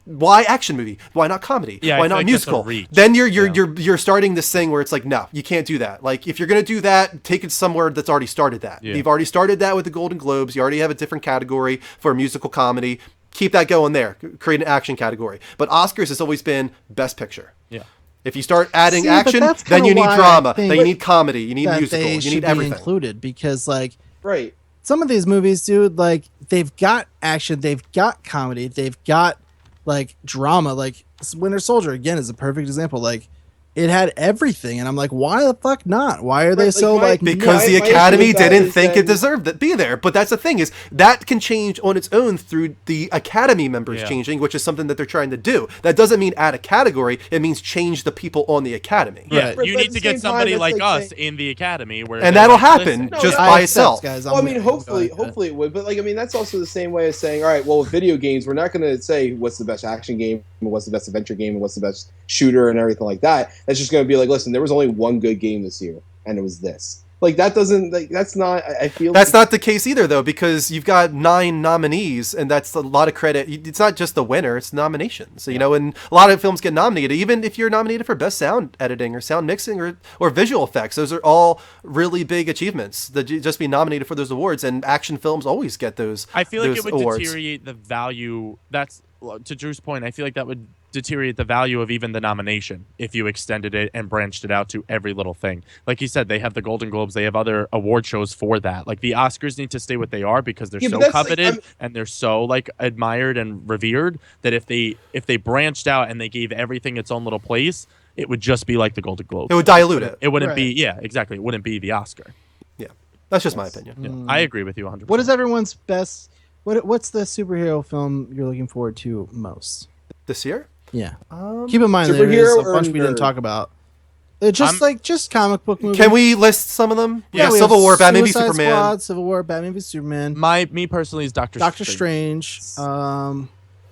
why action movie? Why not comedy? Yeah, why I feel not like that's a musical? reach. Then you're starting this thing where it's like, no, you can't do that. Like, if you're gonna do that, take it somewhere that's already started that. Yeah. You've already started that with the Golden Globes. You already have a different category for musical comedy. Keep that going there. Create an action category. But Oscars has always been Best Picture. Yeah. If you start adding See, but action, that's then kinda you need why I drama, think then you need comedy, you need that musical, they you should need be everything. included, because like Right. some of these movies, dude, like they've got action, they've got comedy, they've got like drama. Like Winter Soldier again is a perfect example. Like it had everything, and I'm like, why the fuck not? Why are they so like? Because the Academy didn't think it deserved to be there. But that's the thing, is that can change on its own through the Academy members changing, which is something that they're trying to do. That doesn't mean add a category. It means change the people on the Academy. Yeah, Right. you But need at to the get same somebody time, like that's like us in the Academy, where And they're that'll like, happen listen, just I by accept, itself. guys. Well, I I'm mean, gonna go hopefully like that. it would. But like, I mean, that's also the same way as saying, all right, well, with video games, we're not going to say what's the best action game, and what's the best adventure game, and what's the best shooter, and everything like that. That's just going to be like, listen, there was only one good game this year, and it was this. Like, that doesn't, like, that's not, I feel That's not the case either, though, because you've got 9 nominees, and that's a lot of credit. It's not just the winner; it's nominations. So, and a lot of films get nominated, even if you're nominated for best sound editing or sound mixing or visual effects. Those are all really big achievements that you just be nominated for those awards. And action films always get those. I feel like those it would awards. deteriorate the value. That's to Drew's point. I feel like that would deteriorate the value of even the nomination if you extended it and branched it out to every little thing. Like you said, they have the Golden Globes, they have other award shows for that. Like the Oscars need to stay what they are because they're so but that's coveted like, and they're so like admired and revered that if they branched out and they gave everything its own little place, it would just be like the Golden Globes. It would dilute it. It wouldn't Right. be, yeah, exactly. It wouldn't be the Oscar. Yeah, that's just my opinion. Yeah, I agree with you 100%. What is everyone's best? What's the superhero film you're looking forward to most? This year? Yeah. Keep in mind there superhero is a bunch or we didn't nerd? talk about. Just comic book movies. Can we list some of them? Yeah, we Civil have War, Batman v Suicide Superman. Squad, Civil War, Batman v Superman, Me personally is Doctor Strange.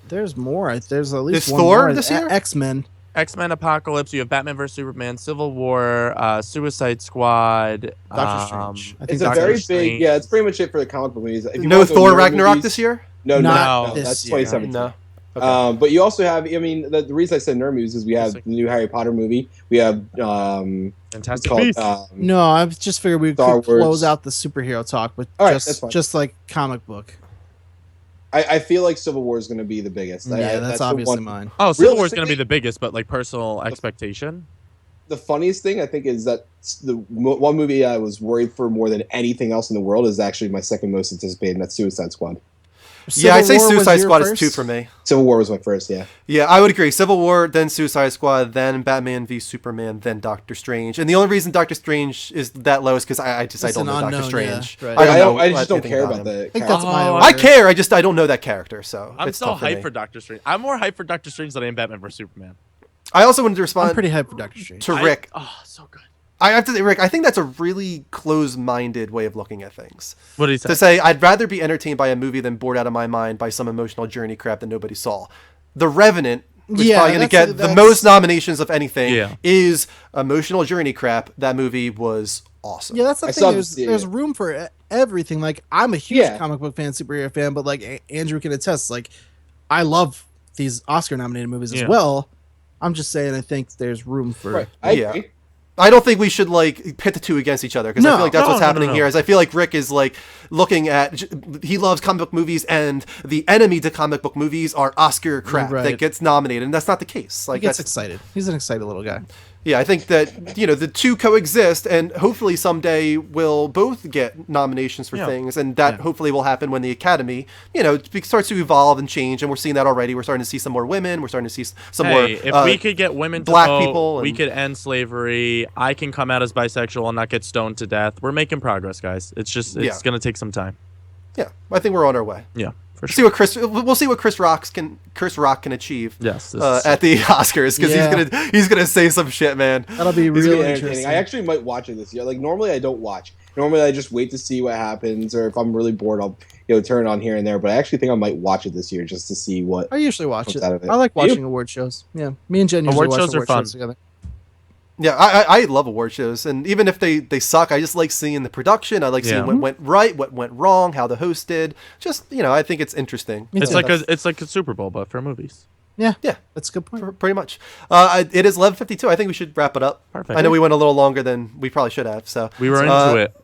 There's more. There's at least Is one Thor more. this year? X-Men. X-Men Apocalypse, you have Batman vs Superman, Civil War, Suicide Squad, Doctor Strange. I think It's a Doctor very Strange. big, yeah, it's pretty much it for the comic book movies. If you No want to go Thor nerd Ragnarok movies- this year? No, Not no, this that's year. 2017. No. Okay. But you also have, I mean, the reason I said nerd movies is we have the new Harry Potter movie. We have, it's Fantastic called, Beasts. No, I just figured we Star could close Wars. out the superhero talk, but All right, that's fine. just like comic book. I feel like Civil War is going to be the biggest. Yeah, that's the obviously one- mine. Oh, Civil War is going to be Realistically- the biggest, but like personal expectation. The funniest thing I think is that the one movie I was worried for more than anything else in the world is actually my second most anticipated, and that's Suicide Squad. Yeah, I'd say Civil War was Suicide your Squad is first? 2 for me. Civil War was my first, yeah. Yeah, I would agree. Civil War, then Suicide Squad, then Batman v Superman, then Doctor Strange. And the only reason Doctor Strange is that low is because I It's don't an know Doctor unknown, Strange. yeah, right. I just don't anything care about him. the I think character. that's my. Oh, I order. care. I don't know that character, so I'm it's so tough for hyped me. for Doctor Strange. I'm more hyped for Doctor Strange than I am Batman vs Superman. I also wanted to I'm respond pretty hyped for Doctor Strange. to Rick. Oh, so good. I have to say, Rick, I think that's a really close-minded way of looking at things. What did he say? To say, I'd rather be entertained by a movie than bored out of my mind by some emotional journey crap that nobody saw. The Revenant, which is Yeah, probably going to get the that's- most nominations of anything, Yeah. is emotional journey crap. That movie was awesome. Yeah, that's the I thing. saw There's the- there's room for everything. Like I'm a huge Yeah. comic book fan, superhero fan, but like Andrew can attest. Like I love these Oscar nominated movies as Yeah. well. I'm just saying, I think there's room for. Right. I Yeah. agree. I don't think we should like pit the two against each other because I No. feel like that's what's No, happening no. here. As I feel like Rick is like looking at he loves comic book movies and the enemy to comic book movies are Oscar crap Right. that gets nominated, and that's not the case. He Like gets that's excited. He's an excited little guy. Yeah, I think that, the two coexist, and hopefully someday we'll both get nominations for things, and that hopefully will happen when the Academy, starts to evolve and change, and we're seeing that already. We're starting to see some more women. We're starting to see some more. If we could get women black to vote, people, we could end slavery. I can come out as bisexual and not get stoned to death. We're making progress, guys. It's just gonna take some time. Yeah, I think we're on our way. Yeah. Sure. We'll see what Chris Rock can achieve. Yes, at the Oscars, because he's gonna say some shit, man. That'll be really entertaining. I actually might watch it this year. Like normally I don't watch. Normally I just wait to see what happens, or if I'm really bored, I'll turn it on here and there. But I actually think I might watch it this year just to see what. I usually watch it. I like watching award shows. Yeah, me and Jen usually watch award shows together. Yeah, I love award shows, and even if they suck, I just like seeing the production. I like seeing what went right, what went wrong, how the host did. Just I think it's interesting. It's like a Super Bowl, but for movies. Yeah, that's a good point. Pretty much. It is 11:52. I think we should wrap it up. Perfect. I know we went a little longer than we probably should have. So we were into it.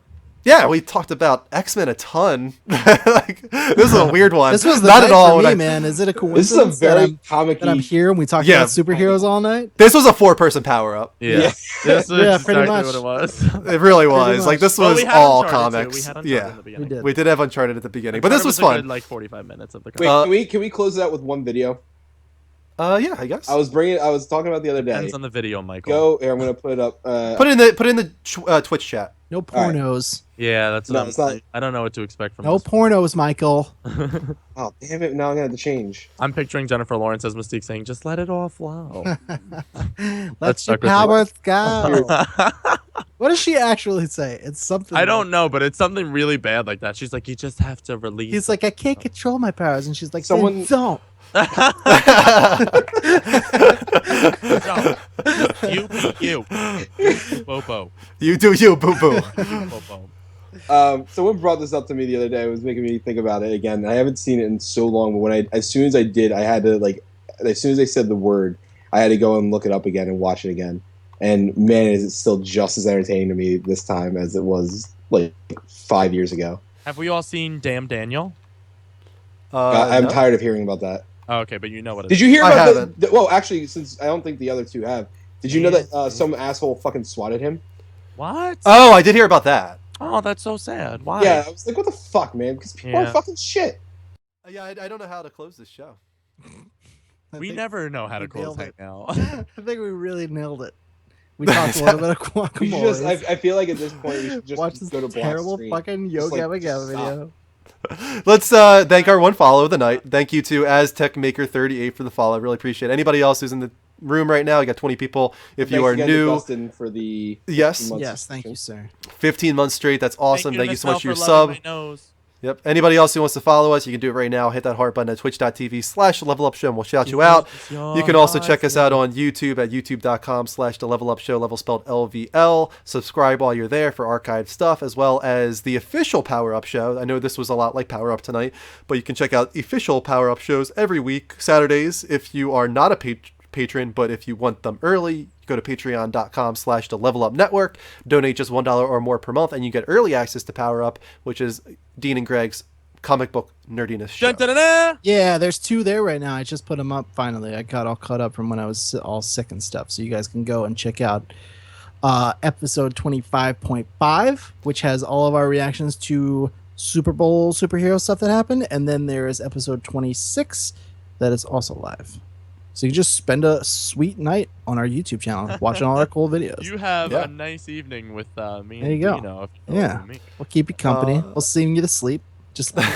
Yeah, we talked about X-Men a ton. This is a weird one. This was the not night at all. For me, man. Is it a coincidence? This is a very comic-y. That I'm here and we talked about superheroes all night. This was a 4-person power up. Yeah, this was exactly much. what it was. It really was. Like this was all comics. We had we did have Uncharted at the beginning, but this was fun. Like 45 minutes of the. Wait, can we close it out with one video? Yeah, I guess. I was talking about the other day. Depends on the video, Michael. Here, I'm gonna put it up. Put it in the Twitch chat. No pornos. Right. Yeah, that's what I don't know what to expect from. No pornos, Michael. Oh damn it! Now I'm gonna have to change. I'm picturing Jennifer Lawrence as Mystique saying, "Just let it all flow." Let your powers go. What does she actually say? It's something. I don't know, but it's something really bad like that. She's like, "You just have to release." He's like, "I can't control my powers," and she's like, "Someone don't." You be you. Bobo. You do you, boo boo. Someone brought this up to me the other day. It was making me think about it again. I haven't seen it in so long, but as soon as I did, I had to as soon as they said the word, I had to go and look it up again and watch it again. And man, is it still just as entertaining to me this time as it was like 5 years ago. Have we all seen Damn Daniel? I'm tired of hearing about that. Oh, okay, but you know what it is. Did you hear about well, actually, since I don't think the other two have, did you know that some asshole fucking swatted him? What? Oh, I did hear about that. Oh, that's so sad. Why? Yeah, I was like, what the fuck, man? Because people are fucking shit. Yeah, I don't know how to close this show. We never know how to close it now. I think we really nailed it. We talked a little bit of guacamole. I feel like at this point we should just watch this go to black terrible screen. fucking Yo Gabba Gabba video. Let's thank our one follow of the night. Thank you to AzTechMaker38 for the follow. I really appreciate it. Anybody else who's in the room right now? We got 20 people. If you are new, Dustin for the yes, thank you, sir. 15 months straight. That's awesome. Thank you so much for your sub. Yep. Anybody else who wants to follow us, you can do it right now. Hit that heart button at twitch.tv/levelupshow and we'll shout you out. You can also check us out on YouTube at youtube.com/the-level-up-show, level spelled LVL. Subscribe while you're there for archived stuff, as well as the official Power Up Show. I know this was a lot like Power Up tonight, but you can check out official Power Up shows every week, Saturdays, if you are not a patron, but if you want them early, go to patreon.com/the-level-up-network, donate just $1 or more per month, and you get early access to Power Up, which is Dean and Greg's comic book nerdiness show. Yeah, there's 2 there right now. I just put them up finally. I got all caught up from when I was all sick and stuff, so you guys can go and check out episode 25.5, which has all of our reactions to Super Bowl superhero stuff that happened, and then there is episode 26 that is also live. So you can just spend a sweet night on our YouTube channel watching all our cool videos. You have a nice evening with me there and you go. Dino. We'll keep you company. We'll sing you to sleep. Just let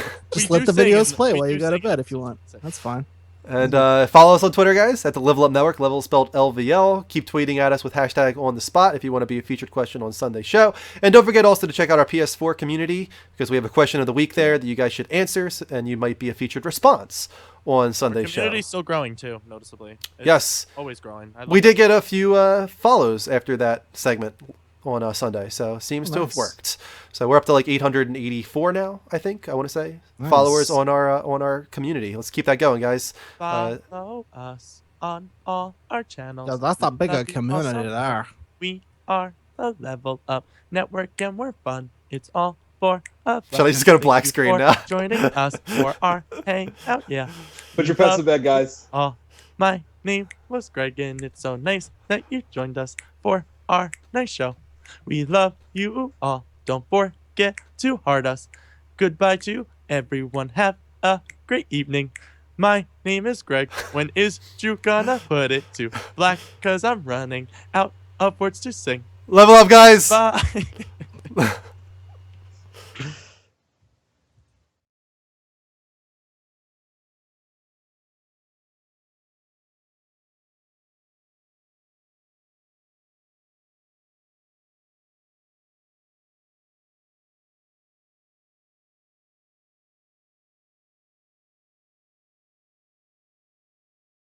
the videos play while you go to bed if you want. That's fine. And follow us on Twitter, guys, at the Level Up Network, level spelled LVL. Keep tweeting at us with hashtag on the spot if you want to be a featured question on Sunday's show. And don't forget also to check out our PS4 community, because we have a question of the week there that you guys should answer, and you might be a featured response on Sunday's show. Our community's still growing too, noticeably. It's yes. Always growing. We did get a few follows after that segment on Sunday, so seems to have worked. So we're up to like 884 now, I think. I want to say followers on our community. Let's keep that going, guys. Follow us on all our channels. Yeah, that's a bigger community there. We are the Level Up Network, and we're fun. It's all for us. Shall I just get a black screen now? Joining us for our hangout. Yeah. Put your pets to bed, guys. All my name was Greg, and it's so nice that you joined us for our nice show. We love you all. Don't forget to heart us. Goodbye to everyone. Have a great evening. My name is Greg. When is Drew gonna put it to black? 'Cause I'm running out of words to sing. Level up, guys. Bye.